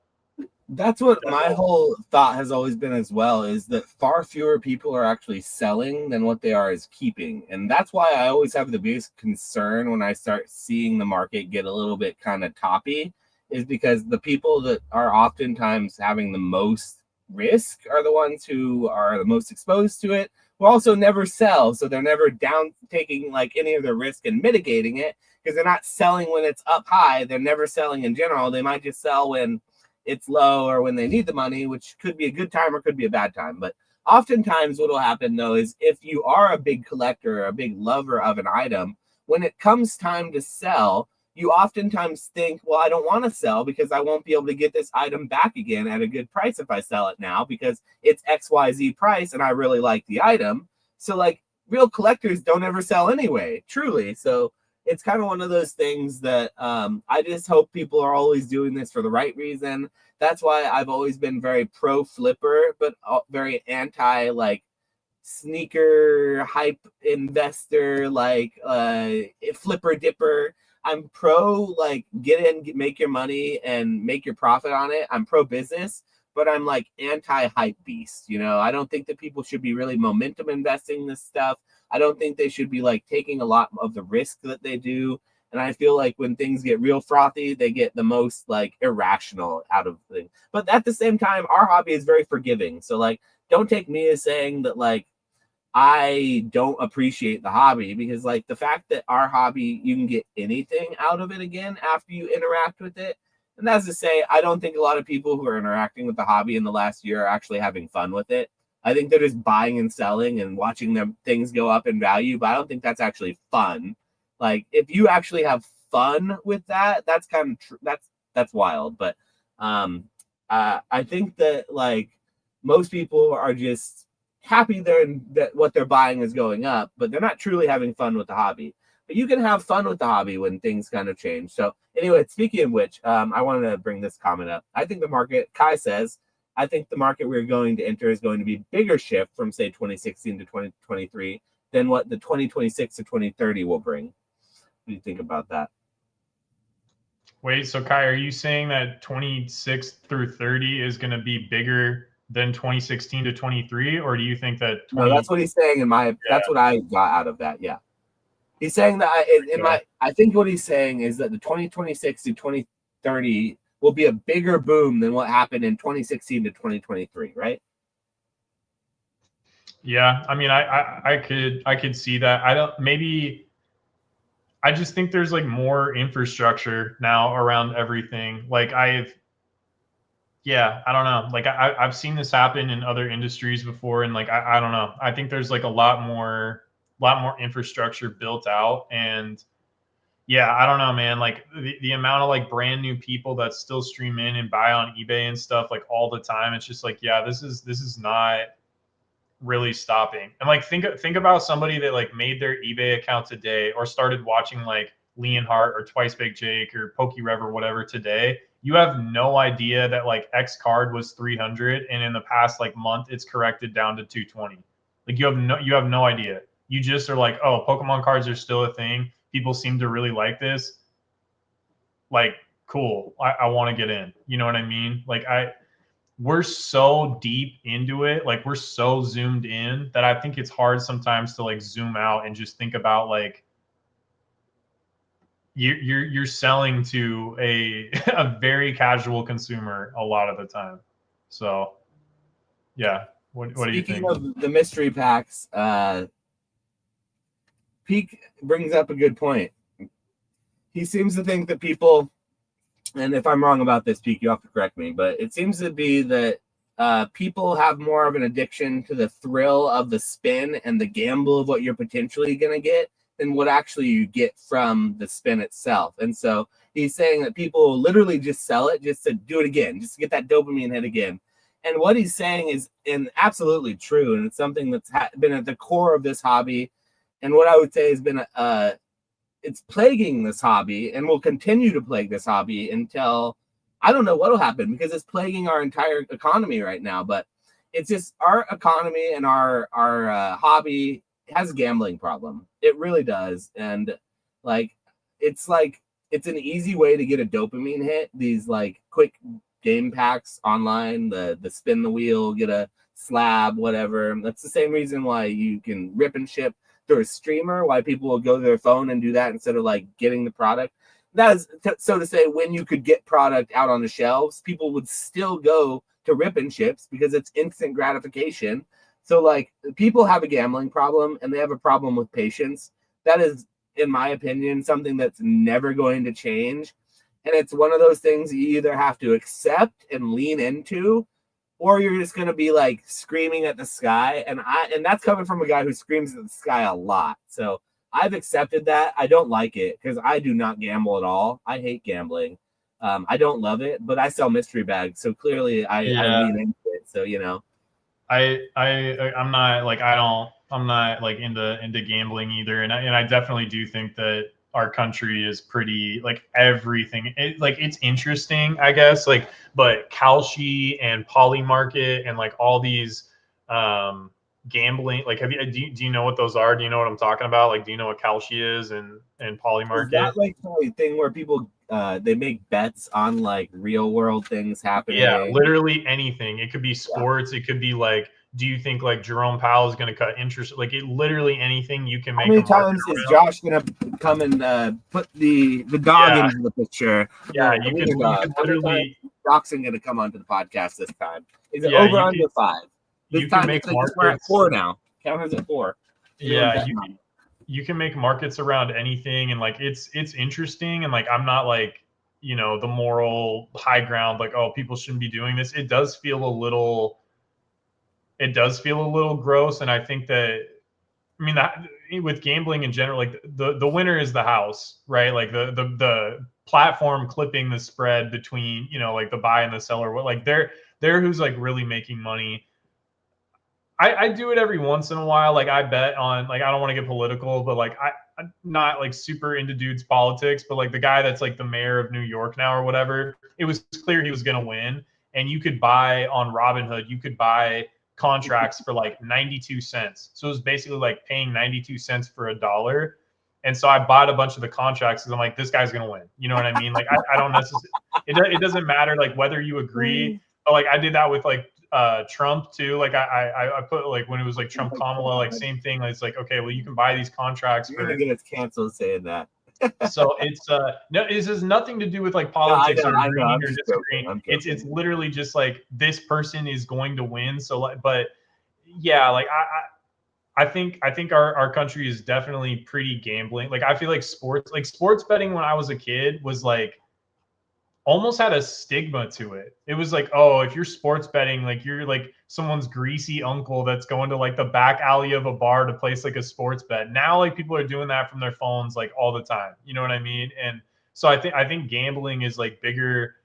Speaker 1: That's what my whole thought has always been as well, is that far fewer people are actually selling than what they are is keeping. And that's why I always have the biggest concern when I start seeing the market get a little bit kind of toppy, is because the people that are oftentimes having the most risk are the ones who are the most exposed to it, who also never sell. So they're never down taking like any of their risk and mitigating it, because they're not selling when it's up high. They're never selling in general. They might just sell when it's low or when they need the money, which could be a good time or could be a bad time. But oftentimes what will happen though is if you are a big collector or a big lover of an item, when it comes time to sell, you oftentimes think, well, I don't want to sell because I won't be able to get this item back again at a good price if I sell it now, because it's XYZ price and I really like the item. So like real collectors don't ever sell anyway, truly. So it's kind of one of those things that I just hope people are always doing this for the right reason. That's why I've always been very pro flipper, but very anti like sneaker hype investor, like flipper dipper. I'm pro like get in, make your money and make your profit on it. I'm pro business, but I'm like anti hype beast. You know, I don't think that people should be really momentum investing this stuff. I don't think they should be like taking a lot of the risk that they do. And I feel like when things get real frothy, they get the most like irrational out of things. But at the same time, our hobby is very forgiving. So like, don't take me as saying that like I don't appreciate the hobby, because like the fact that our hobby, you can get anything out of it again after you interact with it. And that's to say, I don't think a lot of people who are interacting with the hobby in the last year are actually having fun with it. I think they're just buying and selling and watching them things go up in value, but I don't think that's actually fun. Like if you actually have fun with that, that's kind of that's wild. But I think that like most people are just happy that what they're buying is going up, but they're not truly having fun with the hobby. But you can have fun with the hobby when things kind of change. So anyway, speaking of which, I wanted to bring this comment up. I think the market, Kai says, I think the market we're going to enter is going to be a bigger shift from, say, 2016 to 2023 than what the 2026 to 2030 will bring. What do you think about that?
Speaker 2: Wait, so Kai, are you saying that 26 through 30 is going to be bigger than 2016 to 23? Or do you think that
Speaker 1: No, that's what he's saying that's what I got out of that, yeah. He's saying that I think what he's saying is that the 2026 to 2030 will be a bigger boom than what happened in 2016 to 2023, right?
Speaker 2: Yeah, I mean, I could see that. I don't maybe I just think there's like more infrastructure now around everything. Like yeah, I don't know. Like I've seen this happen in other industries before, and like I don't know. I think there's like a lot more infrastructure built out, and yeah, I don't know, man. Like the amount of like brand new people that still stream in and buy on eBay and stuff like all the time. It's just like, yeah, this is not really stopping. And like think about somebody that like made their eBay account today or started watching like Leonhardt or Twice Baked Jake or PokeRev or whatever today. You have no idea that like X card was 300 and in the past like month it's corrected down to 220. Like you have no idea. You just are like, oh, Pokemon cards are still a thing. People seem to really like this. Like, cool. I want to get in. You know what I mean? Like we're so deep into it, like we're so zoomed in that I think it's hard sometimes to like zoom out and just think about like you're selling to a a very casual consumer a lot of the time. So yeah, what do you
Speaker 1: Speaking
Speaker 2: think?
Speaker 1: of the mystery packs, Peak brings up a good point. He seems to think that people, and if I'm wrong about this, Peak, you have to correct me, but it seems to be that people have more of an addiction to the thrill of the spin and the gamble of what you're potentially going to get than what actually you get from the spin itself. And so he's saying that people literally just sell it just to do it again, just to get that dopamine hit again. And what he's saying is absolutely true, and it's something that's been at the core of this hobby, and what I would say has been it's plaguing this hobby and will continue to plague this hobby until I don't know what will happen, because it's plaguing our entire economy right now. But it's just our economy and our hobby has a gambling problem. It really does. And like it's an easy way to get a dopamine hit. These like quick game packs online, the spin the wheel, get a slab, whatever. That's the same reason why you can rip and ship through a streamer, why people will go to their phone and do that instead of like getting the product. That is, so to say, when you could get product out on the shelves, people would still go to rip and ships because it's instant gratification. So like people have a gambling problem and they have a problem with patience. That is, in my opinion, something that's never going to change. And it's one of those things you either have to accept and lean into, or you're just going to be like screaming at the sky. And that's coming from a guy who screams at the sky a lot. So I've accepted that. I don't like it because I do not gamble at all. I hate gambling. I don't love it, but I sell mystery bags. So clearly I lean into it. So, you know,
Speaker 2: I'm not like, I'm not like into gambling either. And I definitely do think that our country is pretty like everything. It's interesting, I guess, like, but Kalshi and Poly Market and like all these gambling, like do you know what those are? Do you know what I'm talking about? Like, do you know what Kalshi is and Poly Market?
Speaker 1: Is that like the thing where people they make bets on like real world things happening?
Speaker 2: Yeah, literally anything. It could be sports. Yeah. It could be like, do you think like Jerome Powell is going to cut interest? Like literally anything you can make.
Speaker 1: How many times is Josh going to come and put the dog into the picture?
Speaker 2: Yeah, you can literally.
Speaker 1: Doxson going to come onto the podcast this time? Is it over under 5? This time it's like we're at 4 now. Counters at 4.
Speaker 2: Yeah, you can make markets around anything, and like it's interesting, and like I'm not like, you know, the moral high ground, like, oh, people shouldn't be doing this. It does feel a little gross. And I think that, I mean, that with gambling in general, like the winner is the house, right? Like the platform clipping the spread between, you know, like the buy and the seller, what, like they're who's like really making money. I do it every once in a while. Like I bet on, like, I don't want to get political, but like I'm not like super into dude's politics, but like the guy that's like the mayor of New York now or whatever, it was clear he was going to win. And you could buy on Robinhood, you could buy contracts for like 92 cents. So it was basically like paying 92 cents for $1. And so I bought a bunch of the contracts because I'm like, this guy's going to win. You know what I mean? Like I don't necessarily, it doesn't matter like whether you agree, but like I did that with like Trump too. Like I put like when it was like Trump Kamala, like same thing. It's like, okay, well you can buy these contracts.
Speaker 1: You're gonna get us canceled saying that.
Speaker 2: So it's no, this has nothing to do with like politics or agreeing or disagreeing. It's literally just like this person is going to win. So like, but yeah, like I think our country is definitely pretty gambling. Like I feel like sports betting when I was a kid was like almost had a stigma to it. It was like, oh, if you're sports betting, like you're like someone's greasy uncle that's going to like the back alley of a bar to place like a sports bet. Now like people are doing that from their phones like all the time. You know what I mean? And so I think gambling is like bigger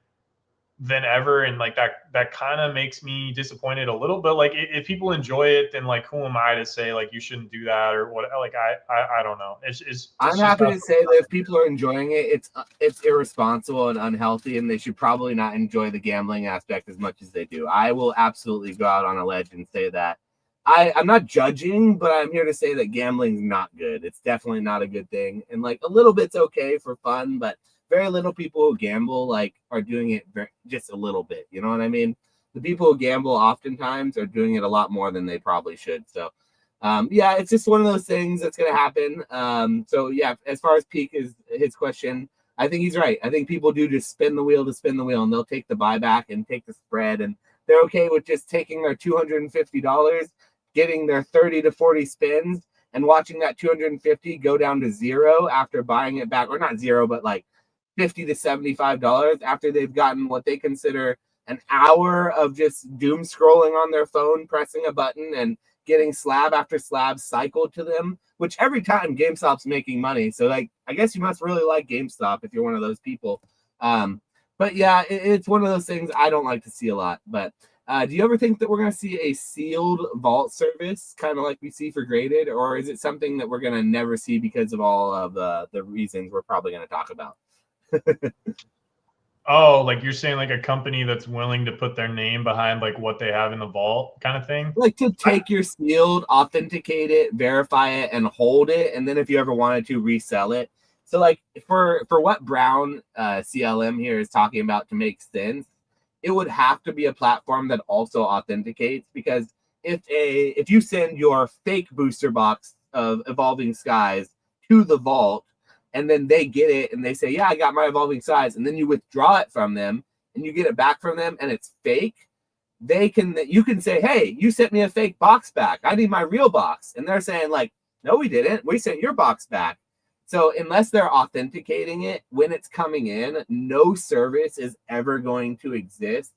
Speaker 2: than ever, and like that kind of makes me disappointed a little bit. Like if people enjoy it, then like who am I to say like you shouldn't do that or what? Like I don't know. It's
Speaker 1: I'm
Speaker 2: just
Speaker 1: happy
Speaker 2: not.
Speaker 1: to say that if people are enjoying it, it's irresponsible and unhealthy, and they should probably not enjoy the gambling aspect as much as they do. I will absolutely go out on a ledge and say that. I'm not judging, but I'm here to say that gambling's not good. It's definitely not a good thing, and like a little bit's okay for fun, but very little people who gamble like are doing it just a little bit. You know what I mean? The people who gamble oftentimes are doing it a lot more than they probably should. So yeah, it's just one of those things that's going to happen. So yeah, as far as Peak is his question, I think he's right. I think people do just spin the wheel to spin the wheel, and they'll take the buyback and take the spread, and they're okay with just taking their $250, getting their 30 to 40 spins, and watching that 250 go down to zero after buying it back, or not zero, but like $50 to $75 after they've gotten what they consider an hour of just doom scrolling on their phone, pressing a button, and getting slab after slab cycled to them, which every time GameStop's making money. So like, I guess you must really like GameStop if you're one of those people. But yeah, it's one of those things I don't like to see a lot. But do you ever think that we're going to see a sealed vault service, kind of like we see for graded, or is it something that we're going to never see because of all of the reasons we're probably going to talk about?
Speaker 2: Oh, like you're saying like a company that's willing to put their name behind like what they have in the vault kind of thing?
Speaker 1: Like to take your sealed, authenticate it, verify it, and hold it, and then if you ever wanted to resell it. So like for what Brown CLM here is talking about to make sense, it would have to be a platform that also authenticates, because if you send your fake booster box of Evolving Skies to the vault, and then they get it and they say, yeah, I got my Evolving Skies, and then you withdraw it from them and you get it back from them and it's fake, you can say, hey, you sent me a fake box back, I need my real box, and they're saying like, no, we didn't, we sent your box back. So unless they're authenticating it when it's coming in, no service is ever going to exist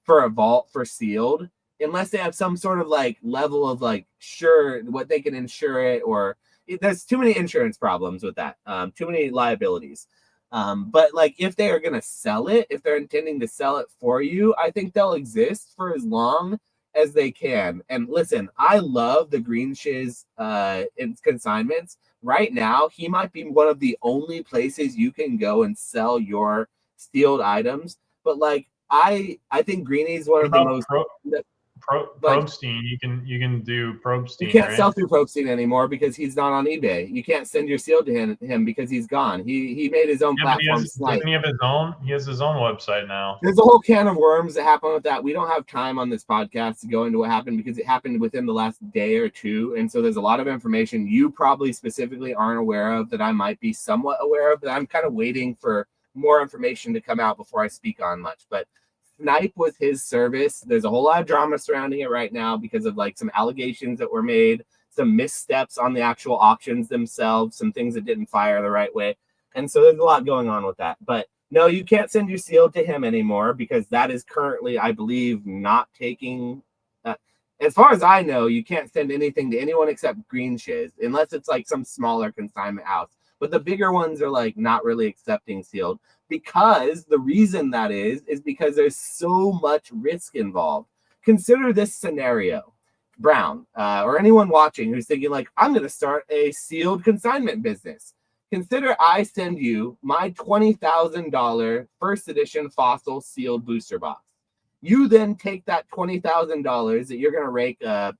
Speaker 1: for a vault for sealed, unless they have some sort of like level of like sure what they can insure it, or there's too many insurance problems with that, too many liabilities. But like if they are going to sell it, if they're intending to sell it for you, I think they'll exist for as long as they can. And listen, I love the Green Shiz in consignments. Right now, he might be one of the only places you can go and sell your sealed items. But like I think Greeny's one
Speaker 2: What
Speaker 1: of the
Speaker 2: about
Speaker 1: most like
Speaker 2: Probstein? You can do
Speaker 1: you
Speaker 2: Probstein,
Speaker 1: can't
Speaker 2: right?
Speaker 1: sell through Probstein anymore because he's not on eBay. You can't send your seal to him because he's gone. He made his own
Speaker 2: Yeah, but
Speaker 1: platform,
Speaker 2: doesn't
Speaker 1: Snipe.
Speaker 2: he have his own? He has his own website now.
Speaker 1: There's a whole can of worms that happened with that. We don't have time on this podcast to go into what happened because it happened within the last day or two. And so there's a lot of information you probably specifically aren't aware of that I might be somewhat aware of, but I'm kind of waiting for more information to come out before I speak on much. But Snipe was his service. There's a whole lot of drama surrounding it right now because of like some allegations that were made, some missteps on the actual auctions themselves, some things that didn't fire the right way. And so there's a lot going on with that. But no, you can't send your seal to him anymore because that is currently, I believe, not taking. As far as I know, you can't send anything to anyone except Green Shiz unless it's like some smaller consignment house. But the bigger ones are like not really accepting sealed, because the reason that is because there's so much risk involved. Consider this scenario, Brown, or anyone watching who's thinking like, I'm going to start a sealed consignment business. Consider I send you my $20,000 first edition fossil sealed booster box. You then take that $20,000 that you're going to rake 5%,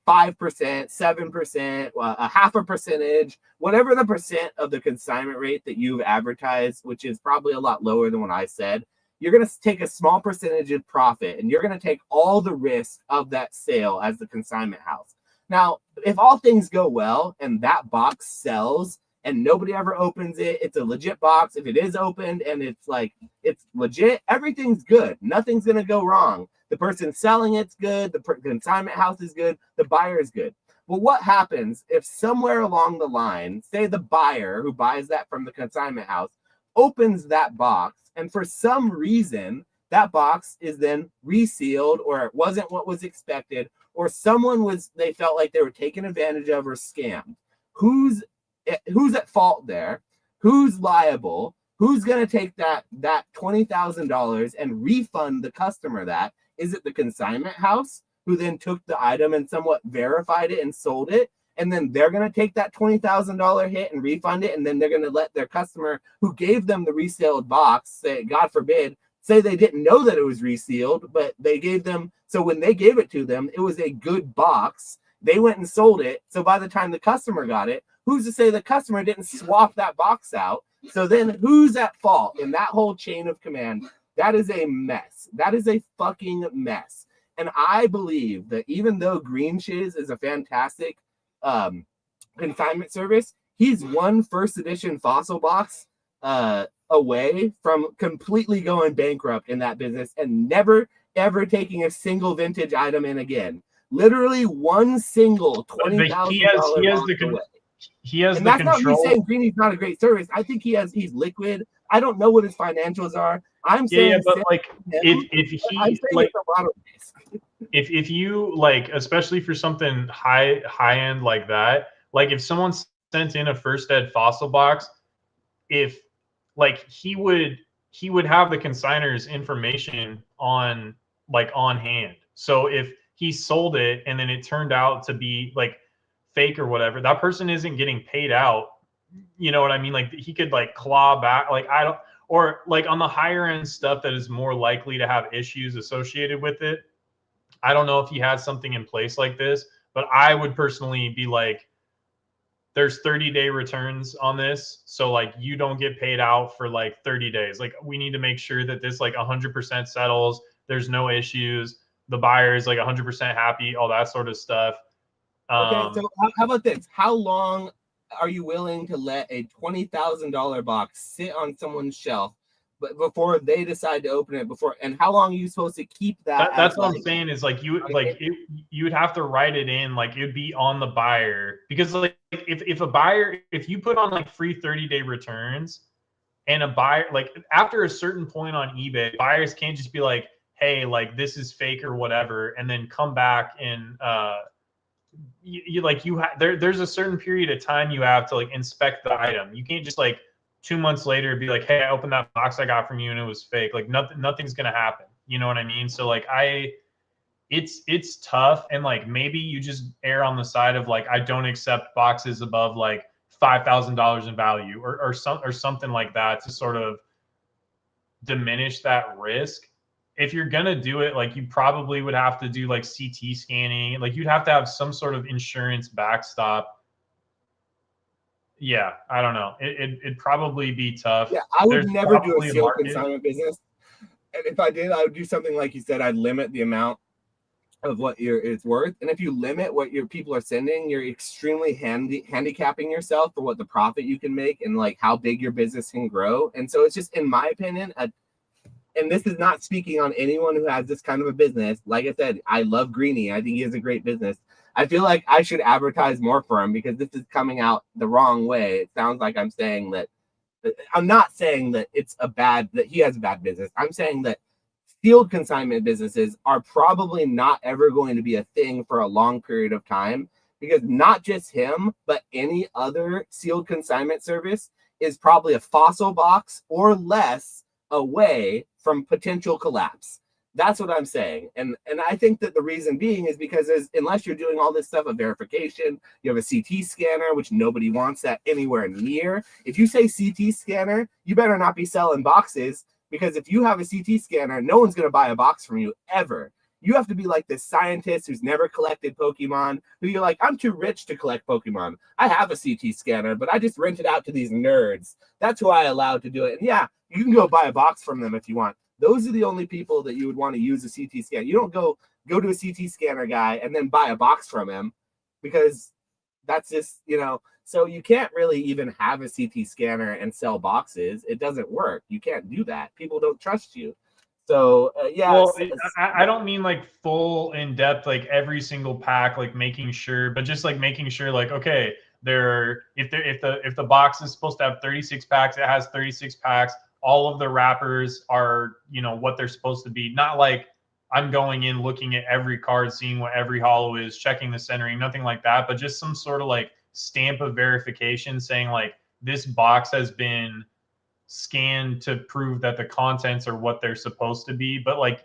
Speaker 1: 7%, a half a percentage, whatever the percent of the consignment rate that you've advertised, which is probably a lot lower than what I said. You're going to take a small percentage of profit, and you're going to take all the risk of that sale as the consignment house. Now, if all things go well and that box sells and nobody ever opens it, it's a legit box. If it is opened and it's like, it's legit, everything's good. Nothing's going to go wrong. The person selling it's good. The consignment house is good. The buyer is good. Well, what happens if somewhere along the line, say the buyer who buys that from the consignment house opens that box, and for some reason that box is then resealed, or it wasn't what was expected, or they felt like they were taken advantage of or scammed? Who's at fault there? Who's liable? Who's going to take that $20,000 and refund the customer that? Is it the consignment house, who then took the item and somewhat verified it and sold it, and then they're going to take that $20,000 hit and refund it, and then they're going to let their customer who gave them the resealed box, say, God forbid, say they didn't know that it was resealed, but they gave them, so when they gave it to them, it was a good box. They went and sold it. So by the time the customer got it, who's to say the customer didn't swap that box out? So then who's at fault in that whole chain of command? That is a mess. That is a fucking mess. And I believe that even though Green Shiz is a fantastic consignment service, he's one first edition fossil box away from completely going bankrupt in that business and never, ever taking a single vintage item in again. Literally one single $20,000 box away.
Speaker 2: He has
Speaker 1: and
Speaker 2: the
Speaker 1: that's
Speaker 2: control.
Speaker 1: Not me saying Greeny's not a great service. I think he's liquid. I don't know what his financials are. I'm saying,
Speaker 2: but like if he like
Speaker 1: it's a lot of risk.
Speaker 2: If you like, especially for something high end like that, like if someone sent in a first ed fossil box, if like he would have the consignor's information on hand. So if he sold it and then it turned out to be like fake or whatever, that person isn't getting paid out. You know what I mean? Like he could like claw back, like I don't, or like on the higher end stuff that is more likely to have issues associated with it. I don't know if he has something in place like this, but I would personally be like, there's 30-day returns on this. So like you don't get paid out for like 30 days. Like we need to make sure that this like 100% settles. There's no issues. The buyer is like 100% happy, all that sort of stuff.
Speaker 1: Okay, so how about this? How long are you willing to let a $20,000 box sit on someone's shelf, but before they decide to open it? And how long are you supposed to keep that?
Speaker 2: That's what I'm saying is like you would have to write it in, like it would be on the buyer, because like if you put on like free 30-day returns, and a buyer, like after a certain point on eBay, buyers can't just be like, hey, like this is fake or whatever, and then come back and there's a certain period of time you have to like inspect the item. You can't just like 2 months later be like, hey, I opened that box I got from you and it was fake. Like nothing's gonna happen. You know what I mean? So like it's tough, and like maybe you just err on the side of like I don't accept boxes above like $5,000 in value or something like that to sort of diminish that risk. If you're gonna do it, like you probably would have to do like CT scanning. Like you'd have to have some sort of insurance backstop. Yeah, I don't know. It'd probably be tough.
Speaker 1: Yeah, I would never do a sealed consignment business. And if I did, I would do something like you said. I'd limit the amount of what it's worth. And if you limit what your people are sending, you're extremely handicapping yourself for what the profit you can make and like how big your business can grow. And so it's just, in my opinion, and this is not speaking on anyone who has this kind of a business. Like I said, I love Greeny. I think he has a great business. I feel like I should advertise more for him because this is coming out the wrong way. It sounds like I'm saying that. I'm not saying that that he has a bad business. I'm saying that sealed consignment businesses are probably not ever going to be a thing for a long period of time, because not just him, but any other sealed consignment service is probably a fossil box or less away from potential collapse. That's what I'm saying. And I think that the reason being is because unless you're doing all this stuff of verification, you have a CT scanner, which nobody wants that anywhere near. If you say CT scanner, you better not be selling boxes, because if you have a CT scanner, no one's going to buy a box from you ever. You have to be like this scientist who's never collected Pokemon, who you're like, I'm too rich to collect Pokemon. I have a CT scanner, but I just rent it out to these nerds. That's who I allow to do it. And yeah, you can go buy a box from them if you want. Those are the only people that you would want to use a CT scanner. You don't go to a CT scanner guy and then buy a box from him, because that's just, so you can't really even have a CT scanner and sell boxes. It doesn't work. You can't do that. People don't trust you. So
Speaker 2: Well, I don't mean like full in depth, like every single pack, like making sure, but just like making sure, like, okay, if the box is supposed to have 36 packs, it has 36 packs. All of the wrappers are, what they're supposed to be. Not like I'm going in looking at every card, seeing what every holo is, checking the centering, nothing like that, but just some sort of like stamp of verification saying like this box has been scanned to prove that the contents are what they're supposed to be. But like,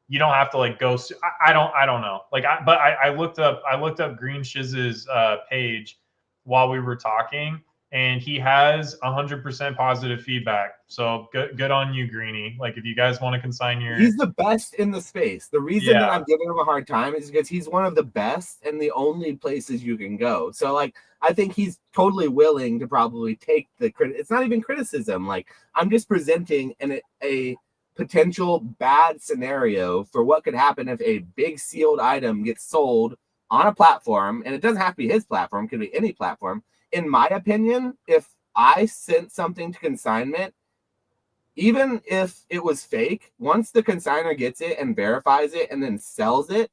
Speaker 2: you don't have to like go. I don't know. Like, I looked up Green Shiz's page while we were talking, and he has 100% positive feedback. So good on you, Greeny. Like, if you guys want to consign your,
Speaker 1: he's the best in the space. The reason that I'm giving him a hard time is because he's one of the best and the only places you can go. So like, I think he's totally willing to probably take the credit. It's not even criticism. Like, I'm just presenting a potential bad scenario for what could happen if a big sealed item gets sold on a platform, and it doesn't have to be his platform, it could be any platform. In my opinion, if I sent something to consignment, even if it was fake, once the consigner gets it and verifies it and then sells it,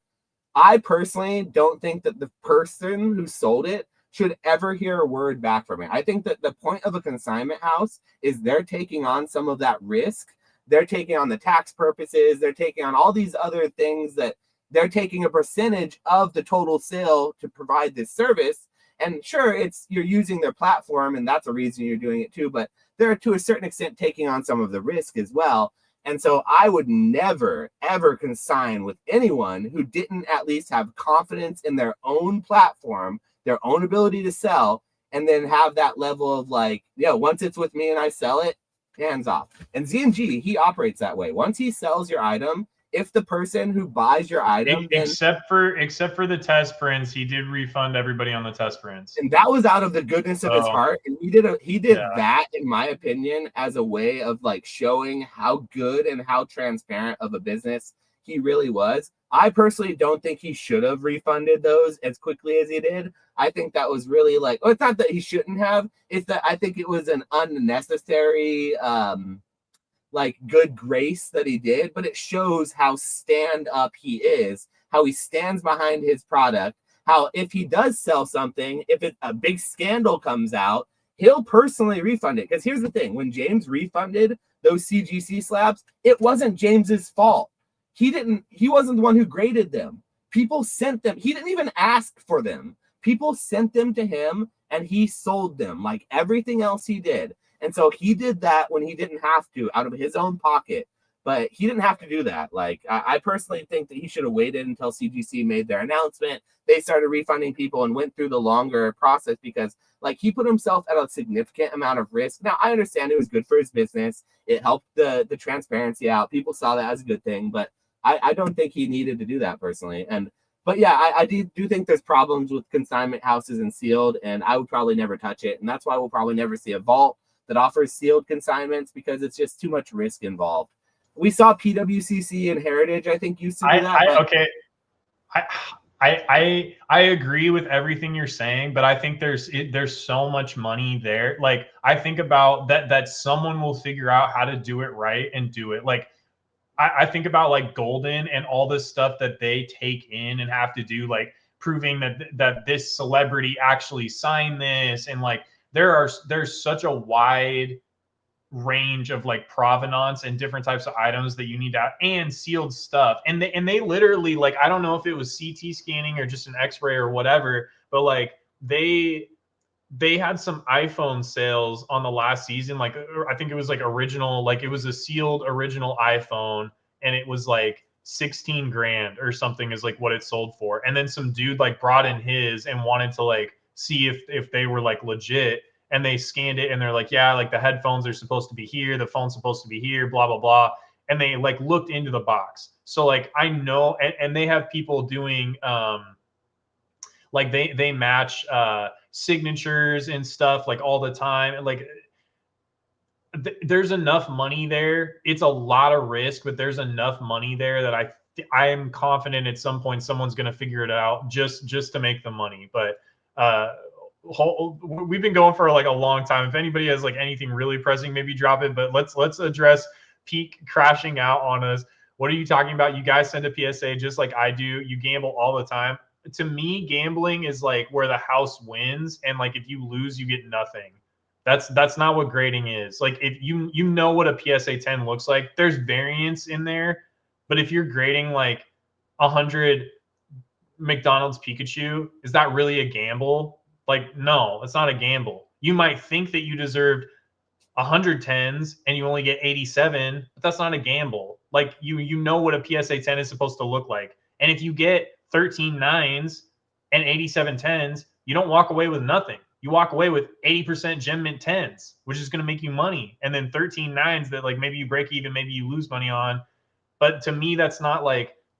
Speaker 1: I personally don't think that the person who sold it should ever hear a word back from it. I think that the point of a consignment house is they're taking on some of that risk. They're taking on the tax purposes. They're taking on all these other things that they're taking a percentage of the total sale to provide this service. And sure, you're using their platform, and that's a reason you're doing it too. But they're to a certain extent taking on some of the risk as well. And so I would never, ever consign with anyone who didn't at least have confidence in their own platform, their own ability to sell, and then have that level of like, once it's with me and I sell it, hands off. And ZNG, he operates that way. Once he sells your item, if the person who buys your item,
Speaker 2: except for the test prints, he did refund everybody on the test prints,
Speaker 1: and that was out of the goodness of his heart. And he did that, in my opinion, as a way of like showing how good and how transparent of a business he really was. I personally don't think he should have refunded those as quickly as he did. I think that was really like, it's not that he shouldn't have, it's that I think it was an unnecessary like good grace that he did, but it shows how stand up he is, how he stands behind his product, how if he does sell something, if a big scandal comes out, he'll personally refund it. Because here's the thing, when James refunded those CGC slabs, it wasn't James's fault. He wasn't the one who graded them. People sent them. He didn't even ask for them. People sent them to him and he sold them like everything else he did. And so he did that when he didn't have to, out of his own pocket. But he didn't have to do that. Like, I personally think that he should have waited until CGC made their announcement. They started refunding people and went through the longer process because, like, he put himself at a significant amount of risk. Now, I understand it was good for his business. It helped the transparency out. People saw that as a good thing. But I don't think he needed to do that personally. But yeah, I do think there's problems with consignment houses and sealed, and I would probably never touch it. And that's why we'll probably never see a vault that offers sealed consignments, because it's just too much risk involved. We saw PWCC and Heritage, I think, used to do that.
Speaker 2: I agree with everything you're saying, but I think there's so much money there. Like, I think about that someone will figure out how to do it right and do it. Like, I think about like Golden and all this stuff that they take in and have to do, like proving that this celebrity actually signed this, and like there's such a wide range of like provenance and different types of items that you need to have, and sealed stuff. And they literally, like, I don't know if it was CT scanning or just an X-ray or whatever, but like they had some iPhone sales on the last season. Like, I think it was like original, like it was a sealed original iPhone, and it was like 16 grand or something is like what it sold for. And then some dude like brought in his and wanted to like see if they were like legit, and they scanned it and they're like, yeah, like the headphones are supposed to be here, the phone's supposed to be here, blah blah blah. And they like looked into the box. So like I know, and they have people doing like they match signatures and stuff like all the time. And like there's enough money there. It's a lot of risk, but there's enough money there that I am confident at some point someone's going to figure it out just to make the money. But we've been going for like a long time. If anybody has like anything really pressing, maybe drop it. But let's address peak crashing out on us. What are you talking about? You guys send a PSA just like I do. You gamble all the time. To me, gambling is like where the house wins, and like if you lose, you get nothing. That's not what grading is. Like if you know what a PSA 10 looks like, there's variance in there, but if you're grading like 100 McDonald's Pikachu, is that really a gamble? Like, no, it's not a gamble. You might think that you deserved 110s and you only get 87, but that's not a gamble. Like you know what a PSA 10 is supposed to look like. And if you get 13 nines and 87 10s, you don't walk away with nothing. You walk away with 80% gem mint 10s, which is going to make you money. And then 13 nines that like maybe you break even, maybe you lose money on. But to me, that's not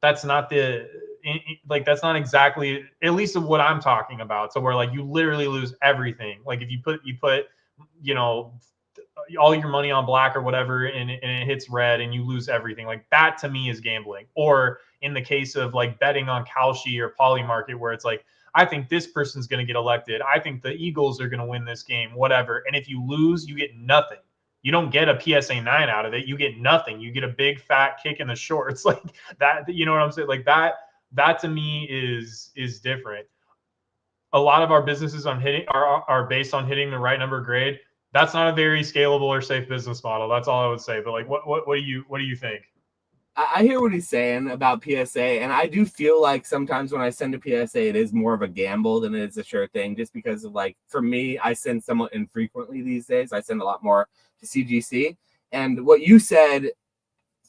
Speaker 2: that's not exactly, at least of what I'm talking about. So where like you literally lose everything. Like if you put you know, all your money on black or whatever, and it hits red and you lose everything. Like that to me is gambling. Or in the case of like betting on Kalshi or Poly Market, where it's like, I think this person's going to get elected. I think the Eagles are going to win this game, whatever. And if you lose, you get nothing. You don't get a PSA 9 out of it. You get nothing. You get a big fat kick in the shorts. Like that, you know what I'm saying? Like that to me is different. A lot of our businesses are based on hitting the right number grade. That's not a very scalable or safe business model. That's all I would say. But like, what do you think?
Speaker 1: I hear what he's saying about PSA, and I do feel like sometimes when I send a PSA, it is more of a gamble than it is a sure thing, just because of like, for me, I send somewhat infrequently these days. I send a lot more to CGC. And what you said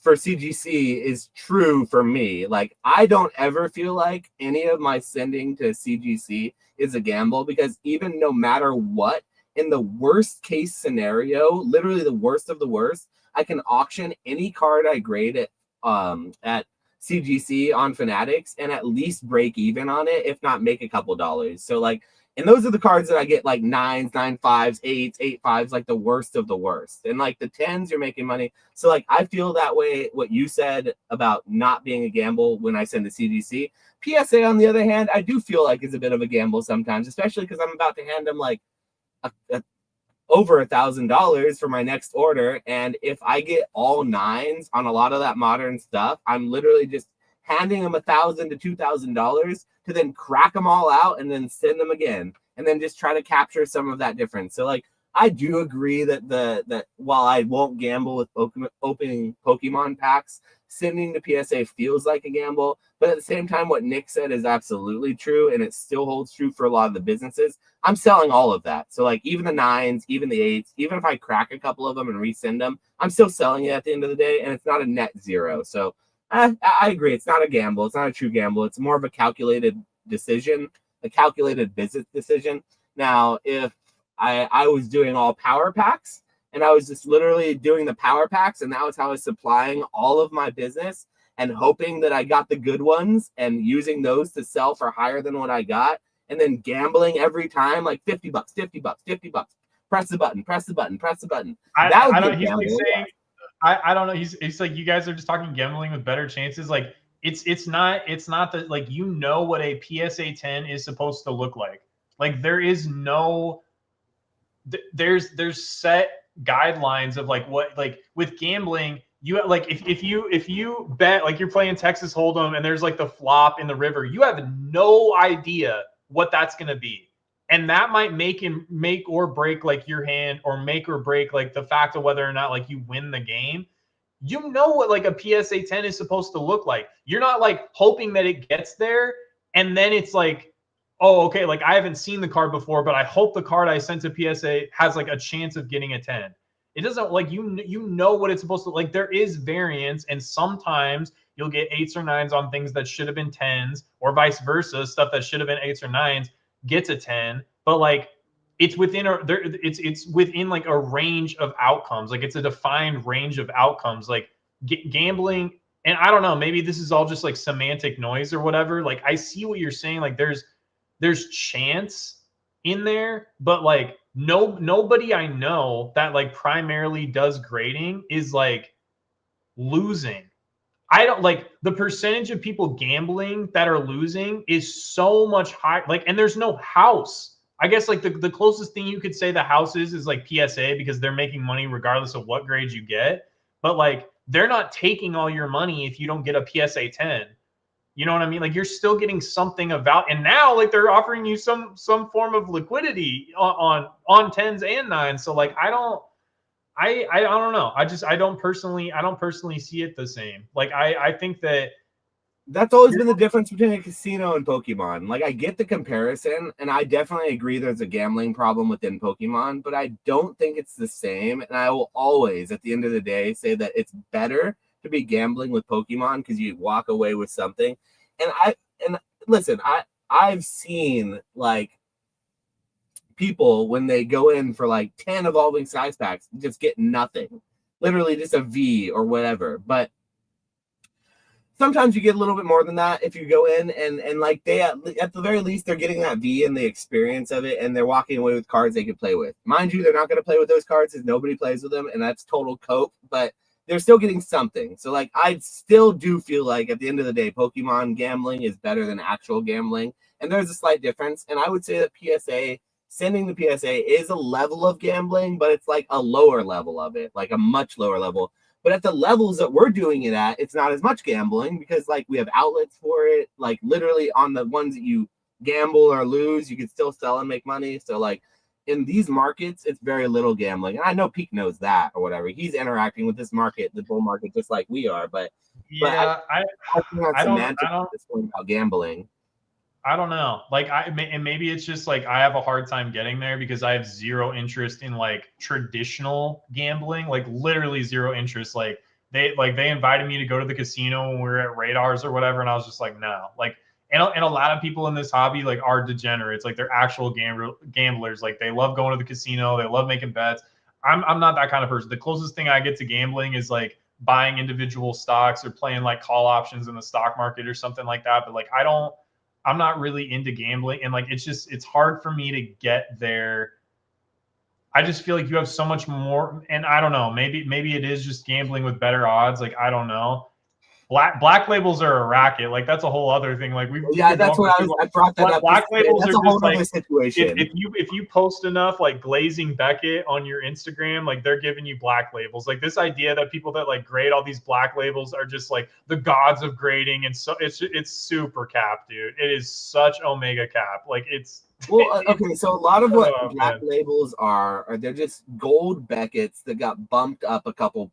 Speaker 1: for CGC is true for me. Like, I don't ever feel like any of my sending to CGC is a gamble, because even no matter what, in the worst case scenario, literally the worst of the worst, I can auction any card I grade at CGC on Fanatics and at least break even on it, if not make a couple dollars. So like, and those are the cards that I get like 9s, 9.5s, 8s, 8.5s, like the worst of the worst. And like the 10s, you're making money. So like, I feel that way, what you said about not being a gamble when I send to CGC. PSA, on the other hand, I do feel like is a bit of a gamble sometimes, especially because I'm about to hand them like over $1,000 for my next order. And if I get all 9s on a lot of that modern stuff, I'm literally just handing them $1,000 to $2,000 to then crack them all out and then send them again, and then just try to capture some of that difference. So like, I do agree that that while I won't gamble with opening Pokemon packs, sending to PSA feels like a gamble. But at the same time, what Nick said is absolutely true, and it still holds true for a lot of the businesses. I'm selling all of that. So like, even the 9s, even the 8s, even if I crack a couple of them and resend them, I'm still selling it at the end of the day, and it's not a net zero. So I agree. It's not a gamble. It's not a true gamble. It's more of a calculated decision, a calculated business decision. Now, if I was doing all power packs, and I was just literally doing the power packs, and that was how I was supplying all of my business, and hoping that I got the good ones and using those to sell for higher than what I got, and then gambling every time, like $50, $50, $50. Press the button, press the button, press the button. That would be a gamble.
Speaker 2: He's like saying, I don't know. He's like, you guys are just talking gambling with better chances. Like it's not that, like, you know what a PSA 10 is supposed to look like. Like there is no, there's set guidelines of like what, like with gambling, you like if you bet, like you're playing Texas Hold'em and there's like the flop in the river, you have no idea what that's gonna be. And that might make or break like your hand, or make or break like the fact of whether or not like you win the game. You know what like a PSA 10 is supposed to look like. You're not like hoping that it gets there and then it's like, oh, okay, like I haven't seen the card before, but I hope the card I sent to PSA has like a chance of getting a 10. It doesn't, like, you know what it's supposed to, like, there is variance, and sometimes you'll get 8s or 9s on things that should have been 10s, or vice versa. Stuff that should have been 8s or 9s gets a 10, but like it's within it's within like a range of outcomes. Like it's a defined range of outcomes. Like gambling, and I don't know, maybe this is all just like semantic noise or whatever. Like I see what you're saying. Like there's chance in there, but like nobody I know that like primarily does grading is like losing. I don't, like, the percentage of people gambling that are losing is so much higher. Like, and there's no house. I guess like the closest thing you could say the house is like PSA, because they're making money regardless of what grade you get. but like they're not taking all your money if you don't get a PSA 10. You know what I mean? Like you're still getting something about, and now like they're offering you some form of liquidity on tens and nines. So like I don't know. I don't personally see it the same. Like I think that
Speaker 1: that's always been the difference between a casino and Pokemon. Like I get the comparison, and I definitely agree there's a gambling problem within Pokemon, but I don't think it's the same. And I will always, at the end of the day, say that it's better to be gambling with Pokemon because you walk away with something. And listen, I've seen like people when they go in for like 10 evolving size packs just get nothing, literally just a V or whatever. But sometimes you get a little bit more than that if you go in and like they at the very least they're getting that V and the experience of it, and they're walking away with cards they could play with. Mind you, they're not going to play with those cards because nobody plays with them, and that's total cope, but they're still getting something. So like I still do feel like at the end of the day, Pokemon gambling is better than actual gambling, and there's a slight difference. And I would say that PSA, sending the PSA is a level of gambling, but it's like a lower level of it, like a much lower level. But at the levels that we're doing it at, it's not as much gambling because like we have outlets for it. Like literally on the ones that you gamble or lose, you can still sell and make money. So like in these markets, it's very little gambling. And I know Peak knows that or whatever. He's interacting with this market, the bull market, just like we are. But
Speaker 2: yeah,
Speaker 1: I think that's semantics at this point about gambling.
Speaker 2: I don't know. Like and maybe it's just like I have a hard time getting there because I have zero interest in like traditional gambling, like literally zero interest. Like they invited me to go to the casino when we were at Radars or whatever, and I was just like, no. Like and a lot of people in this hobby like are degenerates, like they're actual gamblers. Like they love going to the casino, they love making bets. I'm not that kind of person. The closest thing I get to gambling is like buying individual stocks or playing like call options in the stock market or something like that. But like I'm not really into gambling, and like it's hard for me to get there. I just feel like you have so much more, and I don't know, maybe it is just gambling with better odds. Like I don't know. Black labels are a racket. Like that's a whole other thing. Like
Speaker 1: That's what I brought that up.
Speaker 2: Black labels
Speaker 1: that's
Speaker 2: are
Speaker 1: a whole
Speaker 2: just like
Speaker 1: other situation.
Speaker 2: if you post enough like glazing Beckett on your Instagram, like they're giving you black labels. Like this idea that people that like grade all these black labels are just like the gods of grading, and so it's super cap, dude. It is such omega cap. Like it's
Speaker 1: well, okay. So a lot of what black labels are they're just gold Beckett's that got bumped up a couple.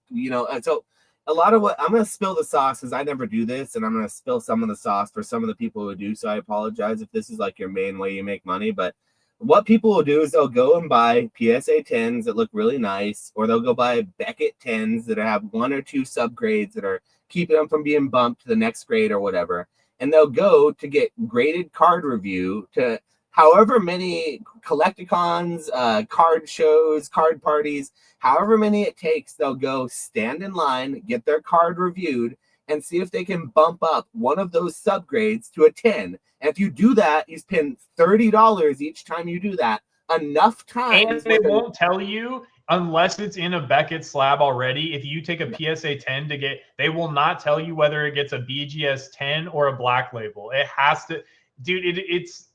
Speaker 1: So a lot of what I'm going to spill the sauce because I never do this, and I'm going to spill some of the sauce for some of the people who do. So I apologize if this is like your main way you make money. But what people will do is they'll go and buy PSA 10s that look really nice, or they'll go buy Beckett 10s that have 1 or 2 subgrades that are keeping them from being bumped to the next grade or whatever. And they'll go to get graded card review to however many collecticons, card shows, card parties, however many it takes, they'll go stand in line, get their card reviewed, and see if they can bump up one of those subgrades to a 10. And if you do that, you spend $30 each time you do that, enough times.
Speaker 2: And they won't tell you unless it's in a Beckett slab already. If you take a PSA 10 to get, they will not tell you whether it gets a BGS 10 or a black label. It has to, dude, it's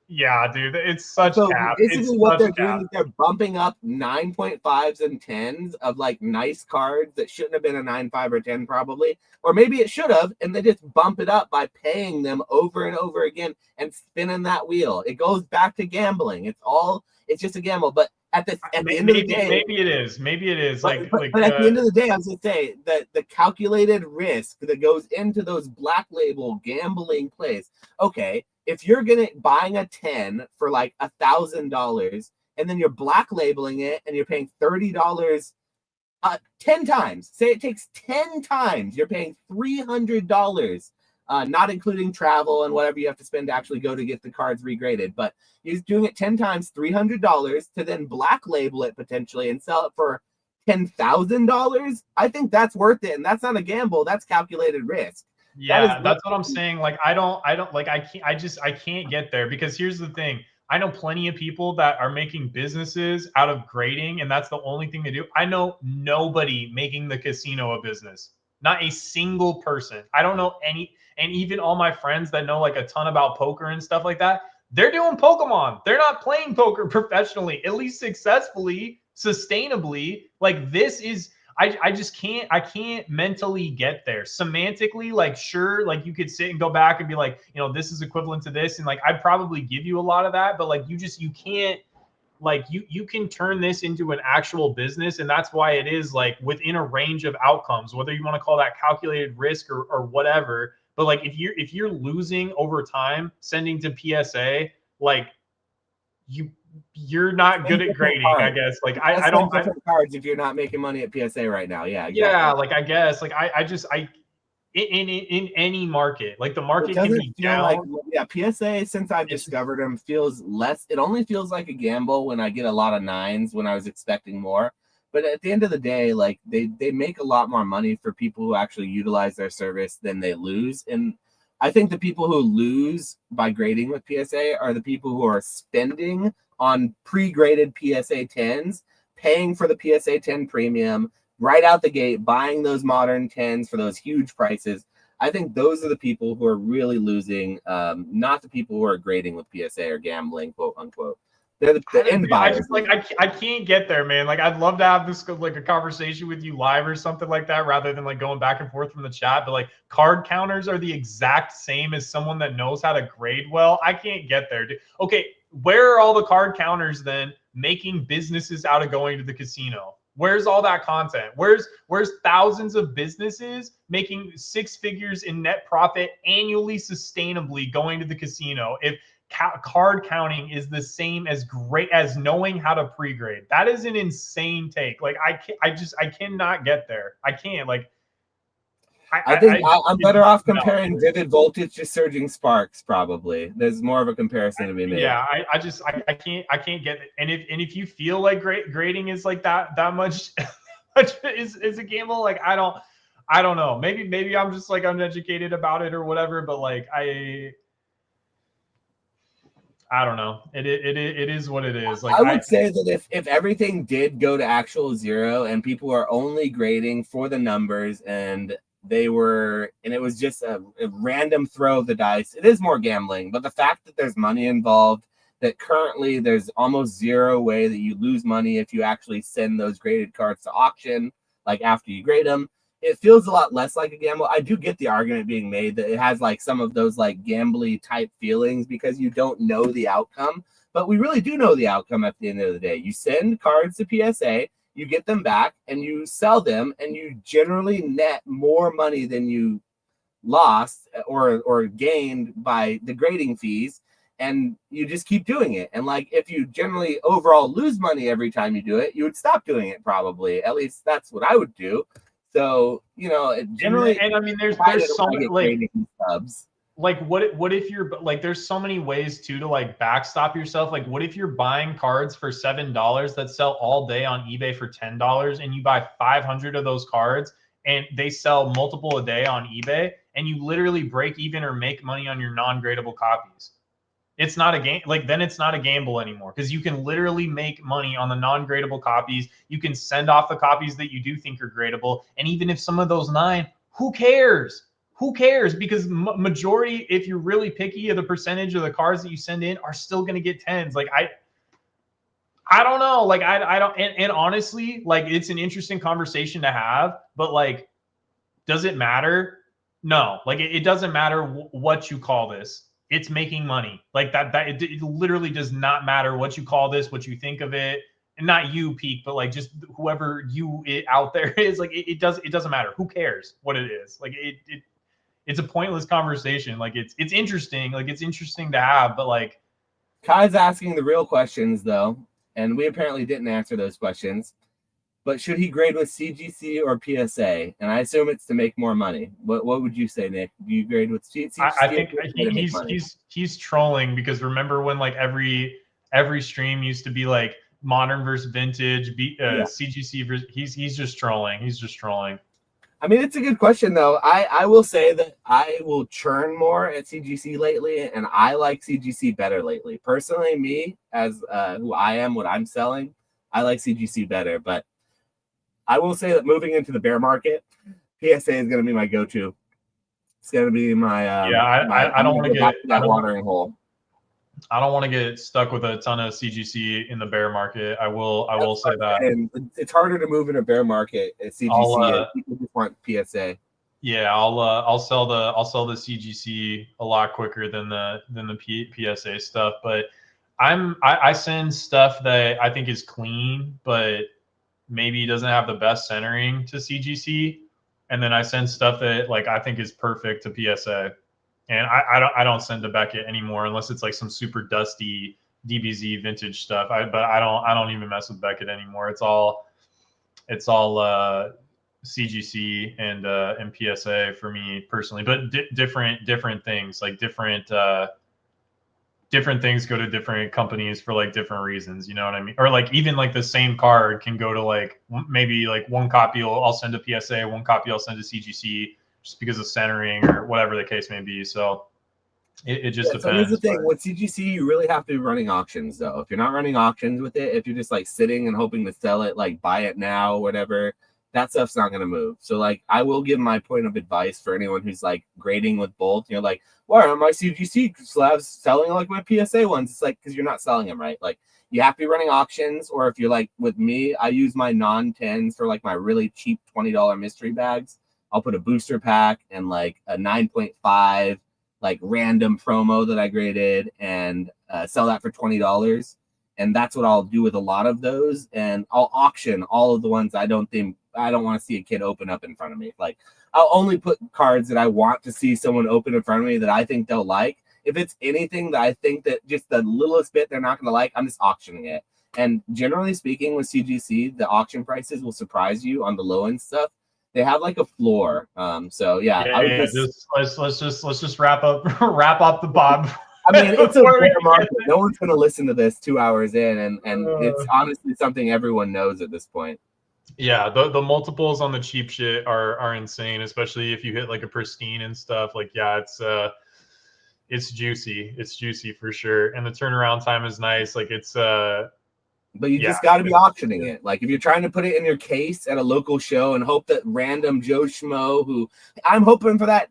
Speaker 2: yeah, dude, it's such cap.
Speaker 1: Basically, what they're doing is they're bumping up 9.5s and 10s of like nice cards that shouldn't have been a 9.5 or 10 probably, or maybe it should have, and they just bump it up by paying them over and over again and spinning that wheel. It goes back to gambling. It's just a gamble. But at the end of the day,
Speaker 2: maybe it is. But
Speaker 1: at the end of the day, I was going to say that the calculated risk that goes into those black label gambling plays. Okay, if you're buying a 10 for like $1,000, and then you're black labeling it and you're paying $30 10 times. Say it takes 10 times, you're paying $300. Not including travel and whatever you have to spend to actually go to get the cards regraded. But he's doing it 10 times, $300 to then black label it potentially and sell it for $10,000. I think that's worth it. And that's not a gamble. That's calculated risk.
Speaker 2: Yeah, that's what I'm saying. Like, I can't get there because here's the thing. I know plenty of people that are making businesses out of grading, and that's the only thing they do. I know nobody making the casino a business. Not a single person. I don't know any. And even all my friends that know like a ton about poker and stuff like that, they're doing Pokemon. They're not playing poker professionally, at least successfully, sustainably. Like this is I just can't mentally get there. Semantically, like sure, like you could sit and go back and be like, this is equivalent to this, and like I'd probably give you a lot of that, but like you can't, like you can turn this into an actual business, and that's why it is like within a range of outcomes, whether you want to call that calculated risk or whatever. But like if you're losing over time sending to PSA, like you're not good at grading, I guess. Like I don't
Speaker 1: different cards if you're not making money at PSA right now. Yeah, exactly.
Speaker 2: Yeah, like I guess like I in any market, like the market can be down.
Speaker 1: Like, PSA, since I've discovered them, feels less. It only feels like a gamble when I get a lot of 9s when I was expecting more. But at the end of the day, like they make a lot more money for people who actually utilize their service than they lose. And I think the people who lose by grading with PSA are the people who are spending on pre-graded PSA 10s, paying for the PSA 10 premium right out the gate, buying those modern 10s for those huge prices. I think those are the people who are really losing, not the people who are grading with PSA or gambling, quote unquote. They're the end buyers.
Speaker 2: I can't get there, man. Like I'd love to have this like a conversation with you live or something like that, rather than like going back and forth from the chat. But like card counters are the exact same as someone that knows how to grade well. I can't get there. Okay, where are all the card counters then making businesses out of going to the casino? Where's all that content? Where's thousands of businesses making 6 figures in net profit annually, sustainably going to the casino? If card counting is the same as great as knowing how to pre-grade, that is an insane take. Like I cannot get there. I can't. Like
Speaker 1: I think I'm better off comparing Vivid Voltage to Surging Sparks. Probably there's more of a comparison to be made.
Speaker 2: Yeah, I can't get it. And if you feel like grading is like that much is a gamble, like I don't know. Maybe I'm just like uneducated about it or whatever. But like I don't know. It is what it is. Like
Speaker 1: I would say that if everything did go to actual zero and people are only grading for the numbers and it was just a random throw of the dice, it is more gambling. But the fact that there's money involved, that currently there's almost zero way that you lose money if you actually send those graded cards to auction, like after you grade them, it feels a lot less like a gamble. I do get the argument being made that it has like some of those like gambly type feelings because you don't know the outcome, but we really do know the outcome at the end of the day. You send cards to PSA, you get them back and you sell them, and you generally net more money than you lost or gained by the grading fees, and you just keep doing it. And like if you generally overall lose money every time you do it, you would stop doing it probably. At least that's what I would do. So, generally,
Speaker 2: and I mean, there's so many like subs. Like what if you're like, there's so many ways too to like backstop yourself. Like what if you're buying cards for $7 that sell all day on eBay for $10, and you buy 500 of those cards and they sell multiple a day on eBay, and you literally break even or make money on your non-gradable copies? It's not a game. Like then it's not a gamble anymore, because you can literally make money on the non-gradable copies. You can send off the copies that you do think are gradable. And even if some of those 9, who cares? Who cares? Because majority, if you're really picky, of the percentage of the cards that you send in are still going to get 10s. Like I don't know. Like I don't. And honestly, like it's an interesting conversation to have. But like, does it matter? No. Like it doesn't matter what you call this. It's making money. Like that it literally does not matter what you call this, what you think of it. And not you, Peak, but like just whoever out there is. Like it doesn't matter. Who cares what it is? Like it's a pointless conversation. Like it's interesting. Like it's interesting to have, but like
Speaker 1: Kai's asking the real questions though, and we apparently didn't answer those questions. But should he grade with CGC or PSA? And I assume it's to make more money. What would you say, Nick? Do you grade with CGC?
Speaker 2: I think he's trolling, because remember when like every stream used to be like modern versus vintage, CGC versus, he's just trolling. He's just trolling.
Speaker 1: I mean, it's a good question though. I will say that I will churn more at CGC lately, and I like CGC better lately. Personally, me as who I am, what I'm selling, I like CGC better, but I will say that moving into the bear market, PSA is going to be my go-to. It's going to be my
Speaker 2: I don't want to get
Speaker 1: that watering hole.
Speaker 2: I don't want to get stuck with a ton of CGC in the bear market. I will say that.
Speaker 1: And it's harder to move in a bear market at CGC. People just want PSA.
Speaker 2: Yeah, I'll sell the CGC a lot quicker than the PSA stuff. But I send stuff that I think is clean, but maybe doesn't have the best centering to CGC, and then I send stuff that like I think is perfect to PSA. And I don't send to Beckett anymore unless it's like some super dusty DBZ vintage stuff. But I don't even mess with Beckett anymore. It's all CGC and PSA for me personally. But different things, like different things go to different companies for like different reasons. You know what I mean? Or like even like the same card can go to like maybe like one copy I'll send to PSA, one copy I'll send to CGC, just because of centering or whatever the case may be. So it just depends.
Speaker 1: So here's the thing: with CGC, you really have to be running auctions, though. If you're not running auctions with it, if you're just like sitting and hoping to sell it, like buy it now, whatever, that stuff's not going to move. So like, I will give my point of advice for anyone who's like grading with both. You know, like, why aren't my CGC slabs selling like my PSA ones? It's like because you're not selling them right. Like, you have to be running auctions, or if you're like with me, I use my non-10s for like my really cheap $20 mystery bags. I'll put a booster pack and like a 9.5 like random promo that I graded and sell that for $20. And that's what I'll do with a lot of those. And I'll auction all of the ones I don't want to see a kid open up in front of me. Like, I'll only put cards that I want to see someone open in front of me that I think they'll like. If it's anything that I think that just the littlest bit they're not going to like, I'm just auctioning it. And generally speaking, with CGC, the auction prices will surprise you on the low end stuff. They have like a floor. So I would
Speaker 2: let's just wrap up the Bob.
Speaker 1: I mean, it's a bear market. No one's going to listen to this 2 hours in, and it's honestly something everyone knows at this point.
Speaker 2: Yeah, the multiples on the cheap shit are insane, especially if you hit like a pristine and stuff. Like, yeah, it's juicy. It's juicy for sure, and the turnaround time is nice. Like, it's
Speaker 1: But you just got to be auctioning it. Like, if you're trying to put it in your case at a local show and hope that random Joe Schmo, who I'm hoping for that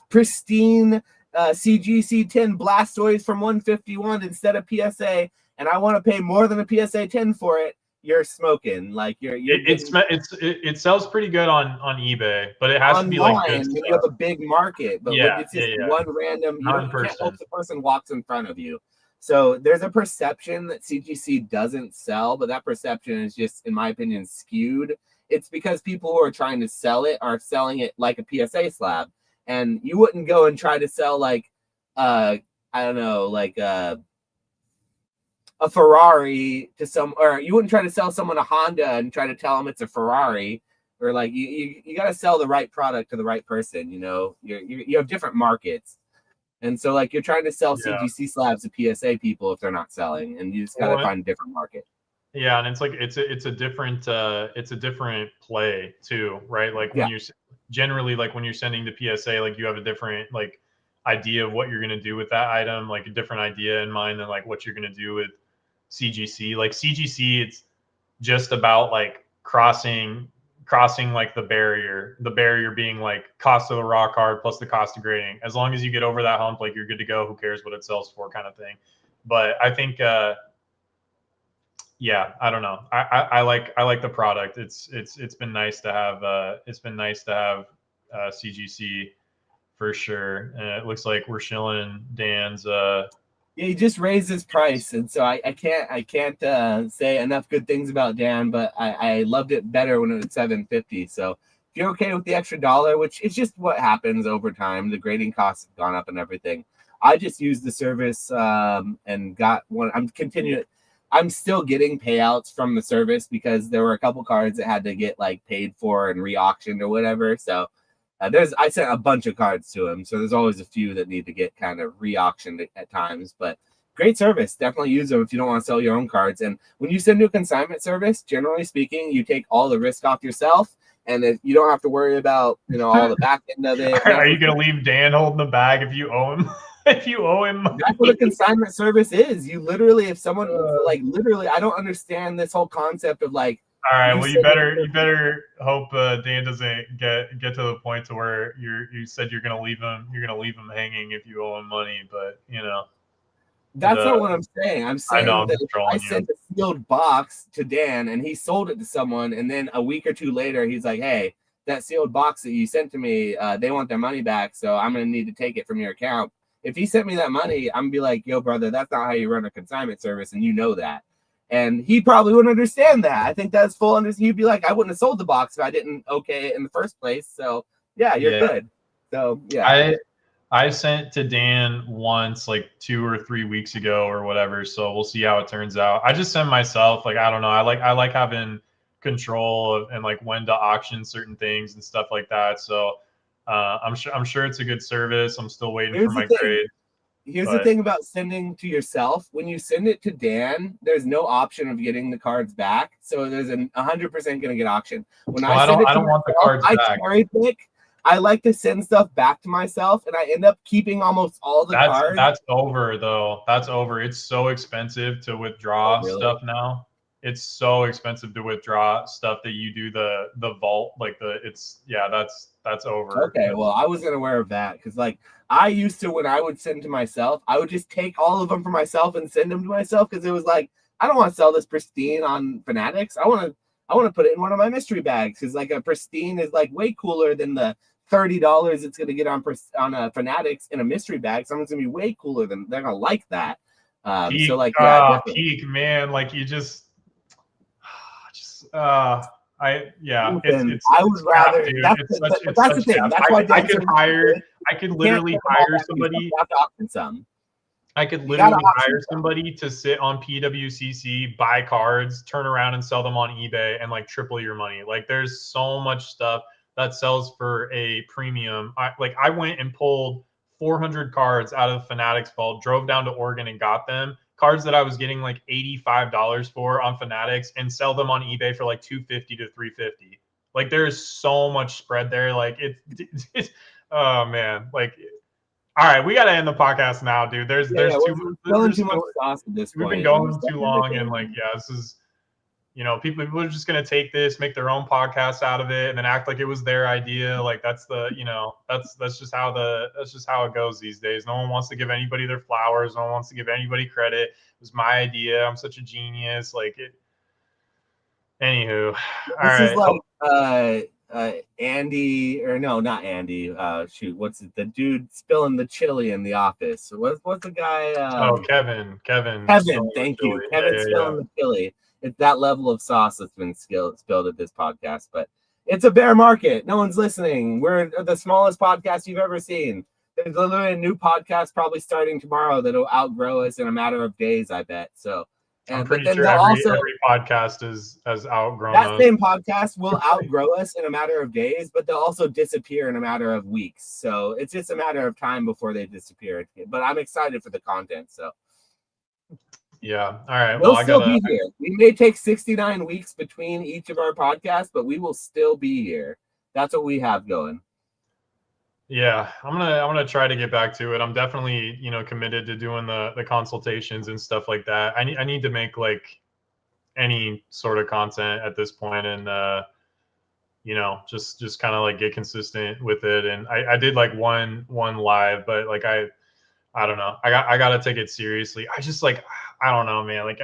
Speaker 1: pristine CGC 10 Blastoise from 151 instead of PSA, and I want to pay more than a PSA 10 for it, you're smoking. Like,
Speaker 2: it sells pretty good on eBay, but it has to be like good stuff.
Speaker 1: You have a big market, but when it's just one random, you can't hope the person walks in front of you. So there's a perception that CGC doesn't sell, but that perception is just, in my opinion, skewed. It's because people who are trying to sell it are selling it like a PSA slab. And you wouldn't go and try to sell like, I don't know, like a Ferrari to or you wouldn't try to sell someone a Honda and try to tell them it's a Ferrari. Or like you got to sell the right product to the right person. You know, you have different markets. And so, like, you're trying to sell CGC slabs to PSA people if they're not selling, and you just got to find a different market.
Speaker 2: Yeah, and it's like it's a different play too, right? Like when you're generally like when you're sending to PSA, like you have a different like idea of what you're gonna do with that item, like a different idea in mind than like what you're gonna do with CGC. Like CGC, it's just about like crossing like the barrier being like cost of the raw card plus the cost of grading. As long as you get over that hump, like you're good to go. Who cares what it sells for, kind of thing. But I think I don't know. I like the product. It's been nice to have CGC for sure. And it looks like we're shilling Dan's
Speaker 1: he just raised his price, and so I can't say enough good things about Dan, but I loved it better when it was $750. So if you're okay with the extra $1, which is just what happens over time, the grading costs have gone up and everything. I just used the service and got one. I'm still getting payouts from the service because there were a couple cards that had to get like paid for and re-auctioned or whatever. So I sent a bunch of cards to him, so there's always a few that need to get kind of re-auctioned at times. But great service. Definitely use them if you don't want to sell your own cards. And when you send to a consignment service, generally speaking, you take all the risk off yourself, and if you don't have to worry about all the back end of it.
Speaker 2: Are you gonna leave Dan holding the bag if you owe him? If you owe him money?
Speaker 1: That's what a consignment service is. You literally, if someone I don't understand this whole concept of like.
Speaker 2: All right. Well, you better hope Dan doesn't get to the point to where you said you're gonna leave him hanging if you owe him money. But
Speaker 1: That's not what I'm saying. I'm
Speaker 2: I know,
Speaker 1: saying
Speaker 2: I'm
Speaker 1: that
Speaker 2: just
Speaker 1: if I
Speaker 2: trolling you.
Speaker 1: sent a sealed box to Dan and he sold it to someone, and then a week or two later, he's like, hey, that sealed box that you sent to me, they want their money back, so I'm going to need to take it from your account. If he sent me that money, I'm going to be like, yo, brother, that's not how you run a consignment service, and you know that. And he probably wouldn't understand that. I think that's full understanding. He'd be like, I wouldn't have sold the box if I didn't okay it in the first place. So, yeah, you're good. So, yeah.
Speaker 2: I sent to Dan once, like 2 or 3 weeks ago or whatever. So we'll see how it turns out. I just send myself. Like, I don't know. I like having control of, and like when to auction certain things and stuff like that. So I'm sure it's a good service. I'm still waiting for my grade.
Speaker 1: Here's the thing about sending to yourself. When you send it to Dan, there's no option of getting the cards back. So there's 100% going to get auctioned. When I don't want the cards back. Cherry pick. I like to send stuff back to myself, and I end up keeping almost all the cards.
Speaker 2: That's over, though. That's over. It's so expensive to withdraw stuff now. It's so expensive to withdraw stuff that you do the vault, like that's over.
Speaker 1: Okay, well, I wasn't aware of that because like I used to, when I would send to myself, I would just take all of them for myself and send them to myself because it was like, I don't want to sell this pristine on Fanatics. I want to put it in one of my mystery bags because like a pristine is like way cooler than the $30 it's going to get on a Fanatics in a mystery bag. Someone's going to be way cooler than they're going to like that.
Speaker 2: Peak,
Speaker 1: so like, yeah,
Speaker 2: peak, man. Like you just I would
Speaker 1: rather.
Speaker 2: dude.
Speaker 1: That's the thing. That's why
Speaker 2: I could literally hire somebody. I could literally hire somebody to sit on PWCC, buy cards, turn around and sell them on eBay, and like triple your money. Like there's so much stuff that sells for a premium. I went and pulled 400 cards out of the Fanatics vault, drove down to Oregon and got them. Cards that I was getting like $85 for on Fanatics, and sell them on eBay for like $250 to $350. Like there's so much spread there. Like it's oh man. Like, all right, we got to end the podcast now, dude. There's too much
Speaker 1: sauce at this point.
Speaker 2: We've been going too long, and like, yeah, this is, people are just gonna take this, make their own podcast out of it, and then act like it was their idea. Like that's just how it goes these days. No one wants to give anybody their flowers. No one wants to give anybody credit. It was my idea. I'm such a genius. Like it. Anywho,
Speaker 1: this is like Andy, or no, not Andy. Shoot, what's it? The dude spilling the chili in the office. What's the guy?
Speaker 2: Kevin.
Speaker 1: Thank you. Kevin spilling the chili. It's that level of sauce that's been spilled at this podcast, but it's a bear market. No one's listening. We're the smallest podcast you've ever seen. There's literally a new podcast probably starting tomorrow that'll outgrow us in a matter of days, I bet. So,
Speaker 2: I'm pretty sure every podcast has outgrown
Speaker 1: that us. Same podcast will outgrow us in a matter of days, but they'll also disappear in a matter of weeks. So it's just a matter of time before they disappear. But I'm excited for the content. So.
Speaker 2: Yeah. All right.
Speaker 1: We'll still be here. We may take 69 weeks between each of our podcasts, but we will still be here. That's what we have going.
Speaker 2: Yeah, I'm gonna try to get back to it. I'm definitely committed to doing the consultations and stuff like that. I need to make like any sort of content at this point, and just kind of like get consistent with it. And I did like one live, but like I don't know. I gotta take it seriously. I don't know, man. Like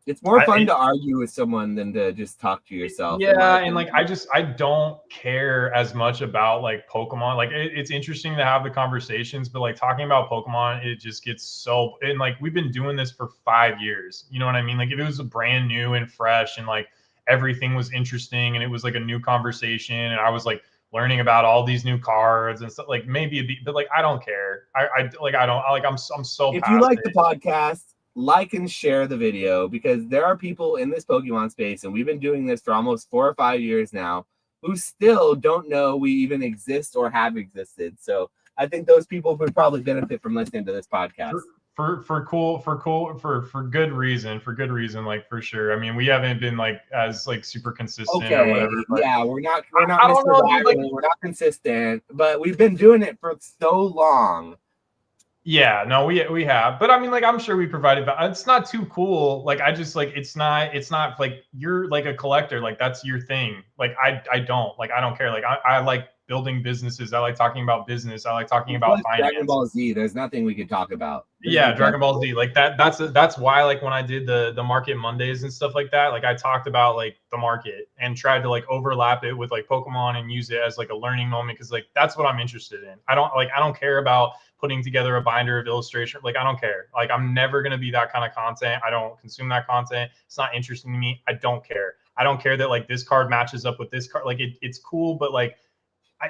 Speaker 1: it's more fun to argue with someone than to just talk to yourself.
Speaker 2: Yeah, and like I don't care as much about like Pokemon. Like it's interesting to have the conversations, but like talking about Pokemon, it just gets so, and like we've been doing this for 5 years. You know what I mean? Like if it was a brand new and fresh and like everything was interesting and it was like a new conversation and I was like learning about all these new cards and stuff, like maybe but like I don't care. I'm so
Speaker 1: if you like the podcast, like and share the video, because there are people in this Pokemon space, and we've been doing this for almost 4 or 5 years now, who still don't know we even exist or have existed. So I think those people would probably benefit from listening to this podcast.
Speaker 2: For good reason, like for sure. I mean, we haven't been like as like super consistent or whatever.
Speaker 1: Yeah, we're not we're not consistent, but we've been doing it for so long.
Speaker 2: Yeah, no, we have, but I mean, like, I'm sure we provided, but it's not too cool. Like, I just like, it's not like you're like a collector, like that's your thing. Like, I don't care. Like, I like building businesses. I like talking about business. I like talking
Speaker 1: Plus
Speaker 2: about finance.
Speaker 1: Dragon Ball Z, there's nothing we could talk about.
Speaker 2: Yeah, Dragon Ball Z, like that's why, like, when I did the market Mondays and stuff like that, like I talked about like the market and tried to like overlap it with like Pokemon and use it as like a learning moment, because like that's what I'm interested in. I don't care about putting together a binder of illustration. Like I don't care. Like I'm never gonna be that kind of content. I don't consume that content. It's not interesting to me. I don't care. I don't care that like this card matches up with this card. Like it's cool, but like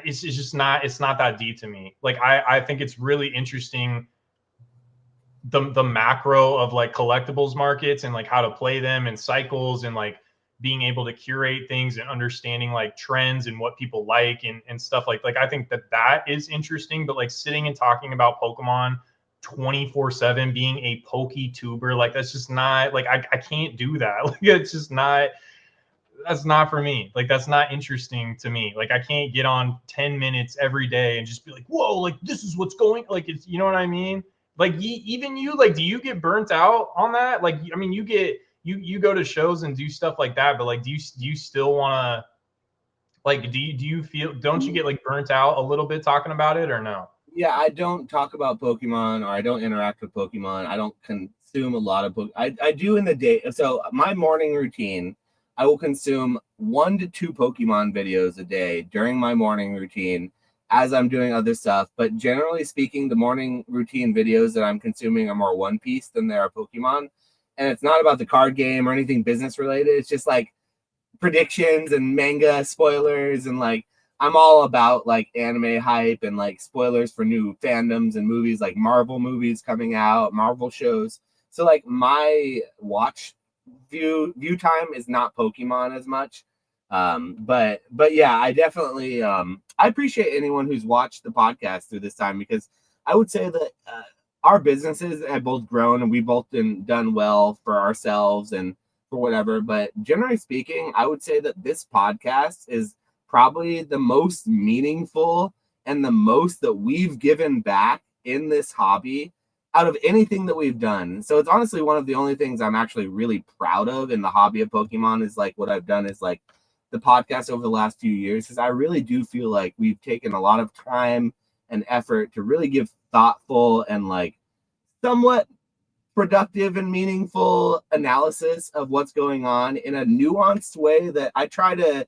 Speaker 2: it's just not, it's not that deep to me. Like I think it's really interesting, the macro of like collectibles markets and like how to play them and cycles, and like being able to curate things and understanding like trends and what people like and stuff like I think that is interesting. But like sitting and talking about Pokemon 24/7, being a Poketuber, like that's just not, like I can't do that. Like it's just not, that's not for me. Like that's not interesting to me. Like I can't get on 10 minutes every day and just be like, whoa, like this is what's going, like it's, you know what I mean? Like even you, like, do you get burnt out on that? Like, I mean, you go to shows and do stuff like that, but like, do you still want to, like, do you feel, don't you get like burnt out a little bit talking about it, or no?
Speaker 1: Yeah, I don't talk about Pokemon, or I don't interact with Pokemon. I don't consume a lot of I do in the day. So my morning routine, I will consume 1 to 2 Pokemon videos a day during my morning routine as I'm doing other stuff. But generally speaking, the morning routine videos that I'm consuming are more One Piece than they are Pokemon. And it's not about the card game or anything business related. It's just like predictions and manga spoilers, and like I'm all about like anime hype and like spoilers for new fandoms and movies, like Marvel movies coming out, Marvel shows. So like my watch view time is not Pokemon as much. But yeah, I definitely I appreciate anyone who's watched the podcast through this time, because I would say that our businesses have both grown and we've both done well for ourselves and for whatever. But generally speaking, I would say that this podcast is probably the most meaningful and the most that we've given back in this hobby out of anything that we've done. So it's honestly one of the only things I'm actually really proud of in the hobby of Pokemon, is like what I've done is like the podcast over the last few years, because I really do feel like we've taken a lot of time and effort to really give thoughtful and like somewhat productive and meaningful analysis of what's going on in a nuanced way that I try to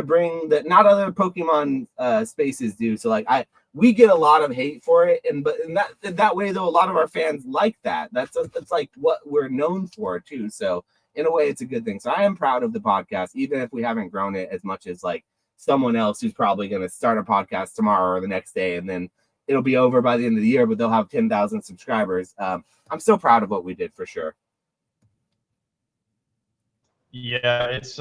Speaker 1: bring, that not other Pokemon spaces do. So like we get a lot of hate for it, but in that way though, a lot of our fans like that. That's like what we're known for too. So in a way, it's a good thing. So I am proud of the podcast, even if we haven't grown it as much as like someone else who's probably going to start a podcast tomorrow or the next day, and then it'll be over by the end of the year, but they'll have 10,000 subscribers. I'm so proud of what we did for sure.
Speaker 2: Yeah, it's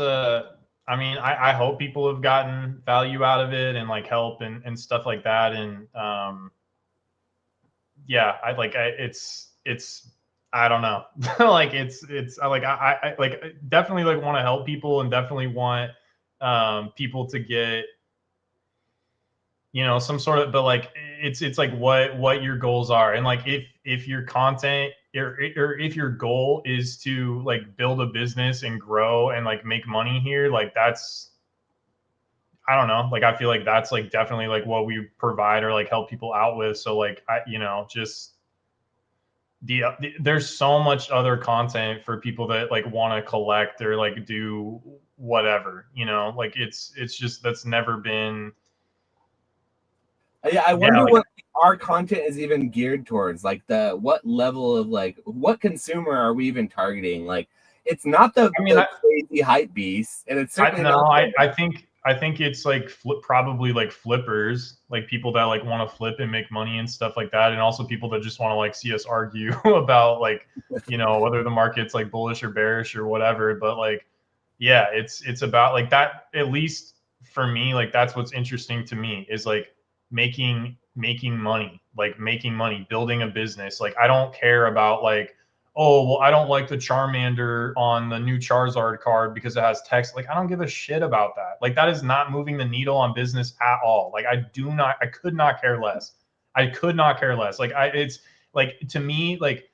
Speaker 2: I mean, I hope people have gotten value out of it and like help and stuff like that. And yeah, it's I don't know. Like it's I like definitely like want to help people, and definitely want people to get, you know, some sort of, but like it's like what your goals are. And like if your content or if your goal is to like build a business and grow and like make money here, like that's, I don't know, like I feel like that's like definitely like what we provide or like help people out with. So like you know, just there's so much other content for people that like want to collect or like do whatever, you know, like it's just, that's never been.
Speaker 1: Yeah, I wonder
Speaker 2: like,
Speaker 1: what our content is even geared towards. Like what level of like what consumer are we even targeting? Like it's not the crazy hype beast, and it's certainly
Speaker 2: I think it's like probably like flippers, like people that like want to flip and make money and stuff like that, and also people that just want to like see us argue about like, you know, whether the market's like bullish or bearish or whatever. But like, yeah, it's about like that, at least for me, like that's what's interesting to me, is like making money, like making money, building a business. Like I don't care about like, oh, well, I don't like the Charmander on the new Charizard card because it has text. Like, I don't give a shit about that. Like, that is not moving the needle on business at all. Like, I could not care less. I could not care less. Like, it's like, to me, like,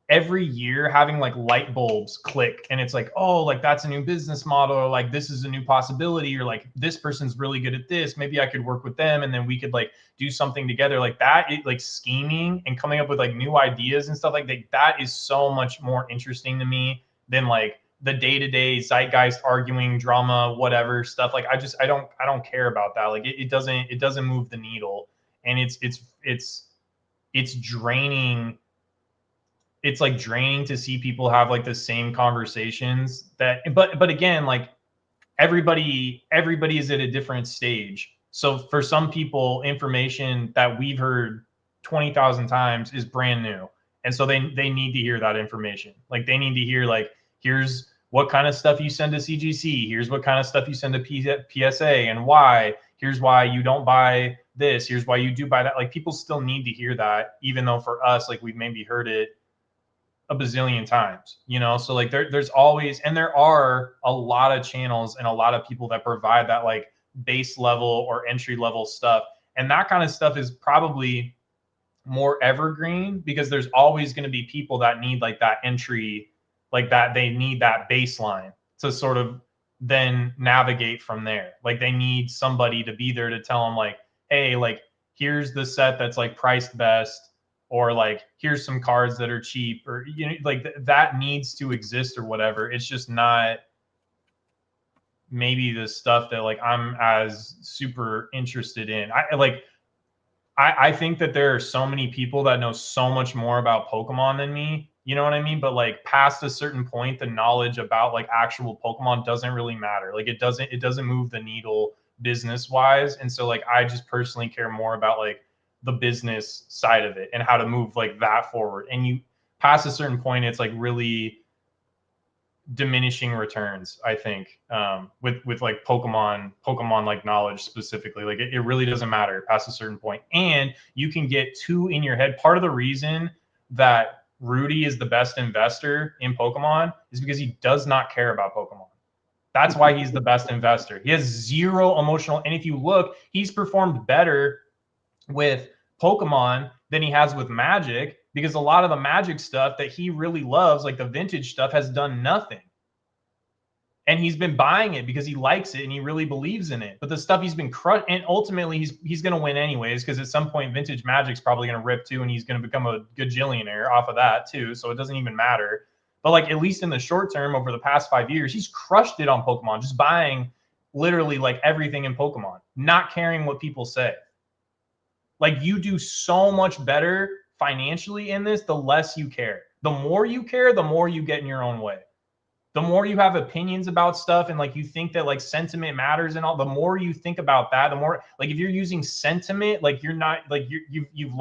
Speaker 2: every year having like light bulbs click, and it's like, oh, like that's a new business model, or like this is a new possibility, or like this person's really good at this, maybe I could work with them and then we could like do something together. Like that, like scheming and coming up with like new ideas and stuff like that, that is so much more interesting to me than like the day-to-day zeitgeist arguing drama, whatever stuff. Like I don't care about that. Like it doesn't move the needle, and it's draining. It's like draining to see people have like the same conversations that, but again, like everybody is at a different stage. So for some people, information that we've heard 20,000 times is brand new. And so they need to hear that information. Like they need to hear like, here's what kind of stuff you send to CGC. Here's what kind of stuff you send to PSA and why. Here's why you don't buy this. Here's why you do buy that. Like people still need to hear that, even though for us, like we've maybe heard it a bazillion times, you know? So like there's always, and there are a lot of channels and a lot of people that provide that like base level or entry level stuff. And that kind of stuff is probably more evergreen because there's always going to be people that need like that entry, like that they need that baseline to sort of then navigate from there. Like they need somebody to be there to tell them like, hey, like here's the set that's like priced best, or like here's some cards that are cheap, or you know, like that needs to exist or whatever. It's just not maybe the stuff that like I'm as super interested in. I think that there are so many people that know so much more about Pokemon than me. You know what I mean? But like past a certain point, the knowledge about like actual Pokemon doesn't really matter. Like it doesn't move the needle business wise. And so like I just personally care more about like the business side of it and how to move like that forward. And you past a certain point, it's like really diminishing returns, I think, with like Pokemon like knowledge specifically. Like it really doesn't matter past a certain point, and you can get too in your head. Part of the reason that Rudy is the best investor in Pokemon is because he does not care about Pokemon. That's why he's the best investor. He has zero emotional, and if you look, he's performed better with Pokemon than he has with Magic, because a lot of the Magic stuff that he really loves, like the vintage stuff, has done nothing. And he's been buying it because he likes it and he really believes in it. But the stuff he's been crushed, and ultimately he's going to win anyways, because at some point vintage Magic's probably going to rip too, and he's going to become a gajillionaire off of that too. So it doesn't even matter. But like at least in the short term, over the past 5 years, he's crushed it on Pokemon, just buying literally like everything in Pokemon, not caring what people say. Like you do so much better financially in this, the less you care. The more you care, the more you get in your own way. The more you have opinions about stuff and like you think that like sentiment matters and all, the more you think about that, the more like if you're using sentiment, like you're not like you've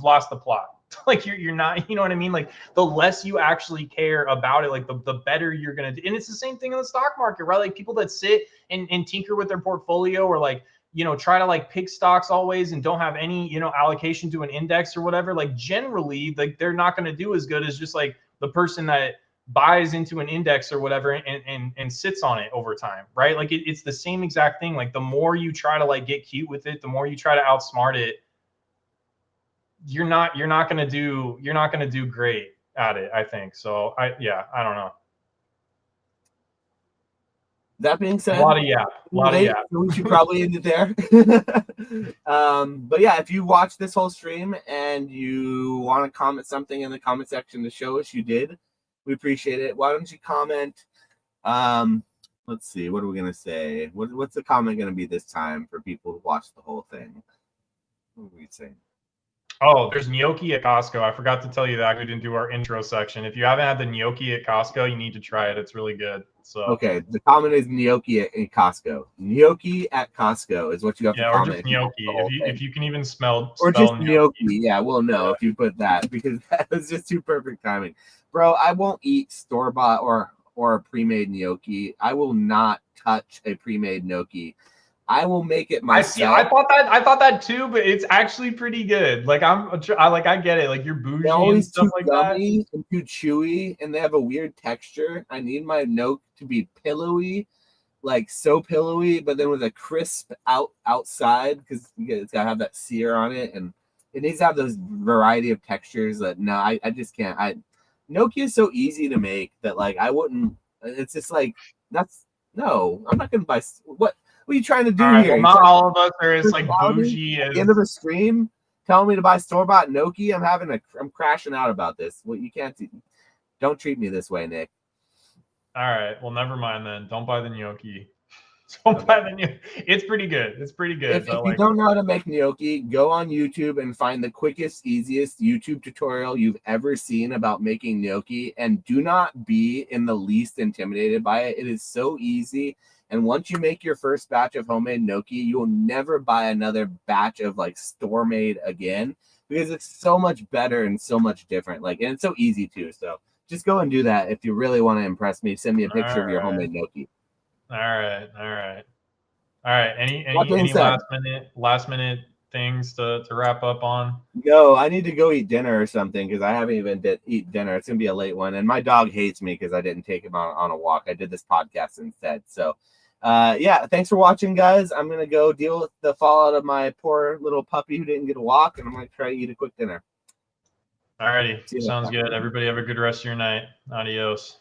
Speaker 2: lost the plot. Like you're not, you know what I mean? Like the less you actually care about it, like the better you're gonna do. And it's the same thing in the stock market, right? Like people that sit and tinker with their portfolio, or like, you know, try to like pick stocks always and don't have any, you know, allocation to an index or whatever, like generally like they're not going to do as good as just like the person that buys into an index or whatever and sits on it over time, right? Like it's the same exact thing. Like the more you try to like get cute with it, the more you try to outsmart it, you're not going to do great at it, I think. So I don't know.
Speaker 1: That being said,
Speaker 2: a lot of yap.
Speaker 1: We should probably end it there. But yeah, if you watched this whole stream and you want to comment something in the comment section to show us you did, we appreciate it. Why don't you comment? Let's see. What are we gonna say? What's the comment gonna be this time for people who watched the whole thing? What are we saying?
Speaker 2: Oh, there's gnocchi at Costco. I forgot to tell you that. We didn't do our intro section. If you haven't had the gnocchi at Costco, you need to try it. It's really good. So
Speaker 1: okay, the comment is gnocchi at Costco. Gnocchi at Costco is what you have to comment.
Speaker 2: Or just gnocchi. If you can even spell
Speaker 1: just gnocchi. Yeah, we'll know if you put that, because that was just too perfect timing. Bro, I won't eat store-bought or a pre-made gnocchi. I will not touch a pre-made gnocchi. I will make it myself.
Speaker 2: I thought that too, but it's actually pretty good. Like I get it. Like you're bougie and stuff like that.
Speaker 1: And too chewy, and they have a weird texture. I need my gnocchi to be pillowy, like so pillowy, but then with a crisp outside, because it's gotta have that sear on it, and it needs to have those variety of textures that I just can't. gnocchi is so easy to make that like I wouldn't. It's just like no. I'm not gonna buy what. What are you trying to
Speaker 2: All
Speaker 1: do
Speaker 2: right.
Speaker 1: here?
Speaker 2: Well,
Speaker 1: You
Speaker 2: not
Speaker 1: trying
Speaker 2: all of us are
Speaker 1: to
Speaker 2: as like
Speaker 1: personality
Speaker 2: bougie
Speaker 1: at
Speaker 2: as.
Speaker 1: the end of a stream telling me to buy store bought gnocchi? I'm crashing out about this. Well, you can't. Don't treat me this way, Nick.
Speaker 2: All right. Well, never mind then. Don't buy the gnocchi. Don't
Speaker 1: Okay.
Speaker 2: buy the gnocchi. It's pretty good. It's pretty good.
Speaker 1: If
Speaker 2: But
Speaker 1: you
Speaker 2: like,
Speaker 1: don't know how to make gnocchi, go on YouTube and find the quickest, easiest YouTube tutorial you've ever seen about making gnocchi. And do not be in the least intimidated by it. It is so easy. And once you make your first batch of homemade gnocchi, you will never buy another batch of like store made again because it's so much better and so much different. Like, and it's so easy too. So just go and do that if you really want to impress me. Send me a picture of your homemade gnocchi.
Speaker 2: All right. All right. All right.
Speaker 1: That being
Speaker 2: Any
Speaker 1: said,
Speaker 2: last minute things to wrap up on?
Speaker 1: no, I need to go eat dinner or something because I haven't even eat dinner. It's gonna be a late one, and my dog hates me because I didn't take him on a walk. I did this podcast instead. So, yeah, thanks for watching, guys. I'm gonna go deal with the fallout of my poor little puppy who didn't get a walk, and I'm gonna try to eat a quick dinner.
Speaker 2: All righty.
Speaker 1: See you
Speaker 2: Sounds
Speaker 1: later.
Speaker 2: good. Everybody have a good rest of your night. Adios.